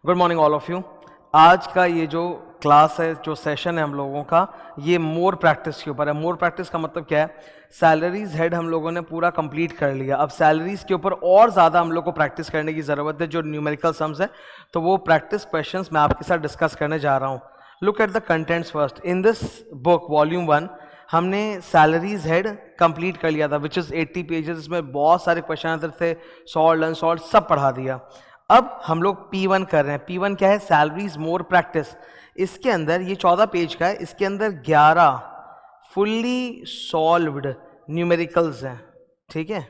Good morning all of you. आज का ये जो क्लास है, जो सेशन है हम लोगों का, ये मोर प्रैक्टिस के ऊपर है। मोर प्रैक्टिस का मतलब क्या है? सैलरीज हेड हम लोगों ने पूरा कंप्लीट कर लिया, अब सैलरीज के ऊपर और ज़्यादा हम लोग को प्रैक्टिस करने की ज़रूरत है। जो न्यूमेरिकल सम्स है, तो वो प्रैक्टिस क्वेश्चंस मैं आपके साथ डिस्कस करने जा रहा हूँ। Look at the contents first. In this book volume 1 हमने सैलरीज हेड कंप्लीट कर लिया था, विच इज़ 80 पेजेस। इसमें बहुत सारे क्वेश्चन आंसर थे, सॉल्व अनसॉल्व सब पढ़ा दिया। अब हम लोग P1 कर रहे हैं। P1 क्या है? Salaries more practice. इसके अंदर ये 14 पेज का है, इसके अंदर 11 फुल्ली सॉल्व्ड न्यूमेरिकल्स हैं। ठीक है,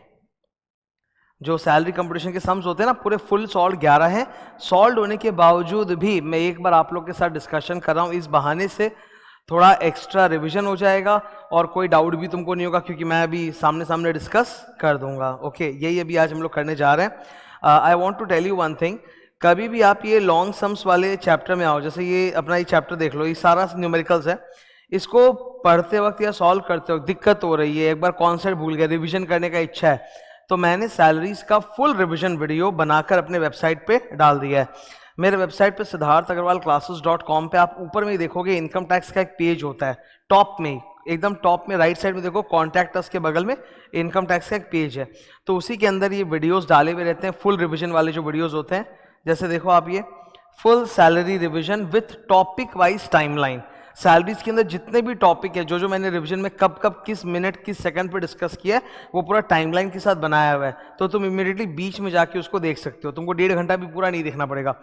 जो सैलरी कंपटीशन के सम्स होते हैं ना, पूरे फुल सॉल्व 11 हैं। सॉल्व होने के बावजूद भी मैं एक बार आप लोग के साथ डिस्कशन कर रहा हूँ, इस बहाने से थोड़ा एक्स्ट्रा रिवीजन हो जाएगा और कोई डाउट भी तुमको नहीं होगा, क्योंकि मैं अभी सामने सामने डिस्कस कर दूंगा। ओके, यही अभी आज हम लोग करने जा रहे हैं। I want to tell you one thing. कभी भी आप ये लॉन्ग सम्स वाले चैप्टर में आओ, जैसे ये अपना ये चैप्टर देख लो, ये सारा न्यूमेरिकल्स है। इसको पढ़ते वक्त या सॉल्व करते वक्त दिक्कत हो रही है, एक बार कॉन्सेप्ट भूल गए, रिवीजन करने का इच्छा है, तो मैंने सैलरीज का फुल रिवीजन वीडियो बनाकर अपने वेबसाइट पे डाल दिया है। मेरे वेबसाइट पे siddharthagarwalclasses.com पे आप ऊपर में ही देखोगे, इनकम टैक्स का एक पेज होता है, टॉप में एकदम टॉप में राइट साइड में देखो, कॉन्टैक्ट अस के बगल में इनकम टैक्स का एक पेज है। तो उसी के अंदर ये वीडियोस डाले हुए रहते हैं, फुल रिवीजन वाले जो वीडियोस होते हैं। जैसे देखो आप, ये full salary revision with topic wise timeline. Salaries के अंदर जितने भी टॉपिक है, जो जो मैंने रिवीजन में कब कब किस मिनट किस सेकंड पे डिस्कस किया है, वो पूरा टाइमलाइन के साथ बनाया हुआ है। तो तुम इमीडिएटली बीच में जाके उसको देख सकते हो, तुमको 1.5 घंटा भी पूरा नहीं देखना पड़ेगा।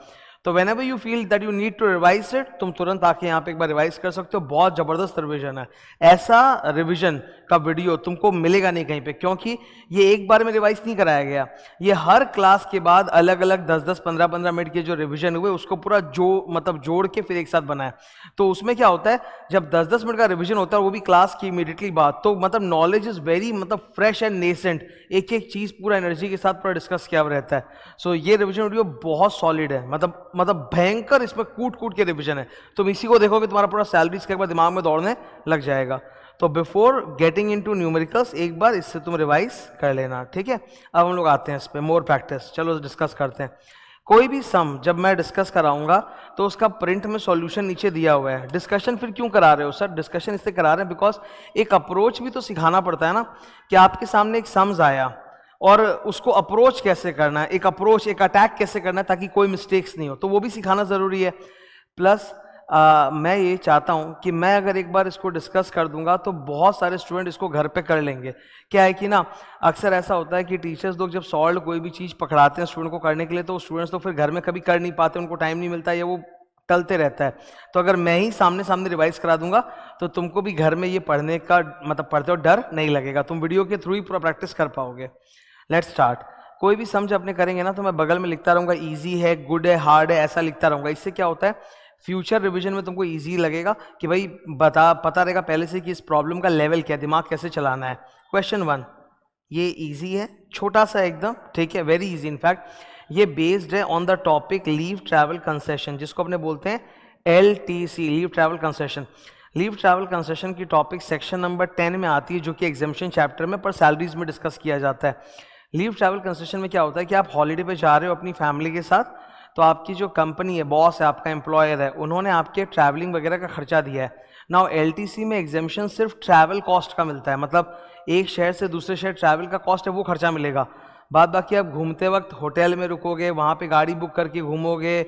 तो whenever you feel that you need to revise it, तुम तुरंत आके यहाँ पे एक बार रिवाइज कर सकते हो। बहुत जबरदस्त रिवीजन है। ऐसा रिवीजन का वीडियो तुमको मिलेगा नहीं कहीं पे, क्योंकि ये एक बार में रिवाइज नहीं कराया गया। ये हर क्लास के बाद अलग अलग 10-10, 15-15 मिनट के जो रिवीजन हुए, उसको पूरा जोड़ के फिर एक साथ बनाया। तो उसमें क्या होता है, जब 10-10 मिनट का रिवीजन होता है, वो भी क्लास की इमीडिएटली बाद, तो knowledge is very fresh and nascent. एक एक चीज पूरा एनर्जी के साथ पूरा डिस्कस किया हुआ रहता है। सो ये रिवीजन वीडियो बहुत सॉलिड है, भयंकर, इसमें कूट कूट के रिवीजन है। तुम इसी को देखोगे, तुम्हारा पूरा सैलरीज का एक बार दिमाग में दौड़ने लग जाएगा। तो बिफोर गेटिंग इनटू न्यूमेरिकल्स, एक बार इससे तुम रिवाइज कर लेना। ठीक है, अब हम लोग आते हैं इस पे, मोर प्रैक्टिस। चलो डिस्कस करते हैं। कोई भी सम जब मैं डिस्कस कराऊंगा, तो उसका प्रिंट में सॉल्यूशन नीचे दिया हुआ है। डिस्कशन फिर क्यों करा रहे हो सर? डिस्कशन इससे करा रहे हैं बिकॉज एक अप्रोच भी तो सिखाना पड़ता है ना, कि आपके सामने एक सम्स आया और उसको अप्रोच कैसे करना है, एक अप्रोच, एक अटैक कैसे करना है, ताकि कोई मिस्टेक्स नहीं हो, तो वो भी सिखाना जरूरी है। प्लस मैं ये चाहता हूं कि मैं अगर एक बार इसको डिस्कस कर दूंगा, तो बहुत सारे स्टूडेंट इसको घर पे कर लेंगे। क्या है कि ना, अक्सर ऐसा होता है कि टीचर्स लोग जब सॉल्व कोई भी चीज़ पकड़ाते हैं स्टूडेंट को करने के लिए, तो स्टूडेंट्स तो फिर घर में कभी कर नहीं पाते, उनको टाइम नहीं मिलता, या वो टलते रहता है। तो अगर मैं ही सामने सामने रिवाइज करा दूंगा, तो तुमको भी घर में ये पढ़ने का पढ़ते हो डर नहीं लगेगा, तुम वीडियो के थ्रू ही पूरा प्रैक्टिस कर पाओगे। Let's start. कोई भी सम अपने करेंगे ना, तो मैं बगल में लिखता रहूंगा, इजी है, गुड है, हार्ड है, ऐसा लिखता रहूंगा। इससे क्या होता है, फ्यूचर रिवीजन में तुमको इजी लगेगा कि भाई पता रहेगा पहले से कि इस प्रॉब्लम का लेवल क्या है, दिमाग कैसे चलाना है। क्वेश्चन 1 ये इजी है, छोटा सा एकदम, ठीक है, वेरी इजी। इनफैक्ट ये बेस्ड है on the topic leave travel concession, जिसको अपने बोलते हैं LTC, leave travel concession. Leave travel concession की टॉपिक सेक्शन नंबर 10 में आती है, जो कि एग्जामिनेशन चैप्टर में पर सैलरीज में डिस्कस किया जाता है। लीव ट्रैवल कंसेशन में क्या होता है कि आप हॉलीडे पे जा रहे हो अपनी फैमिली के साथ, तो आपकी जो कंपनी है, बॉस है, आपका एम्प्लॉयर है, उन्होंने आपके ट्रैवलिंग वगैरह का खर्चा दिया है। नाउ LTC में एग्जामिनेशन सिर्फ ट्रैवल कॉस्ट का मिलता है, मतलब एक शहर से दूसरे शहर ट्रैवल का कॉस्ट है, वो खर्चा मिलेगा। बाद बाकी आप घूमते वक्त होटल में रुकोगे, वहाँ पे गाड़ी बुक करके घूमोगे,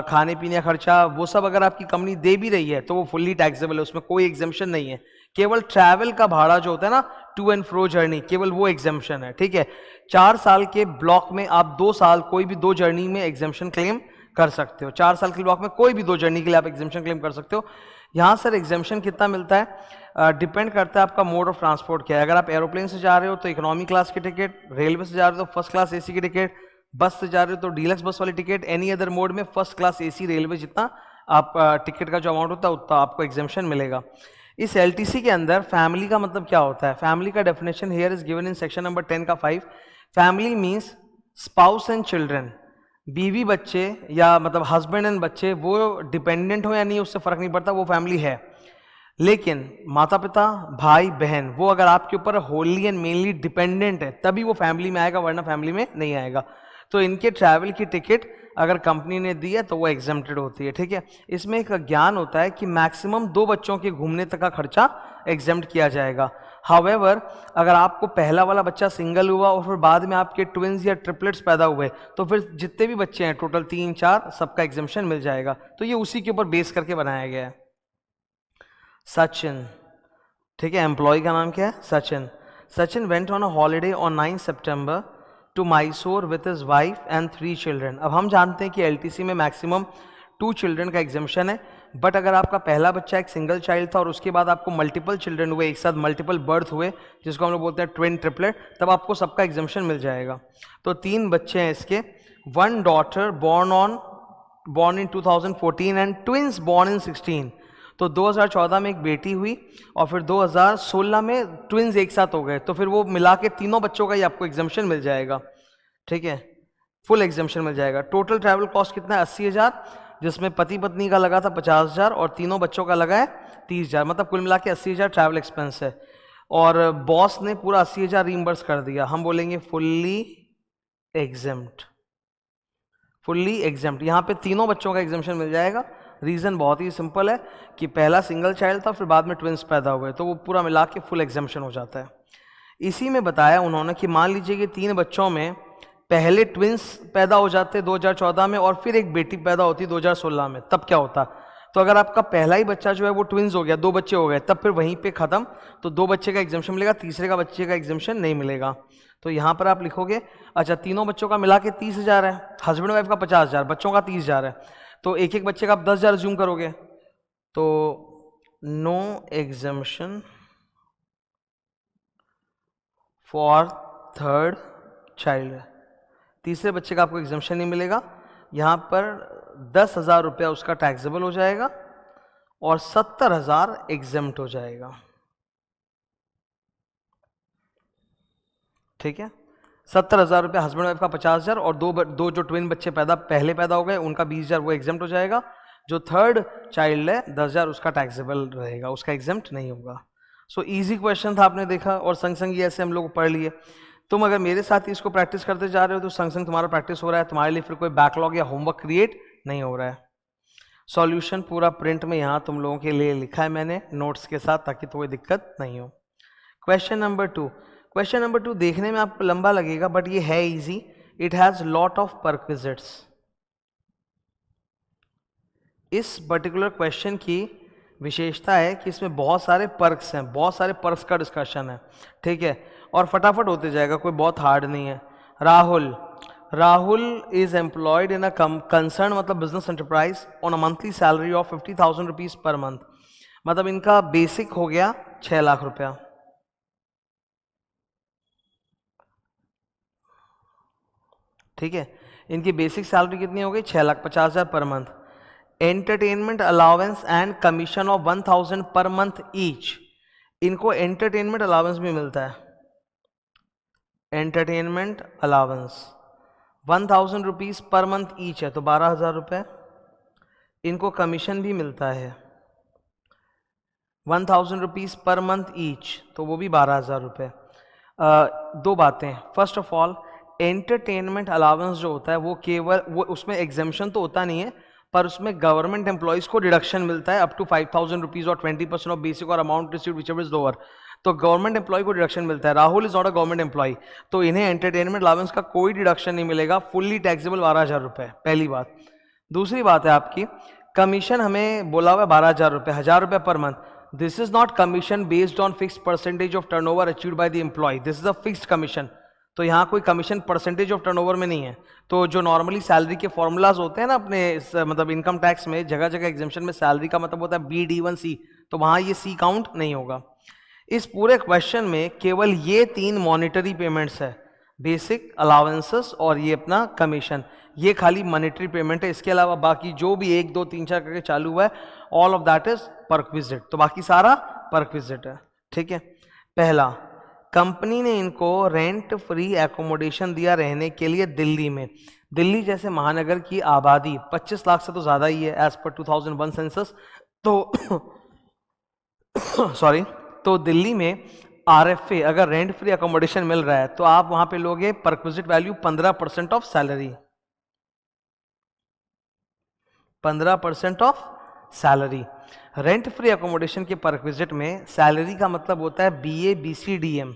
खाने पीने का खर्चा, वो सब अगर आपकी कंपनी दे भी रही है, तो वो फुल्ली टैक्सेबल है, उसमें कोई एग्जाम्पशन नहीं है। केवल ट्रैवल का भाड़ा जो होता है ना, टू एंड फ्रो जर्नी, केवल वो एग्जाम्पशन है। ठीक है, 4 साल के ब्लॉक में आप 2 साल कोई भी 2 जर्नी में एग्जाम्पशन क्लेम कर सकते हो। 4 साल के ब्लॉक में कोई भी 2 जर्नी के लिए आप एग्जाम्पशन क्लेम कर सकते हो। यहाँ सर एग्जाम्पशन कितना मिलता है, डिपेंड करता है आपका मोड ऑफ ट्रांसपोर्ट क्या है। अगर आप एरोप्लेन से जा रहे हो तो इकोनॉमी क्लास की टिकट, रेलवे से जा रहे हो तो फर्स्ट क्लास AC की टिकट, बस से जा रहे हो तो डीलक्स बस वाली टिकट, एनी अदर मोड में फर्स्ट क्लास AC रेलवे जितना आप टिकट का जो अमाउंट होता है उतना आपको एग्जाम्पशन मिलेगा। इस LTC के अंदर फैमिली का मतलब क्या होता है? फैमिली का definition here is given in section number 10 का 5। Family means spouse and children, बीवी बच्चे या हस्बैंड एंड बच्चे, वो डिपेंडेंट हो या नहीं उससे फर्क नहीं पड़ता, वो फैमिली है। लेकिन माता पिता, भाई बहन, वो अगर आपके ऊपर होली एंड मेनली डिपेंडेंट है, तभी वो फैमिली में आएगा, वरना फैमिली में नहीं आएगा। तो इनके ट्रैवल की टिकट अगर कंपनी ने दी है तो वो एग्जेम्प्टेड होती है, ठीक है। इसमें एक ज्ञान होता है कि मैक्सिमम 2 बच्चों के घूमने तक का खर्चा एग्जेम्प्ट किया जाएगा। हाउएवर अगर आपको पहला वाला बच्चा सिंगल हुआ और फिर बाद में आपके ट्विंस या ट्रिपलेट्स पैदा हुए तो फिर जितने भी बच्चे हैं टोटल 3 4 सबका एग्जेम्पशन मिल जाएगा। तो ये उसी के ऊपर बेस करके बनाया गया है। सचिन, ठीक है, एम्प्लॉय का नाम क्या है? Sachin. Sachin went on a holiday on 9 सितंबर to Mysore with his wife and 3 children. अब हम जानते हैं कि एलटीसी में मैक्सिमम 2 चिल्ड्रन का एग्जेम्पशन है, बट अगर आपका पहला बच्चा एक सिंगल चाइल्ड था और उसके बाद आपको मल्टीपल चिल्ड्रन हुए, एक साथ मल्टीपल बर्थ हुए, जिसको हम लोग बोलते हैं ट्विन ट्रिपलेट, तब आपको सबका एग्जेम्पशन मिल जाएगा। तो 3 बच्चे हैं इसके, 1 daughter born in 2014 and twins born in 16। तो 2014 में एक बेटी हुई और फिर 2016 में ट्विंस एक साथ हो गए, तो फिर वो मिला के तीनों बच्चों का ही आपको एग्जेम्पशन मिल जाएगा, ठीक है, फुल एग्जेम्पशन मिल जाएगा। टोटल ट्रैवल कॉस्ट कितना है? 80,000, जिसमें पति पत्नी का लगा था 50,000 और तीनों बच्चों का लगा है 30,000, मतलब कुल मिला के 80,000 ट्रैवल एक्सपेंस है। और बॉस ने पूरा 80,000 रीइंबर्स कर दिया। हम बोलेंगे फुल्ली एग्जेम्प्ट, फुल्ली एग्जेम्प्ट। यहाँ पे तीनों बच्चों का एग्जेम्पशन मिल जाएगा। रीज़न बहुत ही सिंपल है कि पहला सिंगल चाइल्ड था, फिर बाद में ट्विंस पैदा हुए, तो वो पूरा मिला के फुल एग्जेम्पशन हो जाता है। इसी में बताया उन्होंने कि मान लीजिए कि 3 बच्चों में पहले ट्विंस पैदा हो जाते 2014 में और फिर एक बेटी पैदा होती 2016 में, तब क्या होता? तो अगर आपका पहला ही बच्चा जो है वो ट्विंस हो गया, 2 बच्चे हो गए, तब फिर वहीं पे ख़त्म, तो 2 बच्चे का एग्जेम्पशन मिलेगा, तीसरे का बच्चे का एग्जेम्पशन नहीं मिलेगा। तो यहाँ पर आप लिखोगे, अच्छा तीनों बच्चों का मिला के 30,000 है, हस्बैंड वाइफ का 50,000, बच्चों का 30,000 है, तो एक एक बच्चे का आप 10,000 ज्यूम करोगे, तो no exemption for third child, तीसरे बच्चे का आपको एग्जेम्पशन नहीं मिलेगा। यहाँ पर 10,000 रुपया उसका टैक्सेबल हो जाएगा और 70,000 एग्जेम्प्ट हो जाएगा, ठीक है। 70,000 रुपया हस्बैंड वाइफ का 50,000 और दो जो ट्विन बच्चे पहले पैदा हो गए उनका 20,000 वो एग्जेम्प्ट हो जाएगा। जो थर्ड चाइल्ड है 10,000 उसका टैक्सेबल रहेगा, उसका एग्जेम्प्ट नहीं होगा। सो इजी क्वेश्चन था, आपने देखा, और संग संग ये ऐसे हम लोग पढ़ लिए। तुम अगर मेरे साथ ही इसको प्रैक्टिस करते जा रहे हो तो संग संग तुम्हारा प्रैक्टिस हो रहा है, तुम्हारे लिए फिर कोई बैकलॉग या होमवर्क क्रिएट नहीं हो रहा है। सॉल्यूशन पूरा प्रिंट में यहाँ तुम लोगों के लिए लिखा है मैंने नोट्स के साथ, ताकि कोई दिक्कत नहीं हो। क्वेश्चन नंबर 2 देखने में आपको लंबा लगेगा बट ये है easy. It has lot of perquisites. इस पर्टिकुलर क्वेश्चन की विशेषता है कि इसमें बहुत सारे पर्क्स हैं, बहुत सारे पर्क्स का डिस्कशन है, ठीक है, और फटाफट होते जाएगा, कोई बहुत हार्ड नहीं है। Rahul is employed in a concern, मतलब business enterprise, on a monthly salary of 50,000 rupees per month. मतलब इनका बेसिक हो गया 6 लाख रुपया, ठीक है। इनकी बेसिक सैलरी कितनी हो गई? 6,50,000 per month. Entertainment allowance and commission of 1,000 per month each. इनको एंटरटेनमेंट अलाउंस भी मिलता है, entertainment allowance 1,000 rupees per month each है, तो 12,000 रुपये। इनको कमीशन भी मिलता है 1,000 रुपीज पर मंथ ईच, तो वो भी 12,000 रुपये। 2 बातें, first of all entertainment allowance जो होता है वो केवल वो उसमें एग्जेम्पशन तो होता नहीं है, पर उसमें गवर्नमेंट एम्प्लॉयज़ को डिडक्शन मिलता है अप टू 5,000 रुपीज़ और 20% ऑफ बेसिक और amount received whichever is lower. तो गवर्नमेंट एम्प्लॉय को डिडक्शन मिलता है। Rahul is not a government employee, तो इन्हें एंटरटेनमेंट अलाउंस का कोई डिडक्शन नहीं मिलेगा, फुल्ली टैक्सेबल 12,000 रुपये, पहली बात। दूसरी बात है आपकी कमीशन, हमें बोला हुआ है 12,000 रुपये, 1,000 रुपये per month. This is not commission based on fixed percentage of turnover achieved by the employee, this is a fixed commission. तो यहाँ कोई कमीशन परसेंटेज ऑफ टर्नओवर में नहीं है। तो जो नॉर्मली सैलरी के फॉर्मूलाज होते हैं ना अपने मतलब इनकम टैक्स में, जगह जगह एग्जेम्पशन में सैलरी का मतलब होता है BD1C, तो वहाँ ये C काउंट नहीं होगा। इस पूरे क्वेश्चन में केवल ये 3 मॉनिटरी पेमेंट्स है, बेसिक अलाउंसेस और ये अपना कमीशन, ये खाली मॉनिटरी पेमेंट है। इसके अलावा बाकी जो भी 1 2 3 4 करके चालू हुआ है, all of that is perquisite, तो बाकी सारा परक्विजिट है, ठीक है। पहला, कंपनी ने इनको रेंट फ्री एकोमोडेशन दिया रहने के लिए दिल्ली में। दिल्ली जैसे महानगर की आबादी 25 लाख से तो ज़्यादा ही है एज पर 2001 सेंसस, तो सॉरी, तो दिल्ली में RFA अगर रेंट फ्री एकोमोडेशन मिल रहा है तो आप वहाँ पे लोगे perquisite value 15% of salary, 15% of salary. Rent free accommodation के परक्विजिट में सैलरी का मतलब होता है BABCDM,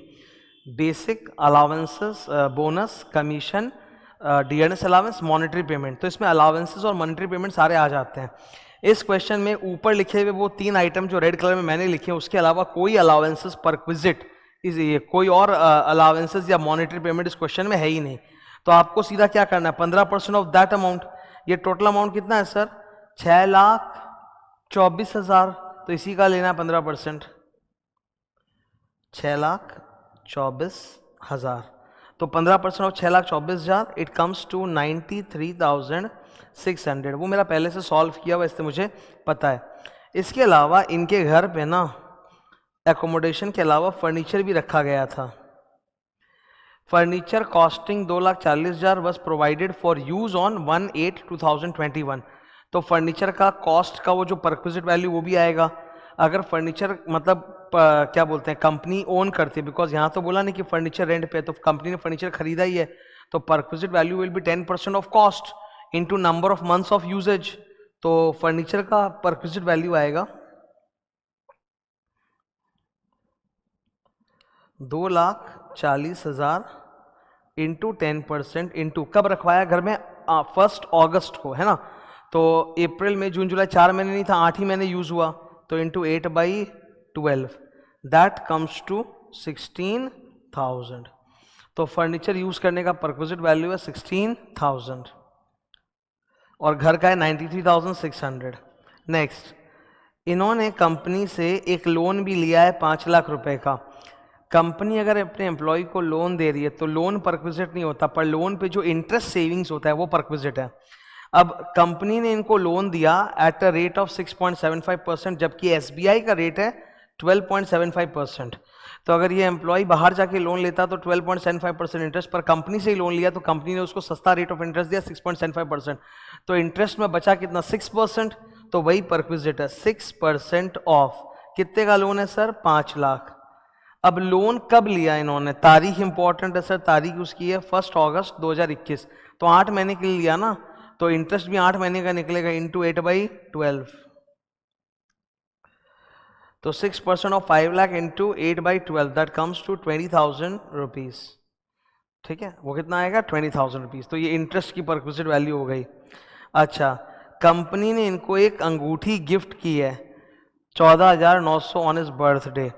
basic allowances, bonus, commission, dearness allowance, monetary payment. तो इसमें अलाउंसेस और मॉनेटरी पेमेंट सारे आ जाते हैं। इस क्वेश्चन में ऊपर लिखे हुए वो 3 आइटम जो रेड कलर में मैंने लिखे हैं, उसके अलावा कोई अलाउंसेस परक्विजिट कोई और अलाउंसेस या मॉनेटरी पेमेंट इस क्वेश्चन में है ही नहीं। तो आपको सीधा क्या करना है, 15% ऑफ दैट अमाउंट। ये टोटल अमाउंट कितना है सर, 6,24,000, तो इसी का लेना है 15%, 6,24,000। तो 15% ऑफ 6,24,000 इट कम्स टू 93,600। वो मेरा पहले से सॉल्व किया हुआ, इससे मुझे पता है। इसके अलावा इनके घर पे ना एकोमोडेशन के अलावा फर्नीचर भी रखा गया था। Furniture costing 2,40,000 was provided for use on 1/8/2021। तो फर्नीचर का कॉस्ट का वो जो परक्विजिट वैल्यू वो भी आएगा। अगर फर्नीचर मतलब क्या बोलते हैं कंपनी ओन करती है, बिकॉज यहाँ तो बोला नहीं कि फर्नीचर रेंट पे, तो कंपनी ने फर्नीचर खरीदा ही है, तो perquisite value will be 10% of cost into number of months of usage. तो फर्नीचर का परक्विजिट वैल्यू आएगा 2,40,000 इंटू 10% इंटू कब रखवाया घर में, 1 अगस्त को, है ना। तो अप्रैल मई जून जुलाई 4 महीने नहीं था, 8 ही महीने यूज हुआ, तो इंटू 8/12 दैट कम्स टू 16,000। तो फर्नीचर यूज करने का परक्विजिट वैल्यू है 16,000 और घर का है 93,600। नेक्स्ट, इन्होंने कंपनी से एक लोन भी लिया है 5 लाख रुपए का। कंपनी अगर अपने एम्प्लॉय को लोन दे रही है तो लोन परक्विजिट नहीं होता, पर लोन पे जो इंटरेस्ट सेविंग्स होता है वो परक्विजिट है। अब कंपनी ने इनको लोन दिया एट अ रेट ऑफ 6.75%, जबकि SBI का रेट है 12.75%। तो अगर ये एम्प्लॉय बाहर जाके लोन लेता तो 12.75% इंटरेस्ट, पर कंपनी से ही लोन लिया तो कंपनी ने उसको सस्ता रेट ऑफ इंटरेस्ट दिया 6.75%। तो इंटरेस्ट में बचा कितना, 6%, तो वही परक्विजिट है। 6% ऑफ कितने का लोन है सर, 5 लाख। अब लोन कब लिया इन्होंने, तारीख इंपॉर्टेंट है सर, तारीख उसकी है 1 अगस्त 2021, तो 8 महीने के लिए लिया ना, तो इंटरेस्ट भी 8 महीने का निकलेगा इंटू 8/12। तो 6% of 5 lakh into 8/12 that comes to 20,000 rupees. ठीक है, वो कितना आएगा, 20,000 रुपीज। तो ये इंटरेस्ट की परक्विजिट वैल्यू हो गई। अच्छा, कंपनी ने इनको एक अंगूठी गिफ्ट की है 14,900 ऑन हिज बर्थडे।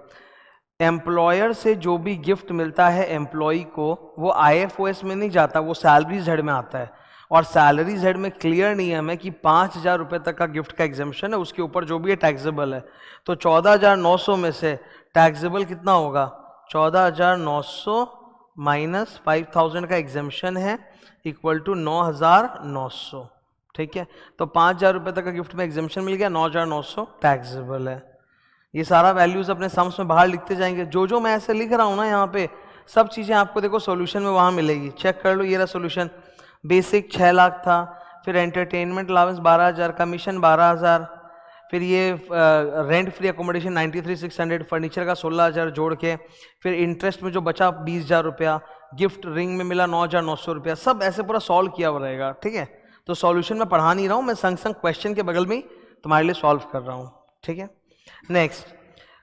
एम्प्लॉयर से जो भी गिफ्ट मिलता है एम्प्लॉय को, वो IFOS में नहीं जाता, वो सैलरीज हेड में आता है। और सैलरीज हेड में क्लियर नियम है कि 5,000 रुपये तक का गिफ्ट का एग्जेम्पशन है, उसके ऊपर जो भी है टैक्सेबल है। तो 14,900 में से टैक्सेबल कितना होगा, 14,900 माइनस 5,000 का एग्जेम्पशन है इक्वल टू 9,900। ठीक है, तो 5,000 रुपये तक का गिफ्ट में एग्जेम्पशन मिल गया, 9,900 टैक्सेबल है। ये सारा वैल्यूज अपने सम्स में बाहर लिखते जाएंगे। जो जो मैं ऐसे लिख रहा हूँ ना यहाँ पे, सब चीज़ें आपको देखो सॉल्यूशन में वहाँ मिलेगी, चेक कर लो। ये रहा सॉल्यूशन। बेसिक 6 लाख था, फिर एंटरटेनमेंट अलाउंस 12,000, कमीशन 12,000, फिर ये रेंट फ्री अकोमोडेशन 93,600, फर्नीचर का 16,000 जोड़ के, फिर इंटरेस्ट में जो बचा 20,000 रुपया, गिफ्ट रिंग में मिला 9,900 रुपया। सब ऐसे पूरा सॉल्व किया हुआ रहेगा। ठीक है, तो सॉल्यूशन में पढ़ा नहीं रहा हूँ मैं, संग संग क्वेश्चन के बगल में ही तुम्हारे लिए सॉल्व कर रहा हूँ। ठीक है, नेक्स्ट,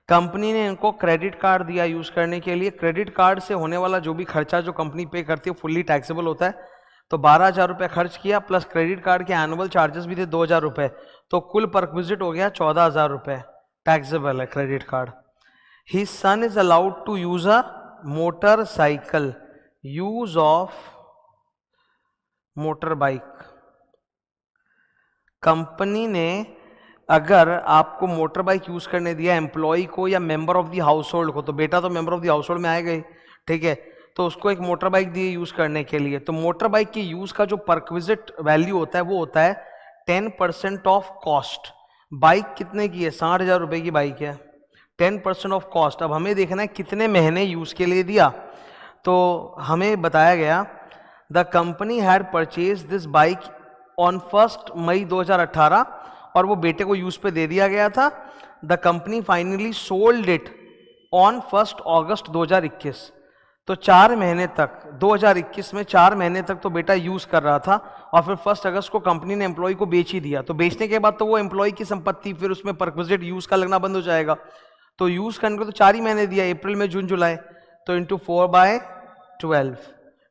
कंपनी ने इनको क्रेडिट कार्ड दिया यूज करने के लिए। क्रेडिट कार्ड से होने वाला जो भी खर्चा जो कंपनी पे करती है फुल्ली टैक्सेबल होता है। तो 12,000 रुपये खर्च किया, प्लस क्रेडिट कार्ड के एनुअल चार्जेस भी थे 2,000 रुपये, तो कुल परक्विजिट हो गया 14,000 रुपये, टैक्सेबल है credit card. His son is allowed to use a motorcycle, use of motor bike. Company ने अगर आपको मोटर बाइक यूज करने दिया एम्प्लॉय को या member of the house hold को, तो बेटा तो member of the house hold में आएगा ही। ठीक है, तो उसको एक मोटर बाइक दी यूज करने के लिए, तो मोटर बाइक के यूज का जो परक्विजिट वैल्यू होता है वो होता है 10% ऑफ कॉस्ट। बाइक कितने की है, 60,000 रुपये की बाइक है, 10% ऑफ कॉस्ट। अब हमें देखना है कितने महीने यूज के लिए दिया। तो हमें बताया गया the company had purchase this bike on 1 मई 2018, और वो बेटे को यूज पे दे दिया गया था। The company finally sold it on 1 अगस्त 2021। तो 4 महीने तक 2021 में 4 महीने तक तो बेटा यूज कर रहा था, और फिर 1 अगस्त को कंपनी ने एम्प्लॉय को बेच ही दिया, तो बेचने के बाद तो वो एम्प्लॉय की संपत्ति, फिर उसमें परक्विजिट यूज का लगना बंद हो जाएगा। तो यूज करने को तो 4 ही महीने दिया, अप्रैल में जून जुलाई, तो इंटू 4/12,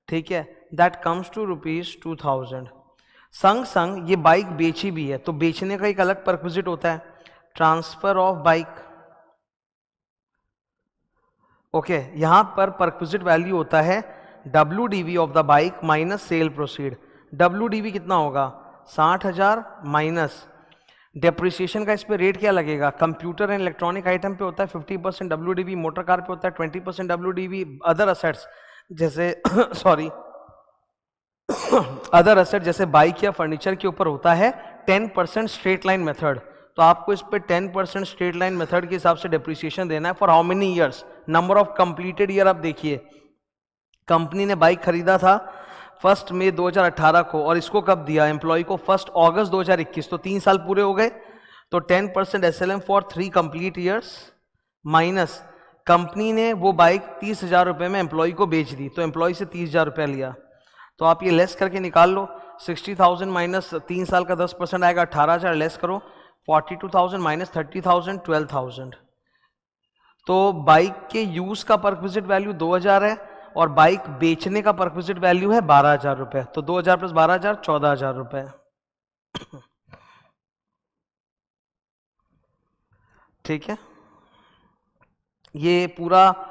ठीक है, दैट कम्स टू ₹2000। संग संग ये बाइक बेची भी है, तो बेचने का एक अलग परक्विजिट होता है, ट्रांसफर ऑफ बाइक। ओके, यहां पर परक्विजिट वैल्यू होता है WDV of the bike minus cell proceed. WDV कितना होगा, 60,000 माइनस डेप्रिसिएशन का इस पे रेट क्या लगेगा, कंप्यूटर एंड इलेक्ट्रॉनिक आइटम पे होता है 50% WDV, मोटर कार पे होता है 20% WDV, अदर असेट्स जैसे सॉरी अदर असेट जैसे बाइक या फर्नीचर के ऊपर होता है 10% स्ट्रेट लाइन मेथड। तो आपको इस पे 10% स्ट्रेट लाइन मेथड के हिसाब से डेप्रिसिएशन देना है for how many years, number of completed year. आप देखिए कंपनी ने बाइक खरीदा था 1 मई 2018 को और इसको कब दिया एम्प्लॉय को, 1 अगस्त 2021, तो 3 साल पूरे हो गए। तो 10% SLM for 3 complete years minus company ने वो बाइक 30,000 रुपये में एम्प्लॉय को बेच दी, तो एम्प्लॉय से 30,000 रुपया लिया। तो आप ये लेस करके निकाल लो, 60,000 माइनस 3 साल का 10% आएगा 18,000, लेस करो 42,000 माइनस 30,000 12,000। तो बाइक के यूज का परक्विजिट वैल्यू 2,000 है और बाइक बेचने का परक्विजिट वैल्यू है 12,000 रुपये, तो 2,000 प्लस 12,000 14,000 रुपये। ठीक है, ये पूरा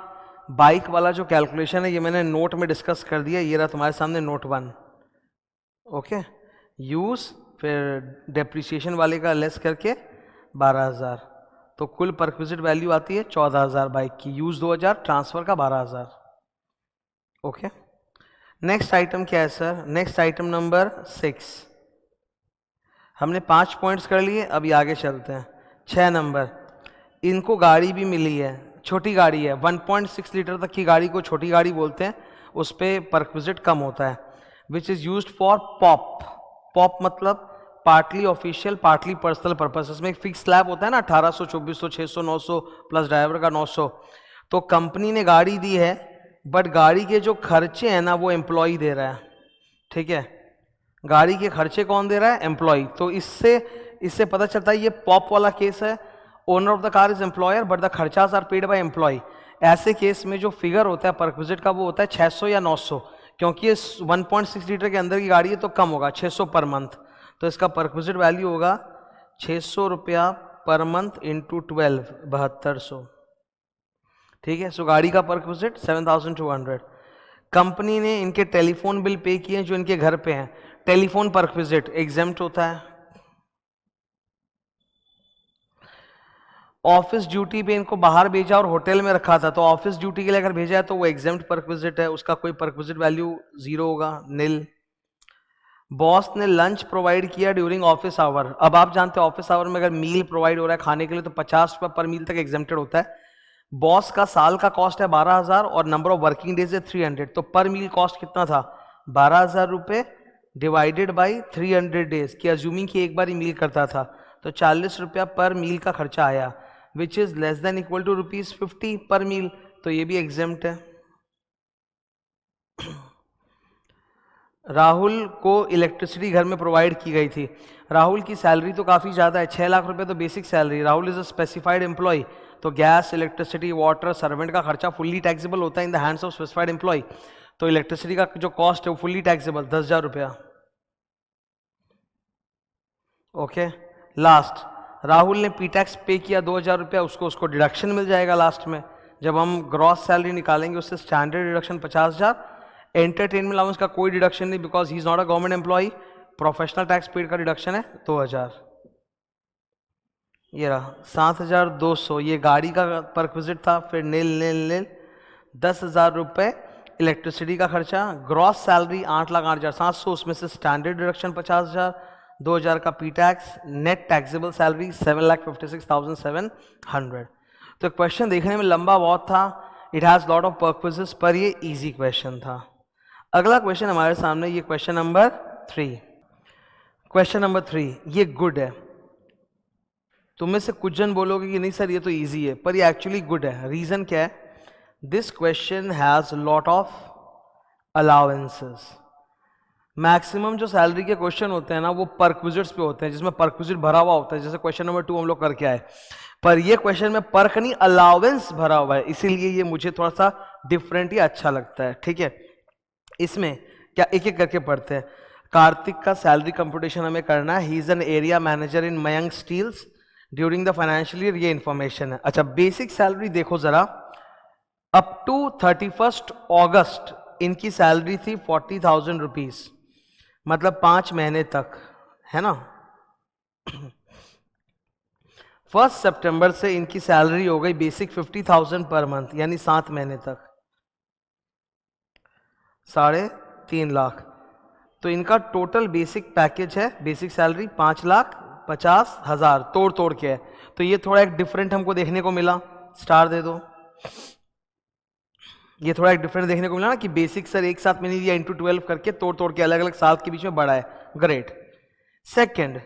बाइक वाला जो कैलकुलेशन है ये मैंने नोट में डिस्कस कर दिया, ये रहा तुम्हारे सामने नोट 1। ओके, यूज फिर डेप्रिसिएशन वाले का लेस करके 12,000, तो कुल परक्विजिट वैल्यू आती है 14,000 बाइक की, यूज 2,000, ट्रांसफर का 12,000। ओके, नेक्स्ट आइटम क्या है सर, नेक्स्ट आइटम नंबर 6। हमने 5 पॉइंट्स कर लिए, अभी आगे चलते हैं। 6 नंबर, इनको गाड़ी भी मिली है, छोटी गाड़ी है, 1.6 लीटर तक की गाड़ी को छोटी गाड़ी बोलते हैं, उस पर परक्विजिट कम होता है। Which is used for POP, POP मतलब partly official partly personal purpose. इसमें एक फिक्स स्लैब होता है ना, 1800, 2400, 600, 900 प्लस ड्राइवर का 900। तो कंपनी ने गाड़ी दी है बट गाड़ी के जो खर्चे हैं ना वो एम्प्लॉय दे रहा है, ठीक है, गाड़ी के खर्चे कौन दे रहा है, एम्प्लॉय। तो इससे पता चलता है ये पॉप वाला केस है, owner of the car is employer but the खर्चास आर पेड बाय एम्प्लॉय। ऐसे केस में जो फिगर होता है परक्विजिट का वो होता है 600 या 900, क्योंकि ये 1.6 लीटर के अंदर की गाड़ी है तो कम होगा, 600 पर मंथ। तो इसका परक्विजिट वैल्यू होगा 600 रुपया पर मंथ इंटू 12, 7200। ठीक है, सो गाड़ी का परक्विजिट 7,200। कंपनी ने इनके टेलीफोन बिल पे किए जो इनके घर पे हैं, टेलीफोन परक्विजिट एग्जेम्प्ट होता है। ऑफिस ड्यूटी पे इनको बाहर भेजा और होटल में रखा था, तो ऑफिस ड्यूटी के लिए अगर भेजा है तो वो एग्जेम्प्ट परक्विजिट है, उसका कोई परक्विजिट वैल्यू 0 होगा, नील। बॉस ने लंच प्रोवाइड किया ड्यूरिंग ऑफिस आवर। अब आप जानते हैं ऑफिस आवर में अगर मील प्रोवाइड हो रहा है खाने के लिए तो 50 रुपये पर मील तक एग्जेम्प्टेड होता है। बॉस का साल का कॉस्ट है 12,000 और नंबर ऑफ वर्किंग डेज है 300, तो पर मील कॉस्ट कितना था, 12,000 रुपये डिवाइडेड बाई 300 डेज की, अज्यूमिंग कि एक बार ही मील करता था, तो 40 रुपया पर मील का खर्चा आया, which is less than equal to ₹50 per मील, तो ये भी एग्जेम्प्ट है। राहुल को इलेक्ट्रिसिटी घर में प्रोवाइड की गई थी। राहुल की सैलरी तो काफ़ी ज़्यादा है, 6 लाख रुपए तो basic salary. Rahul is a specified employee, तो गैस, इलेक्ट्रिसिटी, वाटर, सर्वेंट का खर्चा फुल्ली टैक्सेबल होता है in the hands of specified employee. तो इलेक्ट्रिसिटी का जो कॉस्ट है वो फुल्ली टैक्सेबल 10,000 रुपया। ओके, लास्ट राहुल ने पी टैक्स पे किया 2,000 रुपया, उसको डिडक्शन मिल जाएगा लास्ट में जब हम ग्रॉस सैलरी निकालेंगे, उससे स्टैंडर्ड डिडक्शन 50,000। एंटरटेनमेंट अलाउंस का कोई डिडक्शन नहीं because he is not a government employee. Professional tax paid का डिडक्शन है 2,000। ये रहा 7,200, ये गाड़ी का परक्विजिट था, फिर नील 10,000 रुपये इलेक्ट्रिसिटी का खर्चा, ग्रॉस सैलरी 8,08,700, उसमें से स्टैंडर्ड डिडक्शन 50,000, 2,000 का P tax, net taxable salary 7,56,700। तो क्वेश्चन देखने में लंबा बहुत था, it has lot of perquisites, पर ये इजी क्वेश्चन था। अगला क्वेश्चन हमारे सामने, ये क्वेश्चन नंबर 3। क्वेश्चन नंबर 3 ये गुड है, तुम में से कुछ जन बोलोगे कि नहीं सर ये तो इजी है, पर ये एक्चुअली गुड है। रीजन क्या है, this question has lot of allowances. Maximum जो सैलरी के क्वेश्चन होते हैं ना वो परक्विजिट्स पे होते हैं, जिसमें परक्विजिट भरा हुआ होता है, जैसे क्वेश्चन नंबर 2 हम लोग करके आए। पर ये क्वेश्चन में पर्क नहीं, अलाउंस भरा हुआ है, इसीलिए ये मुझे थोड़ा सा डिफरेंट ही अच्छा लगता है। ठीक है, इसमें क्या एक एक करके पढ़ते हैं। कार्तिक का सैलरी कंप्यूटेशन हमें करना है। He is an area manager in Mayank Steels during the financial year, ये इंफॉर्मेशन है। अच्छा, बेसिक सैलरी देखो जरा, अप टू 31 अगस्त इनकी सैलरी थी 40,000 रुपीज, मतलब 5 महीने तक, है ना। 1 सितंबर से इनकी सैलरी हो गई बेसिक 50,000 पर मंथ, यानी 7 महीने तक 3.5 लाख। तो इनका टोटल बेसिक पैकेज है, बेसिक सैलरी 5,50,000 तोड़ तोड़ के है। तो ये थोड़ा एक डिफरेंट हमको देखने को मिला, स्टार दे दो। ये थोड़ा एक डिफरेंट देखने को मिला ना कि बेसिक सर एक साथ में नहीं दिया, इंटू 12 करके तोड़ तोड़ के अलग अलग साल के बीच में बढ़ा है, great. Second,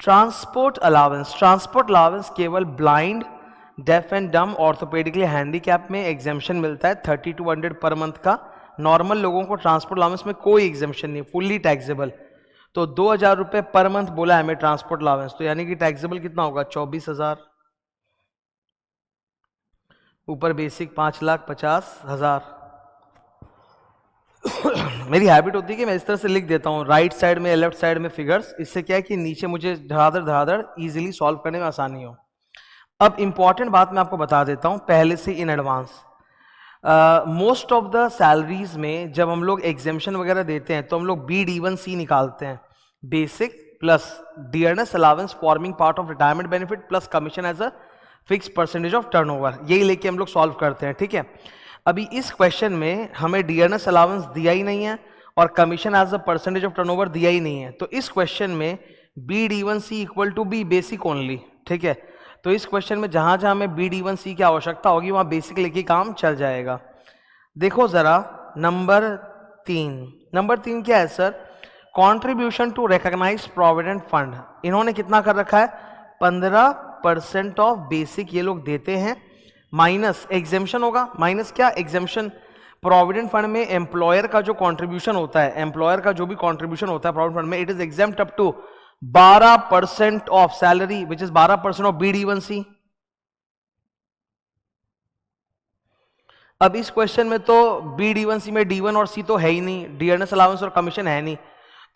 transport allowance. Transport allowance केवल ब्लाइंड, डेफ एंड डम, ऑर्थोपेडिकली हैंडीकैप में एग्जेम्पशन मिलता है 3200 पर मंथ का। नॉर्मल लोगों को ट्रांसपोर्ट अलावेंस में कोई एग्जेम्पशन नहीं, फुल्ली टैक्सेबल। तो 2,000 रुपये पर मंथ बोला है हमें ट्रांसपोर्ट अलावेंस, तो यानी कि टैक्सेबल कितना होगा 24,000, ऊपर बेसिक 5,50,000। मेरी हैबिट होती है कि मैं इस तरह से लिख देता हूँ, राइट साइड में लेफ्ट साइड में फिगर्स, इससे क्या है कि नीचे मुझे धड़ाधड़ इजीली सॉल्व करने में आसानी हो। अब इंपॉर्टेंट बात मैं आपको बता देता हूँ पहले से in advance. Most of the salaries में जब हम लोग एग्जेम्पशन वगैरह देते हैं तो हम लोग BD1C निकालते हैं, basic plus dearness allowance forming part of retirement benefit plus commission as a fix percentage of turnover, यही लेके हम लोग सॉल्व करते हैं। ठीक है, अभी इस क्वेश्चन में हमें डियरनेस अलावेंस दिया ही नहीं है और commission as a percentage of turnover दिया ही नहीं है, तो इस क्वेश्चन में BD1C equal to B basic only. ठीक है, तो इस क्वेश्चन में जहां जहां हमें BD1C की आवश्यकता होगी वहां बेसिक लेके काम चल जाएगा। देखो जरा नंबर 3 क्या है sir, contribution to recognise provident fund. इन्होंने कितना कर रखा है 15% ऑफ बेसिक ये लोग देते हैं, माइनस एग्जेम्पशन होगा, माइनस क्या एग्जेम्पशन, प्रोविडेंट फंड में एम्प्लॉयर का जो कंट्रीब्यूशन होता है, एम्प्लॉयर का जो भी कंट्रीब्यूशन होता है प्रोविडेंट फंड में, it is exempt up to 12% of salary which is 12% of BD1C। अब इस क्वेश्चन में तो BD1C में D1 और C तो है ही नहीं, डियरनेस अलाउंस और कमीशन है नहीं,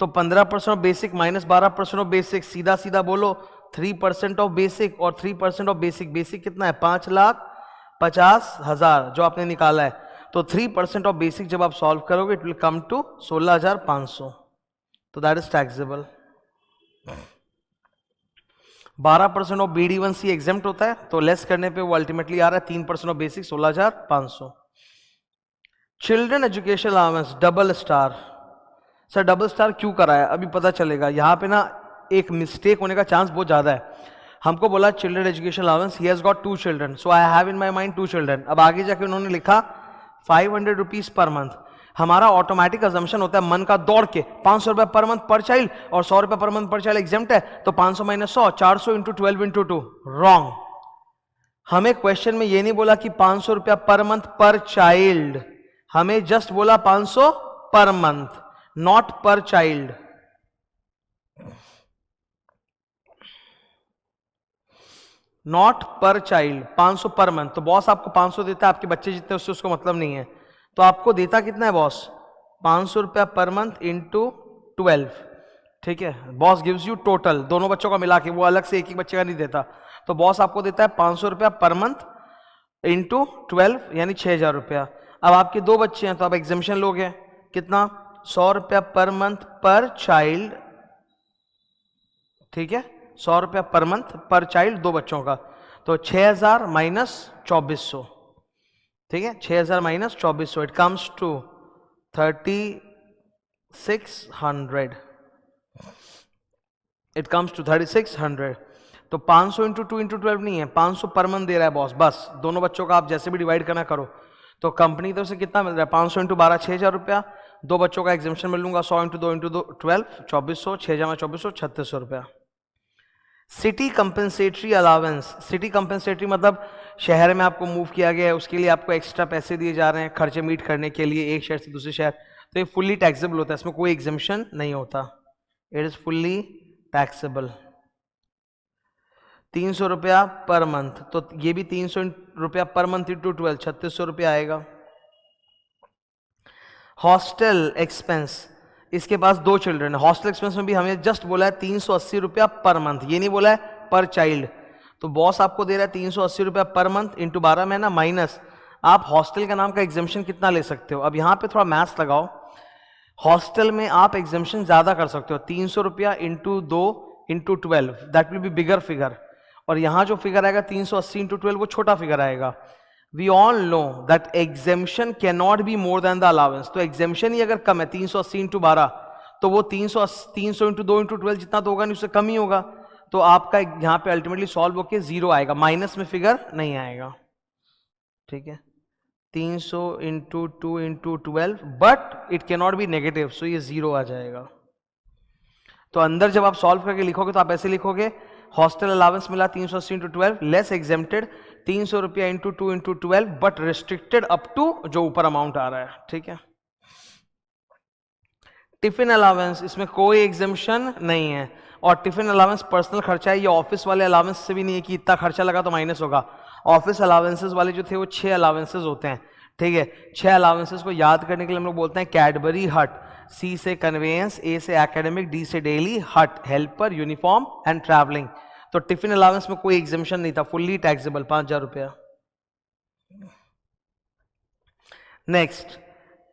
तो 15% of basic minus 12% of basic, सीधा सीधा बोलो 3% ऑफ बेसिक और 3% ऑफ बेसिक, बेसिक कितना है 5,50,000 जो आपने निकाला है, तो 3% ऑफ बेसिक जब आप सॉल्व करोगे इट विल कम टू 16,500, तो that is taxable. 12% of BD1C exempt होता है, तो लेस करने पे वो अल्टीमेटली आ रहा है 3% of basic 16,500। Children education allowance double star, sir double star क्यों कराया अभी पता चलेगा। यहाँ पे ना एक मिस्टेक होने का चांस बहुत ज्यादा है। हमको बोला children education allowance, he has got 2 children, so I have in my mind 2 children. अब आगे जाके उन्होंने लिखा 500 रुपीज पर मंथ। हमारा ऑटोमेटिक अजम्पशन होता है मन का दौड़ के 500 रुपए पर मंथ पर चाइल्ड और 100 रुपए पर मंथ पर चाइल्ड एग्जेम्प्ट है, तो 500 माइनस 100, 400 इंटू 12 इंटू 2, रॉन्ग। हमें क्वेश्चन में ये नहीं बोला कि 500 रुपया पर मंथ पर चाइल्ड, हमें जस्ट बोला 500 पर मंथ, नॉट पर चाइल्ड। नॉट पर चाइल्ड, 500 पर मंथ। तो बॉस आपको 500 देता है, आपके बच्चे जितने उससे उसको मतलब नहीं है, तो आपको देता कितना है बॉस 500 रुपया पर मंथ इंटू 12। ठीक है, बॉस गिव्स यू टोटल दोनों बच्चों का मिला के, वो अलग से एक एक बच्चे का नहीं देता। तो बॉस आपको देता है 500 रुपया पर मंथ इंटू 12 यानी 6,000 रुपया। अब आपके 2 बच्चे हैं तो आप एग्जेम्पशन लोगे कितना 100 रुपया पर मंथ पर चाइल्ड। ठीक है, 100 रुपया पर मंथ पर चाइल्ड 2 बच्चों का, तो 6,000 माइनस 2400। ठीक है, 6,000 minus 2400 it comes to 3600, it comes to 3600। तो 500 इंटू 2 इंटू 12 नहीं है, 500 पर मंथ दे रहा है बॉस, बस दोनों बच्चों का आप जैसे भी डिवाइड करना करो। तो कंपनी की तरफ से कितना मिल रहा है 500 इंटू 12 6,000 रुपया, 2 बच्चों का एग्जेम्पशन मिल लूंगा 100 इंटू 2 इंटू 12 2400, 6,000 2400 3600 रुपया। City compensatory allowance, city compensatory मतलब शहर में आपको मूव किया गया है, उसके लिए आपको एक्स्ट्रा पैसे दिए जा रहे हैं खर्चे मीट करने के लिए एक शहर से दूसरे शहर, तो ये फुल्ली टैक्सेबल होता है, इसमें कोई एग्जेम्पशन नहीं होता, इट इज फुल्ली टैक्सेबल। 300 रुपया पर मंथ, तो ये भी 300 रुपया पर मंथ इंटू 12 3600 रुपया आएगा। हॉस्टल एक्सपेंस, इसके पास 2 चिल्ड्रन है, हॉस्टल एक्सपेंस में भी हमें जस्ट बोला है 380 रुपया पर मंथ, ये नहीं बोला है पर चाइल्ड। तो बॉस आपको दे रहा है 380 रुपया पर मंथ इंटू 12 महीना माइनस आप हॉस्टल का नाम का एग्जेम्पशन कितना ले सकते हो। अब यहाँ पे थोड़ा मैथ्स लगाओ, हॉस्टल में आप एग्जेम्पशन ज्यादा कर सकते हो, 300 रुपया into 2 into 12 that will be bigger figure, और यहाँ जो फिगर आएगा 380 इंटू 12 वो छोटा फिगर आएगा। We all know that exemption can not be more than the allowance, तो एग्जेम्पशन ही अगर कम है 380 इंटू 12 तो वो 300 इंटू 2 इंटू 12 जितना तो होगा नहीं, उससे कम ही होगा। तो आपका यहाँ पे अल्टीमेटली सॉल्व होके 0 आएगा, माइनस में फिगर नहीं आएगा, ठीक है। 300 into 2 into 12 but it can not be negative, so ये 0 आ जाएगा। तो अंदर जब आप सॉल्व करके लिखोगे तो आप ऐसे लिखोगे, हॉस्टल अलाउंस मिला 380 इंटू 12 लेस एग्जेम्प्टेड 300 रुपया into 2 into 12 but restricted up to जो ऊपर अमाउंट आ रहा है, ठीक है। टिफिन अलाउंस, इसमें कोई एग्जेम्पशन नहीं है, और टिफिन अलाउंस पर्सनल खर्चा है, ये ऑफिस वाले अलाउंस से भी नहीं है कि इतना खर्चा लगा तो माइनस होगा। ऑफिस अलाउंसेस वाले जो थे वो 6 अलाउंसेस होते हैं, ठीक है। 6 अलाउंसेस को याद करने के लिए हम लोग बोलते हैं कैडबरी हट, सी से कन्वेंस, ए से एकेडमिक, डी से डेली, हट हेल्पर, यूनिफॉर्म एंड ट्रैवलिंग। तो टिफिन अलाउंस में कोई एग्जेम्पशन नहीं था, फुल्ली टैक्सेबल 5000 रुपया। नेक्स्ट,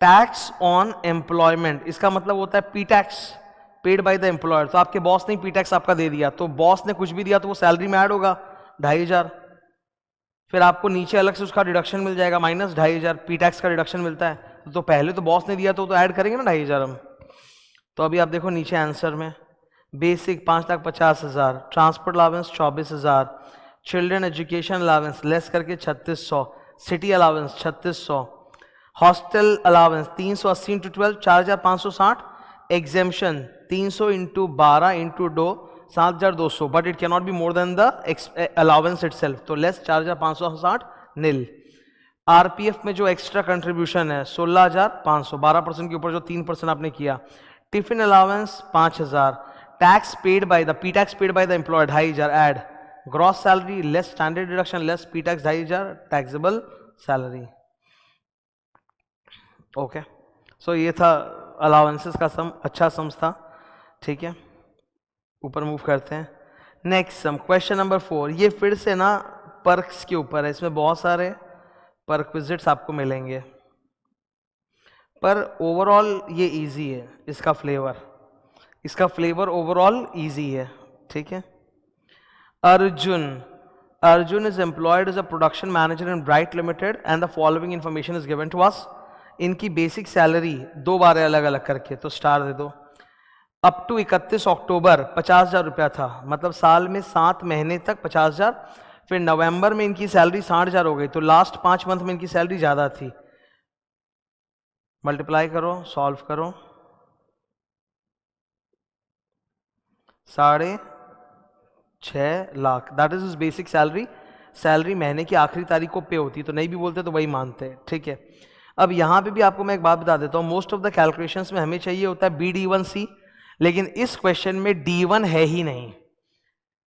टैक्स ऑन एम्प्लॉयमेंट, इसका मतलब होता है P tax paid by the employer. तो आपके बॉस ने पी टैक्स आपका दे दिया, तो बॉस ने कुछ भी दिया तो वो सैलरी में ऐड होगा 2500, फिर आपको नीचे अलग से उसका डिडक्शन मिल जाएगा माइनस 2500, पी टैक्स का डिडक्शन मिलता है। तो पहले तो बॉस ने दिया तो ऐड करेंगे ना 2500 हम। तो अभी आप देखो नीचे आंसर में, basic 5,50,000, transport allowance 24,000, children education allowance less करके 3600, city allowance 3600, hostel allowance 380 into 12 4560, exemption 300 into 12 into 2 7200, but it can not be more than the allowance itself, तो लेस 4560 नील। आरपीएफ में जो एक्स्ट्रा कंट्रीब्यूशन है 16,500, 12% के ऊपर जो 3% आपने किया। Tiffin allowance 5,000, tax paid by the P tax paid by the employer 2,500 add, gross salary less standard deduction less P tax 2,500 taxable salary. Okay, so ये था अलाउंसेस का सम, अच्छा सम्स था, ठीक है। ऊपर मूव करते हैं, नेक्स्ट सम क्वेश्चन नंबर 4, ये फिर से ना पर्क्स के ऊपर है, इसमें बहुत सारे परक्विजिट्स आपको मिलेंगे, पर ओवरऑल ये इजी है, इसका फ्लेवर ओवरऑल इजी है, ठीक है। Arjun is employed as a production manager in Bright Limited and the following information is given to us. इनकी बेसिक सैलरी 2 बार अलग अलग करके, तो स्टार दे दो। अप टू 31 अक्टूबर 50,000 रुपया था, मतलब साल में 7 महीने तक 50,000, फिर नवंबर में इनकी सैलरी 60,000 हो गई, तो लास्ट 5 मंथ में इनकी सैलरी ज्यादा थी। मल्टीप्लाई करो, सॉल्व करो, 6.5 lakh that is basic salary. Salary महीने की आखिरी तारीख को पे होती, तो नहीं भी बोलते तो वही मानते, ठीक है। अब यहाँ पे भी आपको मैं एक बात बता देता हूँ, मोस्ट ऑफ द कैलकुलेशंस में हमें चाहिए होता है BD1C, लेकिन इस क्वेश्चन में D1 है ही नहीं,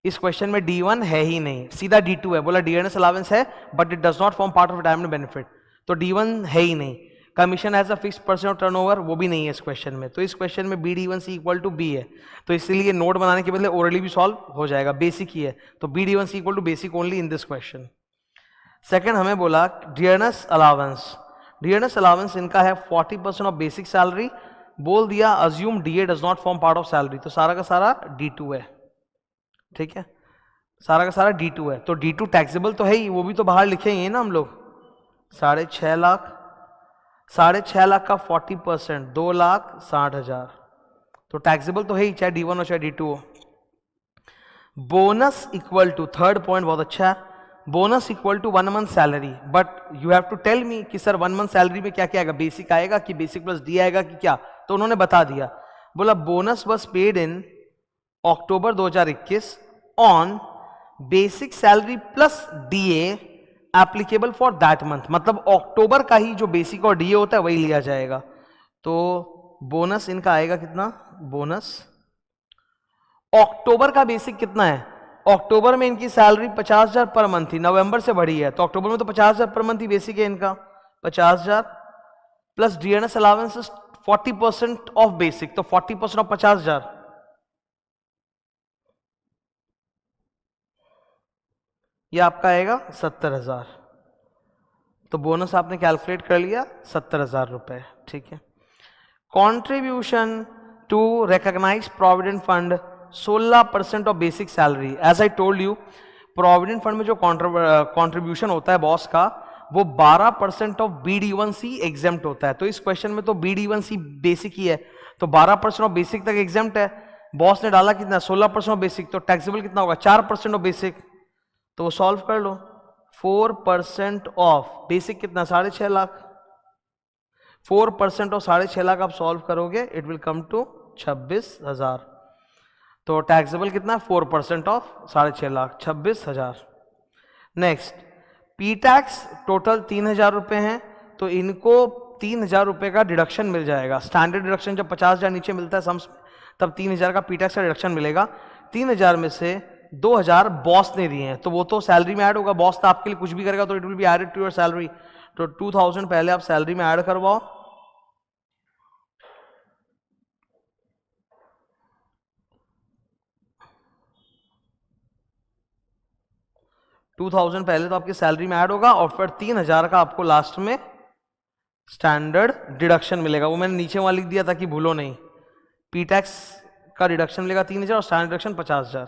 इस क्वेश्चन में D1 है ही नहीं, सीधा D2 है। बोला डियरनेस अलाउंस है but it does not form part of retirement benefit, तो D1 है ही नहीं। Commission as a fix % of turnover, वो भी नहीं है इस क्वेश्चन में। तो इस क्वेश्चन में BD1C इक्वल टू B है, तो इसलिए नोट बनाने के बदले ओरली भी सॉल्व हो जाएगा, बेसिक ही है, तो BD1C equal to basic only in this question. Second हमें बोला डियरनेस अलाउंस इनका है 40% ऑफ बेसिक सैलरी, बोल दिया assume DA does not form part of salary, तो सारा का सारा D2 है, ठीक है, सारा का सारा D2 है। तो D2 टैक्सेबल तो है ही, वो भी तो बाहर लिखेंगे ना हम लोग। 6.5 लाख, 6.5 लाख का 40% 2,60,000, तो टैक्सेबल तो है ही, चाहे D1 हो चाहे D2 हो। Bonus equal to, third point बहुत अच्छा है, bonus equal to 1 month salary, but you have to tell me कि सर 1 मंथ सैलरी में क्या क्या आएगा, बेसिक आएगा कि बेसिक प्लस डी आएगा कि क्या, तो उन्होंने बता दिया। बोला bonus was paid in October 2021 on basic salary plus DA applicable for that month, मतलब अक्टूबर का ही जो बेसिक और DA होता है वही लिया जाएगा। तो बोनस इनका आएगा कितना, बोनस अक्टूबर का बेसिक कितना है, अक्टूबर में इनकी सैलरी 50,000 पर मंथ थी, नवंबर से बढ़ी है, तो अक्टूबर में तो 50,000 पर मंथ ही बेसिक है इनका, 50,000 plus DNS allowance 40% of basic, तो 40% ऑफ 50,000, ये आपका आएगा 70,000। तो बोनस आपने कैलकुलेट कर लिया 70,000 रुपए, ठीक है। Contribution to recognise provident fund 16% of basic salary. As I told you, provident fund में जो कॉन्ट्रीब्यूशन होता है बॉस का, वो 12% ऑफ BD1C एग्जेम्प्ट होता है। तो इस क्वेश्चन में तो BD1C बेसिक ही है, तो 12% ऑफ बेसिक तक एग्जेम्प्ट है। बॉस ने डाला कितना, 16% ऑफ बेसिक, तो टैक्सेबल कितना होगा, 4% ऑफ बेसिक। तो सॉल्व कर लो, 4% ऑफ बेसिक कितना, 6.5 लाख, 4% ऑफ 6.5 लाख आप सॉल्व करोगे, इट विल कम टू 26,000। तो टैक्सेबल कितना, 4% of 6.5 lakh, 26,000। Next, P tax total 3,000 रुपए हैं, तो इनको 3,000 रुपए का डिडक्शन मिल जाएगा। स्टैंडर्ड डिडक्शन जब 50,000 नीचे मिलता है सम्स, तब 3,000 का पी टैक्स का डिडक्शन मिलेगा। 3,000 में से 2,000 बॉस ने दिए हैं, तो वो तो सैलरी में ऐड होगा, बॉस तो आपके लिए कुछ भी करेगा तो it will be added to your salary. तो 2,000 पहले आप सैलरी में ऐड करवाओ, पहले तो आपकी सैलरी में ऐड होगा, और फिर 3,000 का आपको लास्ट में स्टैंडर्ड डिडक्शन मिलेगा। वो मैंने नीचे वहां लिख दिया था कि भूलो नहीं, पी टैक्स का डिडक्शन मिलेगा 3,000 और स्टैंडर्ड डिडक्शन 50,000।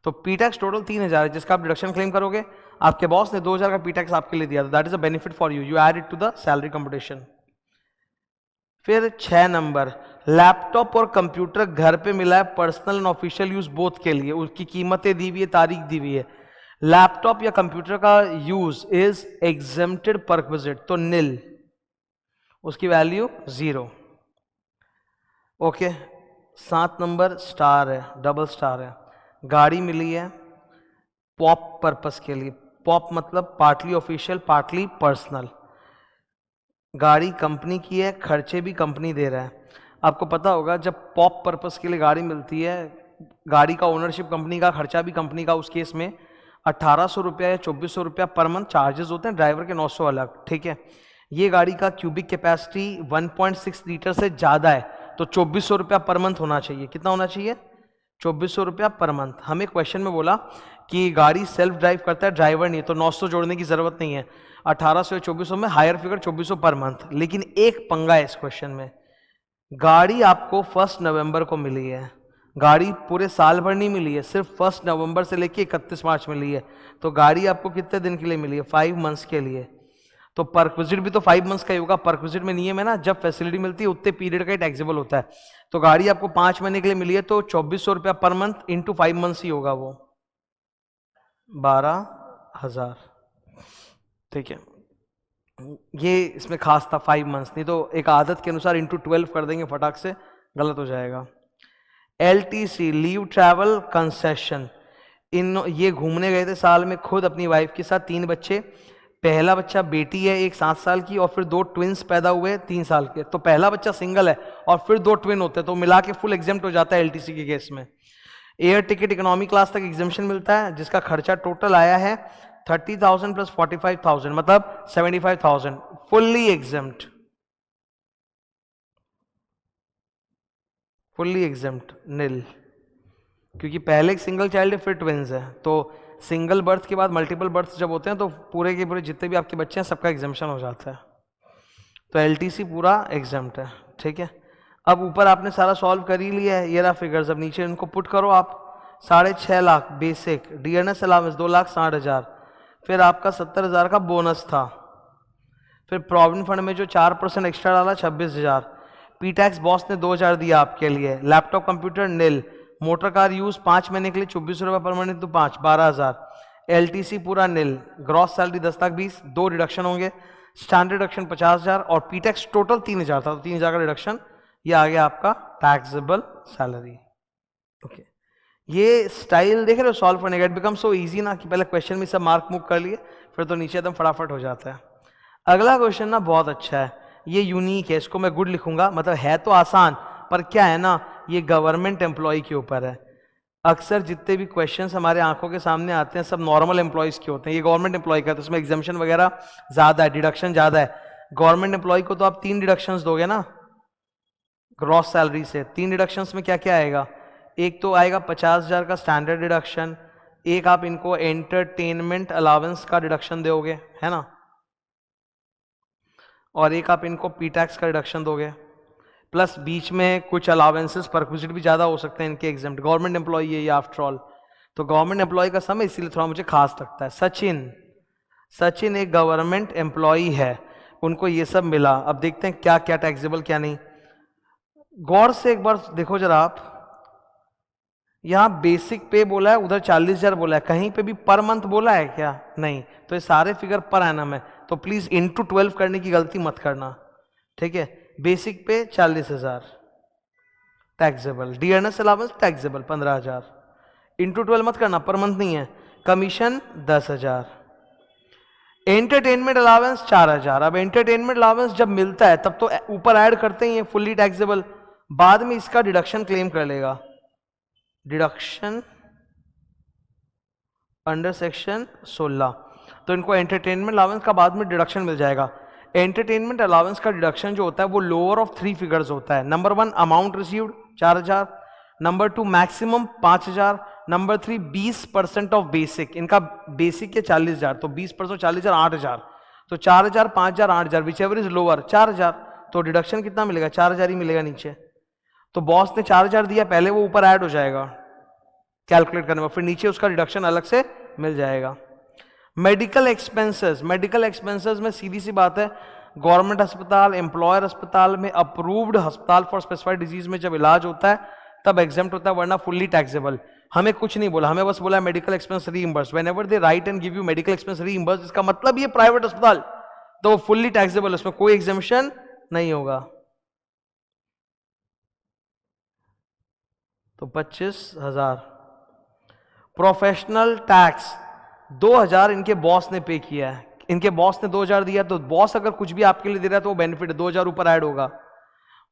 तो पी टैक्स टोटल 3,000 है, जिसका आप डिडक्शन क्लेम करोगे। आपके बॉस ने 2,000 का पी टैक्स आपके लिए दिया था, that is a benefit for you, you add it to the salary computation. फिर 6 नंबर, लैपटॉप और कंप्यूटर घर पे मिला है personal and official use both के लिए, उसकी कीमतें दी हुई है, तारीख दी हुई है। लैपटॉप या कंप्यूटर का यूज इज एग्जेम्प्टेड परक्विजिट, तो नील, उसकी वैल्यू 0। ओके। 7 नंबर स्टार है, डबल स्टार है, गाड़ी मिली है पॉप पर्पस के लिए, पॉप मतलब पार्टली ऑफिशियल पार्टली पर्सनल। गाड़ी कंपनी की है, खर्चे भी कंपनी दे रहा है। आपको पता होगा जब पॉप पर्पस के लिए गाड़ी मिलती है, गाड़ी का ओनरशिप कंपनी का, खर्चा भी कंपनी का, उस केस में 1,800 रुपया या 2,400 रुपया पर मंथ चार्जेस होते हैं, ड्राइवर के 900 अलग, ठीक है। ये गाड़ी का क्यूबिक कैपेसिटी 1.6 लीटर से ज़्यादा है, तो 2,400 रुपया पर मंथ होना चाहिए। कितना होना चाहिए, 2,400 रुपया पर मंथ। हमें क्वेश्चन में बोला कि गाड़ी सेल्फ ड्राइव करता है, ड्राइवर नहीं, तो 900 जोड़ने की जरूरत नहीं है। 1,800 या 2,400 में हायर फिगर 2,400 पर मंथ। लेकिन एक पंगा है इस क्वेश्चन में, गाड़ी आपको 1 नवंबर को मिली है, गाड़ी पूरे साल भर नहीं मिली है, सिर्फ 1 नवंबर से लेके 31 मार्च मिली है। तो गाड़ी आपको कितने दिन के लिए मिली है, 5 मंथ्स के लिए। तो परक्विजिट भी तो 5 मंथ्स का ही होगा। परक्विजिट में नियम है ना, जब फैसिलिटी मिलती है उतने पीरियड का ही टैक्सेबल होता है। तो गाड़ी आपको 5 महीने के लिए मिली है, तो 2,400 रुपया पर मंथ इंटू 5 मंथ्स ही होगा, वो 12,000, ठीक है। ये इसमें खास था 5 मंथ्स, नहीं तो एक आदत के अनुसार इंटू 12 कर देंगे फटाक से, गलत हो जाएगा। LTC लीव ट्रैवल कंसेशन, इन ये घूमने गए थे साल में खुद अपनी वाइफ के साथ, 3 बच्चे, पहला बच्चा बेटी है एक 7 साल की, और फिर 2 ट्विंस पैदा हुए 3 साल के। तो पहला बच्चा सिंगल है और फिर 2 ट्विन होते हैं, तो मिला के फुल एग्जेम्प्ट हो जाता है LTC के केस में। एयर टिकट इकोनॉमी क्लास तक एग्जेम्पशन मिलता है, जिसका खर्चा टोटल आया है 30,000 प्लस 45,000, मतलब 75,000, फुल्ली एग्जेम्प्ट, फुल्ली एग्जेम्प्ट नील, क्योंकि पहले एक सिंगल चाइल्ड है फिर ट्विंस है। तो सिंगल बर्थ के बाद मल्टीपल बर्थ जब होते हैं तो पूरे के पूरे जितने भी आपके बच्चे हैं सबका एग्जाम्पशन हो जाता है। तो LTC पूरा एग्जाम्प्ट है, ठीक है। अब ऊपर आपने सारा सॉल्व कर ही लिया है, ये रहा फिगर्स, अब नीचे इनको पुट करो आप। 6.5 लाख बेसिक, डीएनएस अलाउंस 2,60,000, फिर आपका 70,000 का बोनस था, फिर प्रोविडेंट फंड में जो 4% एक्स्ट्रा डाला 26,000, पी टैक्स बॉस ने 2,000 दिया आपके लिए, लैपटॉप कंप्यूटर नील, मोटर कार यूज 5 महीने के लिए 2,400 रुपये पर महीने तो 5, 12,000, LTC पूरा नील, ग्रॉस सैलरी 10,20,000, 2 रिडक्शन होंगे, स्टैंडर्ड डिडक्शन 50,000 और पी टैक्स टोटल 3,000 था, तो 3,000 का रिडक्शन, ये आ गया आपका टैक्सेबल सैलरी। ओके, ये स्टाइल देख रहे हो सॉल्व करने का, इट बिकम सो इजी ना, कि पहले क्वेश्चन में सब मार्क मूव कर लिए, फिर तो नीचे एकदम फटाफट हो जाता है। अगला क्वेश्चन ना बहुत अच्छा है, ये यूनिक है, इसको मैं गुड लिखूंगा, मतलब है तो आसान पर क्या है ना, ये गवर्नमेंट एम्प्लॉय के ऊपर है। अक्सर जितने भी क्वेश्चंस हमारे आंखों के सामने आते हैं सब नॉर्मल एम्प्लॉयज के होते हैं, ये गवर्नमेंट एम्प्लॉय का, तो उसमें एग्जाम्शन वगैरह ज्यादा है, डिडक्शन ज्यादा है। गवर्नमेंट एम्प्लॉय को तो आप 3 डिडक्शंस दोगे ना ग्रॉस सैलरी से। 3 डिडक्शंस में क्या क्या आएगा, एक तो आएगा 50,000 का स्टैंडर्ड डिडक्शन, एक आप इनको एंटरटेनमेंट अलावेंस का डिडक्शन दोगे, है ना, और एक आप इनको पी टैक्स का डिडक्शन दोगे, प्लस बीच में कुछ अलावेंसेस परक्विजिट भी ज़्यादा हो सकते हैं इनके एग्जाम्प्ट। गवर्नमेंट एम्प्लॉई है ये आफ्टर ऑल, तो गवर्नमेंट एम्प्लॉय का समय इसीलिए थोड़ा मुझे खास लगता है। सचिन एक गवर्नमेंट एम्प्लॉई है, उनको ये सब मिला। अब देखते हैं क्या क्या टैक्सेबल क्या नहीं। गौर से एक बार देखो जरा आप, यहां बेसिक पे बोला है, उधर 40,000 बोला है, कहीं पे भी पर मंथ बोला है क्या, नहीं, तो ये सारे फिगर पर एनम है, तो प्लीज इंटू 12 करने की गलती मत करना, ठीक है। बेसिक पे 40,000 taxable, DNS allowance taxable 15,000, into 12 मत करना, पर मंथ नहीं है। Commission 10,000, entertainment allowance 4,000। अब एंटरटेनमेंट अलाउंस जब मिलता है तब तो ऊपर ऐड करते ही है फुल्ली टैक्सेबल, बाद में इसका डिडक्शन क्लेम कर लेगा, डिडक्शन अंडर सेक्शन 16, तो इनको एंटरटेनमेंट अलाउंस का बाद में डिडक्शन मिल जाएगा। एंटरटेनमेंट अलाउंस का डिडक्शन जो होता है वो लोअर ऑफ 3 फिगर्स होता है। Number 1 amount received 4,000, number 2 maximum 5,000, number 3 20% of basic, इनका बेसिक है 40,000, तो 20% 40,000 8,000, तो 4,000 5,000 8,000 विच एवर इज लोअर 4,000, तो डिडक्शन कितना मिलेगा, 4,000 ही मिलेगा नीचे। तो बॉस ने 4,000 दिया पहले, वो ऊपर ऐड हो जाएगा कैलकुलेट करने में, फिर नीचे उसका डिडक्शन अलग से मिल जाएगा। मेडिकल एक्सपेंसेस, मेडिकल एक्सपेंसेस में सीधी सी बात है, गवर्नमेंट अस्पताल, एम्प्लॉयर अस्पताल में, अप्रूव्ड अस्पताल फॉर स्पेसिफाइड डिजीज में जब इलाज होता है तब एग्जेम्प्ट होता है, वरना फुल्ली टैक्सेबल। हमें कुछ नहीं बोला, हमें बस बोला medical expense reimburse, whenever they right and give you medical expense reimburse, इसका मतलब ये प्राइवेट अस्पताल तो फुल्ली टैक्सेबल, उसमें कोई एग्जेम्पशन नहीं होगा। तो 25,000। प्रोफेशनल टैक्स 2,000 इनके बॉस ने पे किया है, इनके बॉस ने 2,000 दिया, तो बॉस अगर कुछ भी आपके लिए दे रहा है तो वो बेनिफिट है, 2,000 ऊपर ऐड होगा,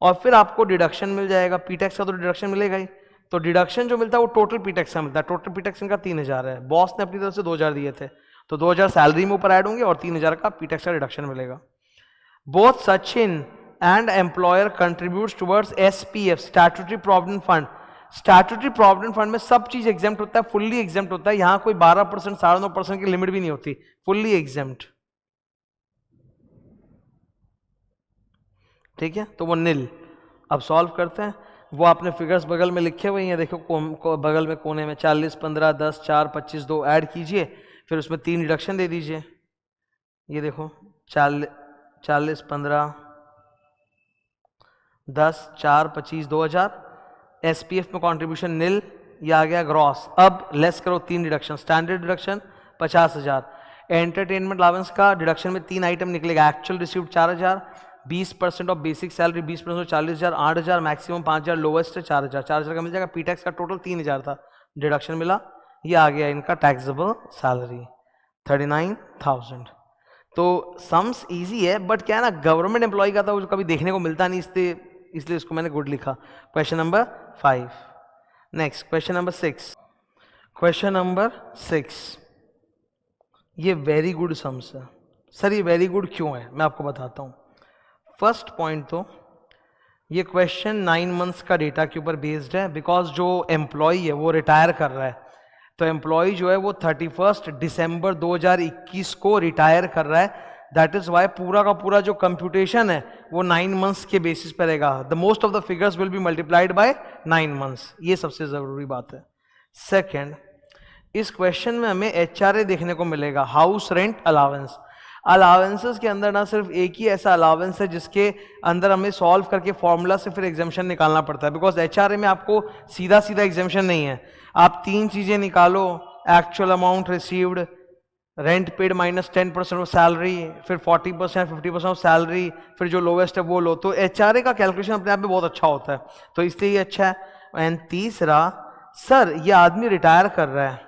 और फिर आपको डिडक्शन मिल जाएगा, पी टैक्स का तो डिडक्शन मिलेगा ही, तो डिडक्शन जो मिलता है वो टोटल पी टैक्स का मिलता है। टोटल पी टैक्स इनका 3,000 है, बॉस ने अपनी तरफ से 2,000 दिए थे, तो 2,000 सैलरी में ऊपर ऐड होंगे और 3,000 का पी टैक्स का डिडक्शन मिलेगा। Both Sachin and employer contributes towards SPF, statutory provident fund. Statutory provident fund में सब चीज एग्जेम्प्ट होता है, फुल्ली एग्जेम्प्ट होता है, यहां कोई 12% 9.5% की लिमिट भी नहीं होती, फुल्ली एग्जेम्प्ट, ठीक है, तो वो नील। अब सॉल्व करते हैं, वो आपने फिगर्स बगल में लिखे हुए हैं, देखो बगल में कोने में 40 15 10 4 25 2 ऐड कीजिए, फिर उसमें 3 डिडक्शन दे दीजिए। ये देखो 40 15 10 4 25 2,000, एसपीएफ में कंट्रीब्यूशन नील, ये आ गया ग्रॉस। अब लेस करो 3 deduction, standard deduction 50,000, entertainment allowance का डिडक्शन में 3 आइटम निकलेगा, actual received 4,000, 20% of basic salary 20% 40,000, 8,000, maximum 5,000, lowest 4,000, 4,000 का मिल जाएगा। पी टैक्स का टोटल 3,000 था, डिडक्शन मिला, ये आ गया इनका टैक्सेबल सैलरी 39,000। तो सम्स इजी है, बट क्या है ना, गवर्नमेंट एम्प्लॉय का था वो कभी देखने को मिलता नहीं, इसलिए इसको मैंने गुड लिखा। Question number 5। Next question number 6। Question number 6, ये वेरी गुड सम्स है। सर ये वेरी गुड क्यों है, मैं आपको बताता हूं। फर्स्ट पॉइंट तो ये क्वेश्चन 9 मंथ्स का डेटा के ऊपर बेस्ड है, बिकॉज जो एम्प्लॉय है वो रिटायर कर रहा है, तो एम्प्लॉय जो है वो 31 दिसंबर 2021 को रिटायर कर रहा है, दैट इज वाई पूरा का पूरा जो कंप्यूटेशन है वो 9 मंथ्स के बेसिस पर रहेगा। The most of the figures will be multiplied by 9 months, ये सबसे जरूरी बात है। सेकेंड, इस क्वेश्चन में हमें एचआरए देखने को मिलेगा, हाउस रेंट अलावेंस। अलावेंसेस के अंदर ना सिर्फ एक ही ऐसा अलावेंस है जिसके अंदर हमें सॉल्व करके फॉर्मूला से फिर एग्जाम्शन निकालना पड़ता है, बिकॉज एचआरए में आपको सीधा सीधा एग्जाम्शन नहीं है, आप 3 चीजें निकालो, actual amount received, rent paid minus 10% of salary, फिर 40% 50% ऑफ सैलरी, फिर जो लोवेस्ट है वो लो, तो एचआरए का कैलकुलेशन अपने आप में बहुत अच्छा होता है, तो इसलिए ये अच्छा है। एंड तीसरा, सर ये आदमी रिटायर कर रहा है,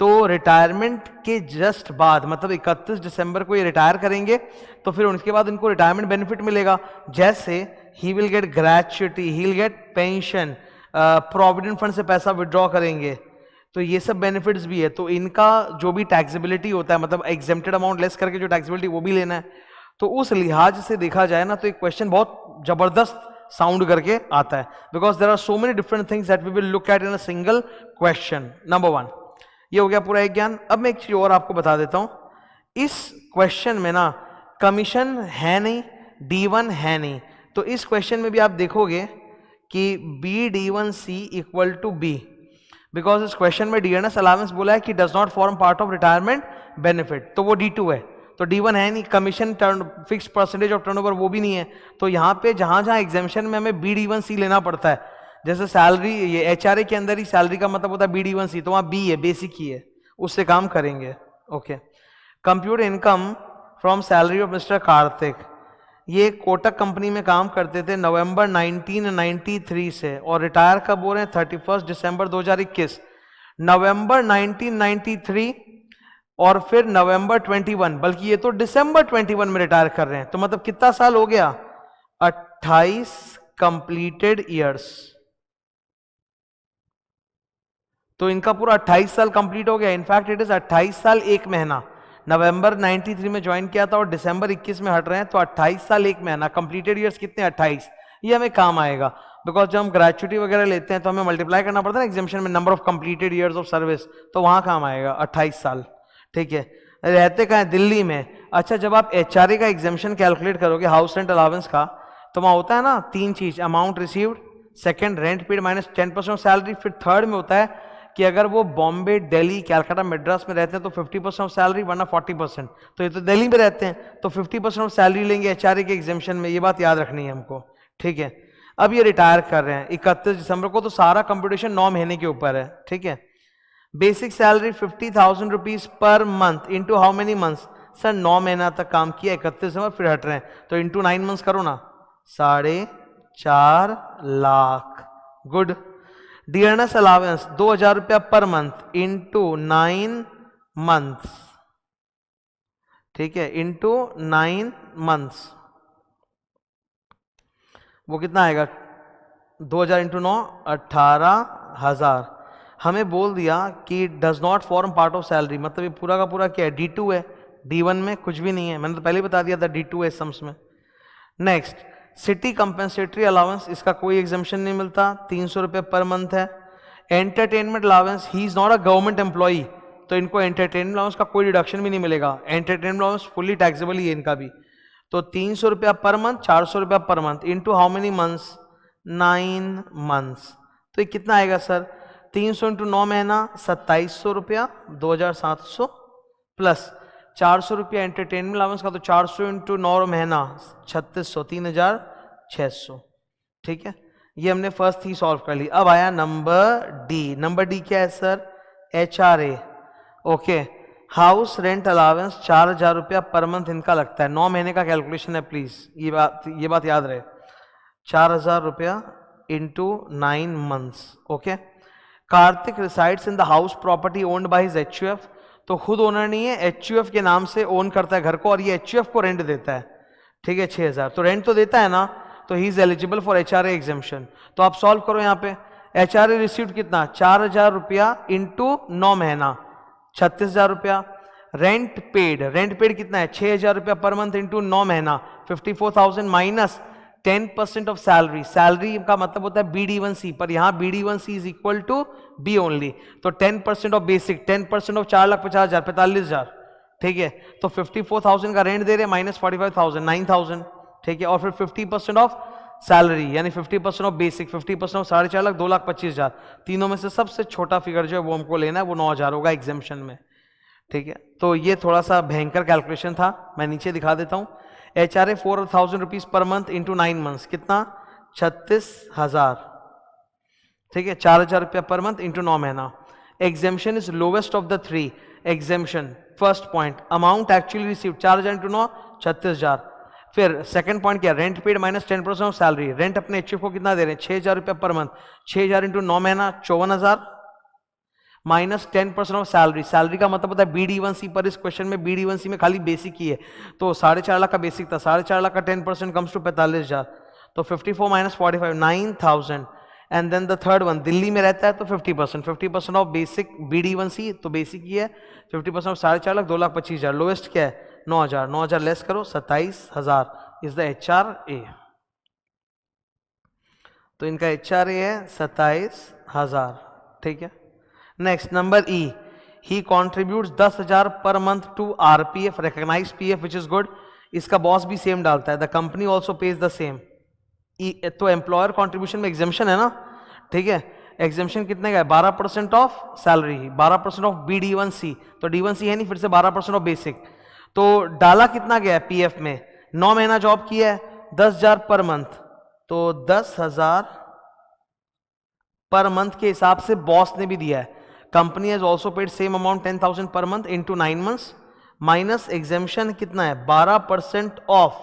तो रिटायरमेंट के जस्ट बाद मतलब 31 दिसंबर को ये रिटायर करेंगे, तो फिर उनके बाद उनको रिटायरमेंट बेनिफिट मिलेगा, जैसे ही will gate gratuity, he will gate pension, provident fund से पैसा विड्रॉ करेंगे, तो ये सब बेनिफिट्स भी है। तो इनका जो भी टैक्सेबिलिटी होता है, मतलब एग्जेम्प्टेड अमाउंट लेस करके जो टैक्सेबिलिटी वो भी लेना है। तो उस लिहाज से देखा जाए ना, तो एक क्वेश्चन बहुत जबरदस्त साउंड करके आता है, because there are so many different things that we will look at in a single question. Number 1 ये हो गया पूरा एक ज्ञान। अब मैं एक चीज और आपको बता देता हूं, इस क्वेश्चन में ना कमीशन है नहीं, D1 है नहीं, तो इस क्वेश्चन में भी आप देखोगे कि BD1C equal to B, because इस क्वेश्चन में डियरनेस अलाउंस बोला है कि does not form part of retirement benefit, तो वो D2 है, तो D1 है नहीं। Commission fix percentage of turnover वो भी नहीं है, तो यहाँ पे जहां जहां एग्जामिशन में हमें BD1C लेना पड़ता है, जैसे सैलरी, ये HRA के अंदर ही सैलरी का मतलब होता है BD1C, तो वहां B है, बेसिक ही है, उससे काम करेंगे। Okay, compute income from salary of mister Kartik, ये कोटक कंपनी में काम करते थे नवंबर 1993 से, और रिटायर कब हो रहे हैं 31 दिसंबर 2021। नवंबर 1993 और फिर नवंबर 21, बल्कि ये तो दिसंबर 21 में रिटायर कर रहे हैं, तो मतलब कितना साल हो गया, 28 कंप्लीटेड ईयर्स। तो इनका पूरा 28 साल कंप्लीट हो गया। इनफैक्ट इट इज 28 साल 1 महीना। नवंबर 93 में ज्वाइन किया था और दिसंबर 21 में हट रहे हैं, तो 28 साल 1 महीना। कंप्लीटेड ईयर्स कितने, 28। ये हमें काम आएगा, बिकॉज जब हम ग्रेचुटी वगैरह लेते हैं तो हमें मल्टीप्लाई करना पड़ता है ना एग्जामिशन में, number of completed years of service, तो वहां काम आएगा 28 साल। ठीक है, रहते कहाँ हैं, दिल्ली में। अच्छा, जब आप HRA का एग्जामिशन कैलकुलेट करोगे हाउस रेंट अलाउंस का, तो वहां होता है ना 3 चीज, amount received, second rent paid minus 10% of salary, फिर थर्ड में होता है कि अगर वो बॉम्बे, दिल्ली, कैलकाटा, मद्रास में रहते हैं तो 50% ऑफ सैलरी, वरना 40%। तो ये तो दिल्ली में रहते हैं, तो 50% ऑफ सैलरी लेंगे HRA के एग्जामिशन में, ये बात याद रखनी है हमको। ठीक है, अब ये रिटायर कर रहे हैं 31 दिसंबर को, तो सारा कंप्यूटेशन 9 महीने के ऊपर है। ठीक है, basic salary 50,000 rupees per month into how many months, sir 9 महीना तक काम किया, 31 दिसंबर फिर हट रहे हैं, तो इंटू 9 मंथ्स करो ना, 4.5 लाख। गुड। डियरनेस अलाउंस 2,000 रुपया पर मंथ इंटू 9 मंथ्स। ठीक है, इंटू 9 मंथ्स, वो कितना आएगा, 2,000 इंटू 9, 18,000। हमें बोल दिया कि does not form part of salary, मतलब ये पूरा का पूरा क्या है, D2 है, D1 में कुछ भी नहीं है, मैंने तो पहले ही बता दिया था D2 है सम्स में। नेक्स्ट, सिटी कंपेंसेटरी अलाउंस, इसका कोई एग्जाम्पशन नहीं मिलता, 300 रुपये पर मंथ है। Entertainment allowance, he is not a government employee, तो इनको एंटरटेनमेंट अलाउंस का कोई डिडक्शन भी नहीं मिलेगा, एंटरटेनमेंट अलाउंस फुली टैक्सेबल ही है इनका भी। तो 300 रुपया पर मंथ, 400 रुपया पर month into how many months, 9 months, तो ये कितना आएगा सर, 300 इंटू 9 महीना 2700 रुपया, 2,700 प्लस 400 रुपया एंटरटेनमेंट अलाउंस का, तो 400 इंटू 9 महीना 3600, 3,600। ठीक है, ये हमने फर्स्ट ही सॉल्व कर ली। अब आया नंबर डी। नंबर डी क्या है sir, HRA। Okay, house rent allowance 4,000 रुपया पर मंथ इनका लगता है, 9 महीने का कैलकुलेशन है, प्लीज ये बात याद रहे, 4,000 रुपया into 9 months. Okay, Kartik resides in the house property owned by his HUF, तो खुद ओनर नहीं है, HUF के नाम से ओन करता है घर को, और ये HUF को रेंट देता है। ठीक है, 6,000, तो रेंट तो देता है ना, तो he is eligible for HRA exemption. तो आप सॉल्व करो यहाँ पे, HRA रिसीव्ड कितना, 4,000 रुपया इंटू 9 महीना 36,000 रुपया। रेंट पेड कितना है, 6,000 रुपया पर मंथ इंटू 9 महीना 54,000 माइनस 10% ऑफ सैलरी। सैलरी का मतलब होता है BD1C, पर यहाँ BD1C is equal to B only, तो 10% ऑफ बेसिक, 10% ऑफ 4,50,000, 45,000। ठीक है, तो 54,000 का रेंट दे रहे हैं माइनस 45,000, 9,000। ठीक है, और फिर 50% ऑफ सैलरी यानी 50% ऑफ बेसिक, 50% ऑफ 4.5 लाख, 2,25,000। तीनों में से सबसे छोटा फिगर जो है वो हमको लेना है, वो 9,000 होगा एग्जाम्पशन में। ठीक है, तो ये थोड़ा सा भयंकर कैलकुलेशन था, मैं नीचे दिखा देता हूं। HRA 4,000 rupees per month into 9 months, कितना, 36,000। ठीक है, 4,000 रुपया पर मंथ इंटू 9 महीना। Exemption is lowest of the 3 exemption. First point, amount actually received 4,000 into 9, 36,000। फिर सेकंड पॉइंट क्या, rent paid minus 10% of salary. Rent अपने HUF को कितना दे रहे हैं, 6,000 रुपया पर मंथ, 6,000 इंटू 9 महीना 54,000 माइनस 10% ऑफ सैलरी। सैलरी का मतलब होता है BD1C, पर इस क्वेश्चन में BD1C में खाली बेसिक ही है, तो 4.5 लाख का बेसिक था, 4.5 लाख का 10% कम्स टू 45,000, तो 54 minus 45 9,000। And then the third one, Delhi में रहता है तो 50% ऑफ बेसिक BD1C, तो बेसिक ही है 50% ऑफ 4.5 लाख 2,25,000। लोएस्ट क्या है 9,000, 9,000 लेस करो 27,000 इज द HRA। तो इनका HRA है 27,000, ठीक है। Next number E, he contributes 10,000 per month to RPF, recognise PF which is good. इसका बॉस भी सेम डालता है, the company also pays the same. तो एम्प्लॉयर कॉन्ट्रीब्यूशन में एग्जेम्पशन है ना, ठीक है। एग्जेम्पशन कितने का है 12% ऑफ सैलरी, 12% ऑफ BD1C, तो D1C है नहीं, फिर से 12% ऑफ बेसिक। तो डाला कितना गया है PF में, 9 महीना जॉब किया है, 10,000 पर मंथ, तो 10,000 पर मंथ के हिसाब से बॉस ने भी दिया है। Company has also paid same amount 10,000 per month into 9 months, minus exemption कितना है 12% ऑफ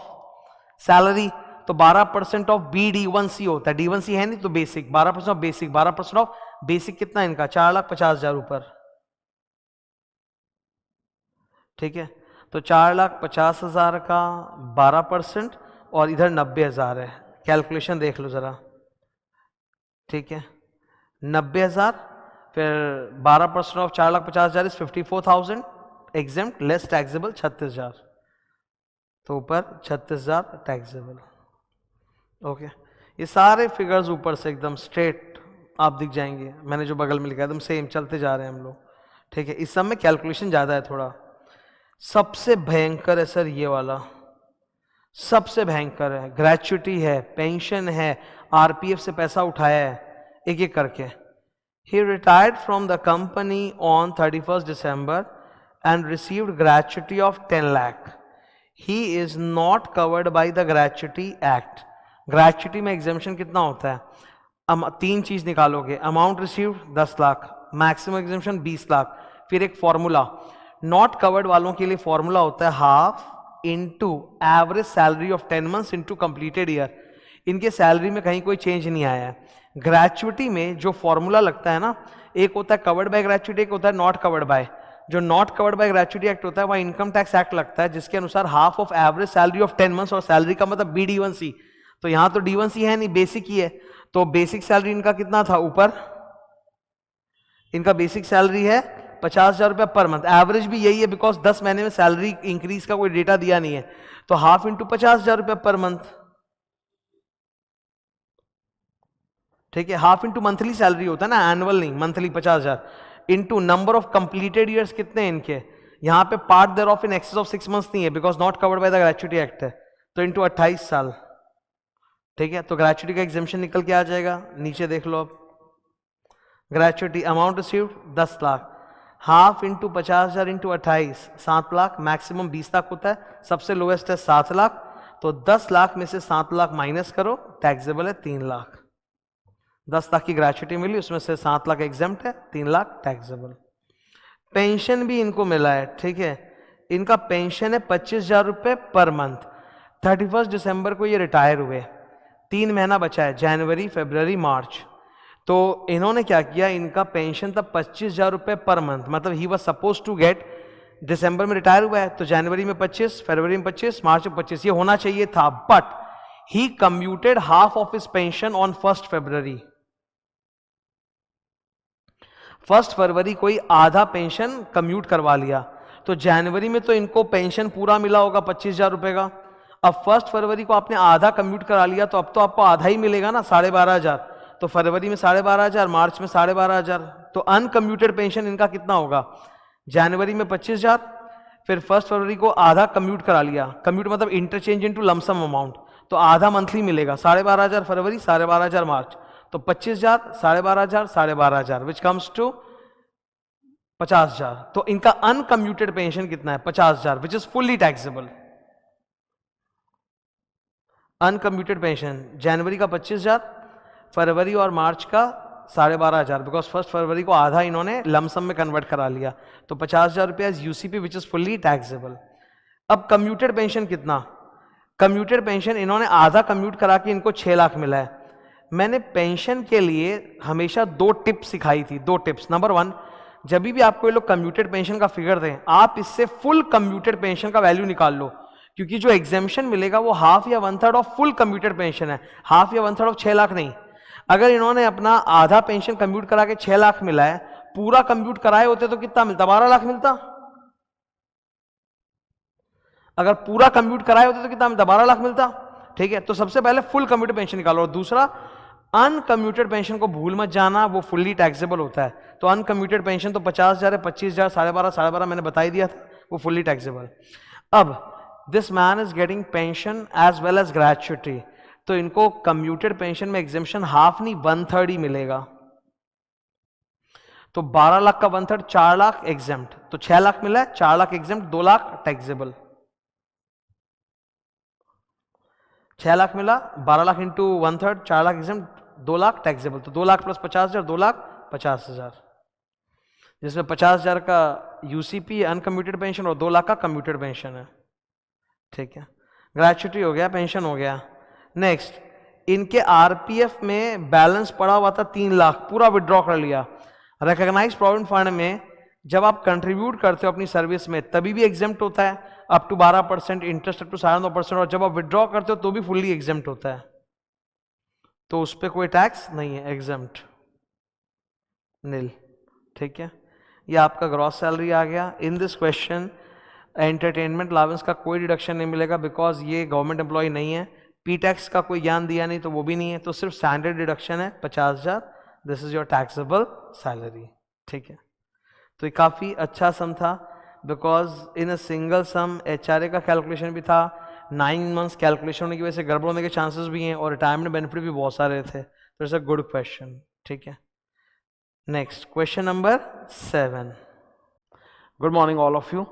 सैलरी, तो 12% ऑफ BD1C होता है, D1C है नहीं तो basic, 12% of basic, 12% of basic कितना है इनका 4,50,000 ऊपर, ठीक है। तो 4,50,000 का 12% और इधर 90,000 है, कैलकुलेशन देख लो जरा, ठीक है। 90,000 फिर 12% of 4,50,000 is 54,000, exempt less taxable 36,000, तो ऊपर 36,000 टैक्सेबल। ओके, ये सारे फिगर्स ऊपर से एकदम स्ट्रेट आप दिख जाएंगे, मैंने जो बगल में लिखा है एकदम सेम चलते जा रहे हैं हम लोग, ठीक है। इस सब में कैलकुलेशन ज़्यादा है थोड़ा। सबसे भयंकर है सर ये वाला, सबसे भयंकर है, ग्रेच्युटी है, पेंशन है, RPF से पैसा उठाया है, एक एक करके। He retired from the company on 31st December and received gratuity of 10 lakh. He is not covered by the Gratuity Act. Gratuity में exemption कितना होता है, तीन चीज निकालोगे, amount received 10 lakh, maximum exemption 20 lakh, फिर एक फॉर्मूला, नॉट कवर्ड वालों के लिए फॉर्मूला होता है half into average salary of 10 months into completed year. इनके सैलरी में कहीं कोई चेंज नहीं आया है। ग्रेच्युटी में जो फॉर्मूला लगता है ना, एक होता है कवर्ड बाय ग्रेच्युटी, एक होता है नॉट कवर्ड बाय। जो not covered bye gratuity act होता है वह इनकम टैक्स एक्ट लगता है, जिसके अनुसार half of average salary of 10 months, और सैलरी का मतलब BD1C, तो यहां तो D1C है नहीं, बेसिक ही है, तो बेसिक सैलरी इनका कितना था ऊपर, इनका बेसिक सैलरी है 50,000 रुपया पर मंथ, एवरेज भी यही है बिकॉज 10 महीने में सैलरी इंक्रीज का कोई डेटा दिया नहीं है, तो हाफ इंटू 50,000 रुपया पर मंथ, ठीक है। हाफ इंटू मंथली सैलरी होता है ना, एनुअल नहीं, monthly 50,000 into number of completed years कितने हैं इनके, यहां पे part thereof in excess of 6 months नहीं है because not covered by the gratuity act है, तो इंटू 28 साल, ठीक है। तो ग्रेच्युटी का एग्जेम्पशन निकल के आ जाएगा, नीचे देख लो अब, gratuity amount received 10 lakh, half into 50,000 into 28 7 lakh, maximum 20 lakh होता है, सबसे लोएस्ट है 7 लाख, तो 10 लाख में से 7 लाख माइनस करो, टैक्सेबल है 3 लाख। 10 लाख की ग्रेच्युटी मिली, उसमें से 7 लाख एग्जेम्प्ट है, 3 लाख टैक्सेबल। पेंशन भी इनको मिला है, ठीक है। इनका पेंशन है 25,000 रुपये पर मंथ। 31 दिसंबर को ये रिटायर हुए, 3 महीना बचा है, जनवरी फरवरी मार्च, तो इन्होंने क्या किया, इनका पेंशन था 25,000 रुपये पर मंथ, मतलब he was suppose to get, दिसंबर में रिटायर हुआ है तो जनवरी में 25, फरवरी में 25, मार्च में 25, ये होना चाहिए था, but he commuted half of his pension on 1 फरवरी। 1 फरवरी को ही आधा पेंशन कम्यूट करवा लिया, तो जनवरी में तो इनको पेंशन पूरा मिला होगा 25,000 रुपए का, अब 1 फरवरी को आपने आधा कम्यूट करा लिया, तो अब तो आपको आधा ही मिलेगा ना, 12,500, तो फरवरी में 12,500, मार्च में 12,500, तो अनकम्यूटेड पेंशन इनका कितना होगा, जनवरी में 25,000, फिर 1 फरवरी को आधा कम्यूट करा लिया, कम्यूट मतलब इंटरचेंज इनटू लमसम अमाउंट, तो आधा मंथली मिलेगा, 12,500 फरवरी, 12,500 मार्च, तो 25,000, 12,500, 12,500 विच कम्स टू 50,000, तो इनका अनकम्यूटेड पेंशन कितना है 50,000 which is fully taxable. Uncommuted pension जनवरी का 25,000, फरवरी और मार्च का 12,500, बिकॉज 1 फरवरी को आधा इन्होंने लमसम में कन्वर्ट करा लिया, तो 50,000 रुपया UCP which is fully taxable. अब कम्यूटेड पेंशन कितना, कम्यूटेड पेंशन इन्होंने आधा कम्यूट करा के इनको 6 लाख मिला है। मैंने पेंशन के लिए हमेशा 2 टिप्स सिखाई थी, 2 टिप्स। नंबर 1, जब भी आपको ये लोग कम्यूटेड पेंशन का फिगर दें, आप इससे फुल कम्यूटेड पेंशन का वैल्यू निकाल लो, क्योंकि जो एग्जेम्पशन मिलेगा वो हाफ या 1/3 ऑफ फुल कम्यूटेड पेंशन है, हाफ या 1/3 ऑफ 6 लाख नहीं। अगर इन्होंने अपना आधा पेंशन कम्यूट करा के 6 लाख मिला है, पूरा कम्यूट कराए होते तो कितना मिलता? 12 लाख मिलता। अगर पूरा कम्यूट कराए होते तो कितना मिलता? 12 लाख मिलता। ठीक है, तो सबसे पहले फुल कम्यूटेड पेंशन निकालो। और दूसरा, अनकम्यूटेड पेंशन को भूल मत जाना, वो फुल्ली टैक्सेबल होता है। तो अनकम्यूटेड पेंशन तो 50,000 है, 25,000, 12.5 मैंने बता ही दिया था, वो फुल्ली टैक्सेबल। अब this man is getting pension as well as gratuity, तो इनको कम्यूटेड पेंशन में एग्जेम्पशन हाफ नहीं 1/3 ही मिलेगा। तो 12 लाख का 1/3 4 लाख एग्जेम्प्ट, तो 6 लाख मिला है, 4 लाख एग्जेम्प्ट, 2 लाख टैक्सेबल। 6 लाख मिला, 12 lakh into 1/3, 4 lakh exempt, 2 lakh taxable. तो 2 लाख प्लस 50,000, 2,50,000, जिसमें 50,000 का यूसीपी अनकम्यूटेड पेंशन और 2 लाख का कम्यूटेड पेंशन है। ठीक है, ग्रेचुइटी हो गया, पेंशन हो गया। नेक्स्ट, इनके आरपीएफ में बैलेंस पड़ा हुआ था 3 लाख, पूरा विड्रॉ कर लिया। रिकॉग्नाइज प्रोविडेंट फंड में जब आप कंट्रीब्यूट करते हो अपनी सर्विस में तभी भी एग्जेम्प्ट होता है up to 12%, interest up to 9.5%, और जब आप विड्रॉ करते हो तो भी फुल्ली एग्जेम्प्ट होता है, तो उस पर कोई टैक्स नहीं है, एग्जेम्प्ट नील। ठीक है, ये आपका ग्रॉस सैलरी आ गया। इन दिस क्वेश्चन एंटरटेनमेंट अलाउंस का कोई डिडक्शन नहीं मिलेगा, बिकॉज ये गवर्नमेंट एम्प्लॉय नहीं है। पी टैक्स का कोई ज्ञान दिया नहीं तो वो भी नहीं है, तो सिर्फ स्टैंडर्ड डिडक्शन है 50,000, this is your taxable salary. ठीक है, तो ये काफ़ी अच्छा सम था, because in a single sum HRA का कैलकुलेशन भी था, 9 मंथ्स कैलकुलेशन होने की वजह से गड़बड़ होने के चांसेस भी हैं, और रिटायरमेंट बेनिफिट भी बहुत सारे थे, तो इट्स अ गुड क्वेश्चन। ठीक है, next question number 7। Good morning all of you.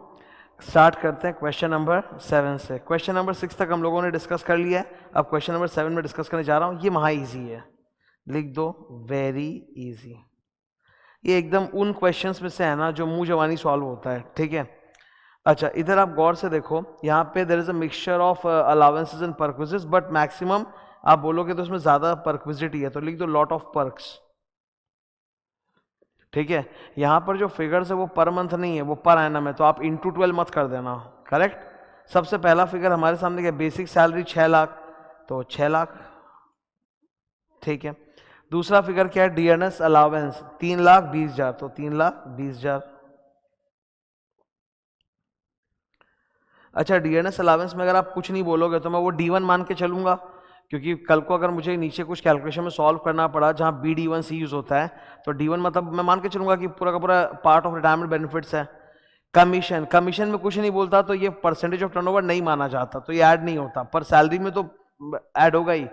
Start करते हैं क्वेश्चन नंबर 7 से। क्वेश्चन नंबर 6 तक हम लोगों ने डिस्कस कर लिया है, अब क्वेश्चन नंबर 7 में डिस्कस करने जा रहा हूँ। ये महा इजी है, लिख दो वेरी इजी। ये एकदम उन क्वेश्चंस में से है ना जो मुंह जवानी सॉल्व होता है। ठीक है, अच्छा इधर आप गौर से देखो, यहाँ पे there is a mixture of allowances and perquisites, but maximum आप बोलोगे तो उसमें ज्यादा परक्विजिटी है, तो लिख दो लॉट ऑफ पर्क्स। ठीक है, यहाँ पर जो फिगर्स है वो पर मंथ नहीं है, वो पर एनम है, तो आप इंटू 12 मत कर देना। करेक्ट। सबसे पहला फिगर हमारे सामने क्या, बेसिक सैलरी 6 लाख, तो 6 लाख। ठीक है, दूसरा फिगर क्या है, डीएनएस अलाउंस 3,20,000, तो 3,20,000। अच्छा, डीएनएस अलाउंस में अगर आप कुछ नहीं बोलोगे तो मैं वो D1 मान के चलूंगा, क्योंकि कल को अगर मुझे नीचे कुछ कैलकुलेशन में सॉल्व करना पड़ा जहां BD1C यूज होता है, तो D1 मतलब मैं मान के चलूंगा कि पूरा का पूरा पार्ट ऑफ रिटायरमेंट बेनिफिट्स है। कमीशन में कुछ नहीं बोलता तो ये परसेंटेज ऑफ टर्नओवर नहीं माना जाता, तो ये ऐड नहीं होता, पर सैलरी में तो ऐड होगा ही।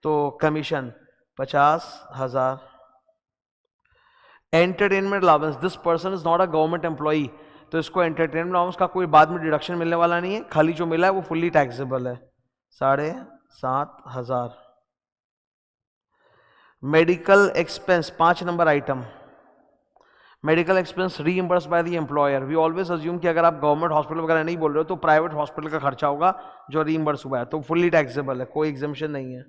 तो commission 50,000। Entertainment allowance, this person is not a government employee, तो इसको एंटरटेनमेंट अलाउंस का कोई बाद में डिडक्शन मिलने वाला नहीं है, खाली जो मिला है वो फुल्ली टैक्सेबल है, 7,500। Medical expense 5 number item, medical expense reimburse by the employer. We always assume कि अगर आप गवर्नमेंट हॉस्पिटल वगैरह नहीं बोल रहे हो तो प्राइवेट हॉस्पिटल का खर्चा होगा जो रीइंबर्स हुआ है, तो फुल्ली टैक्सेबल है, कोई एग्जेम्पशन नहीं है,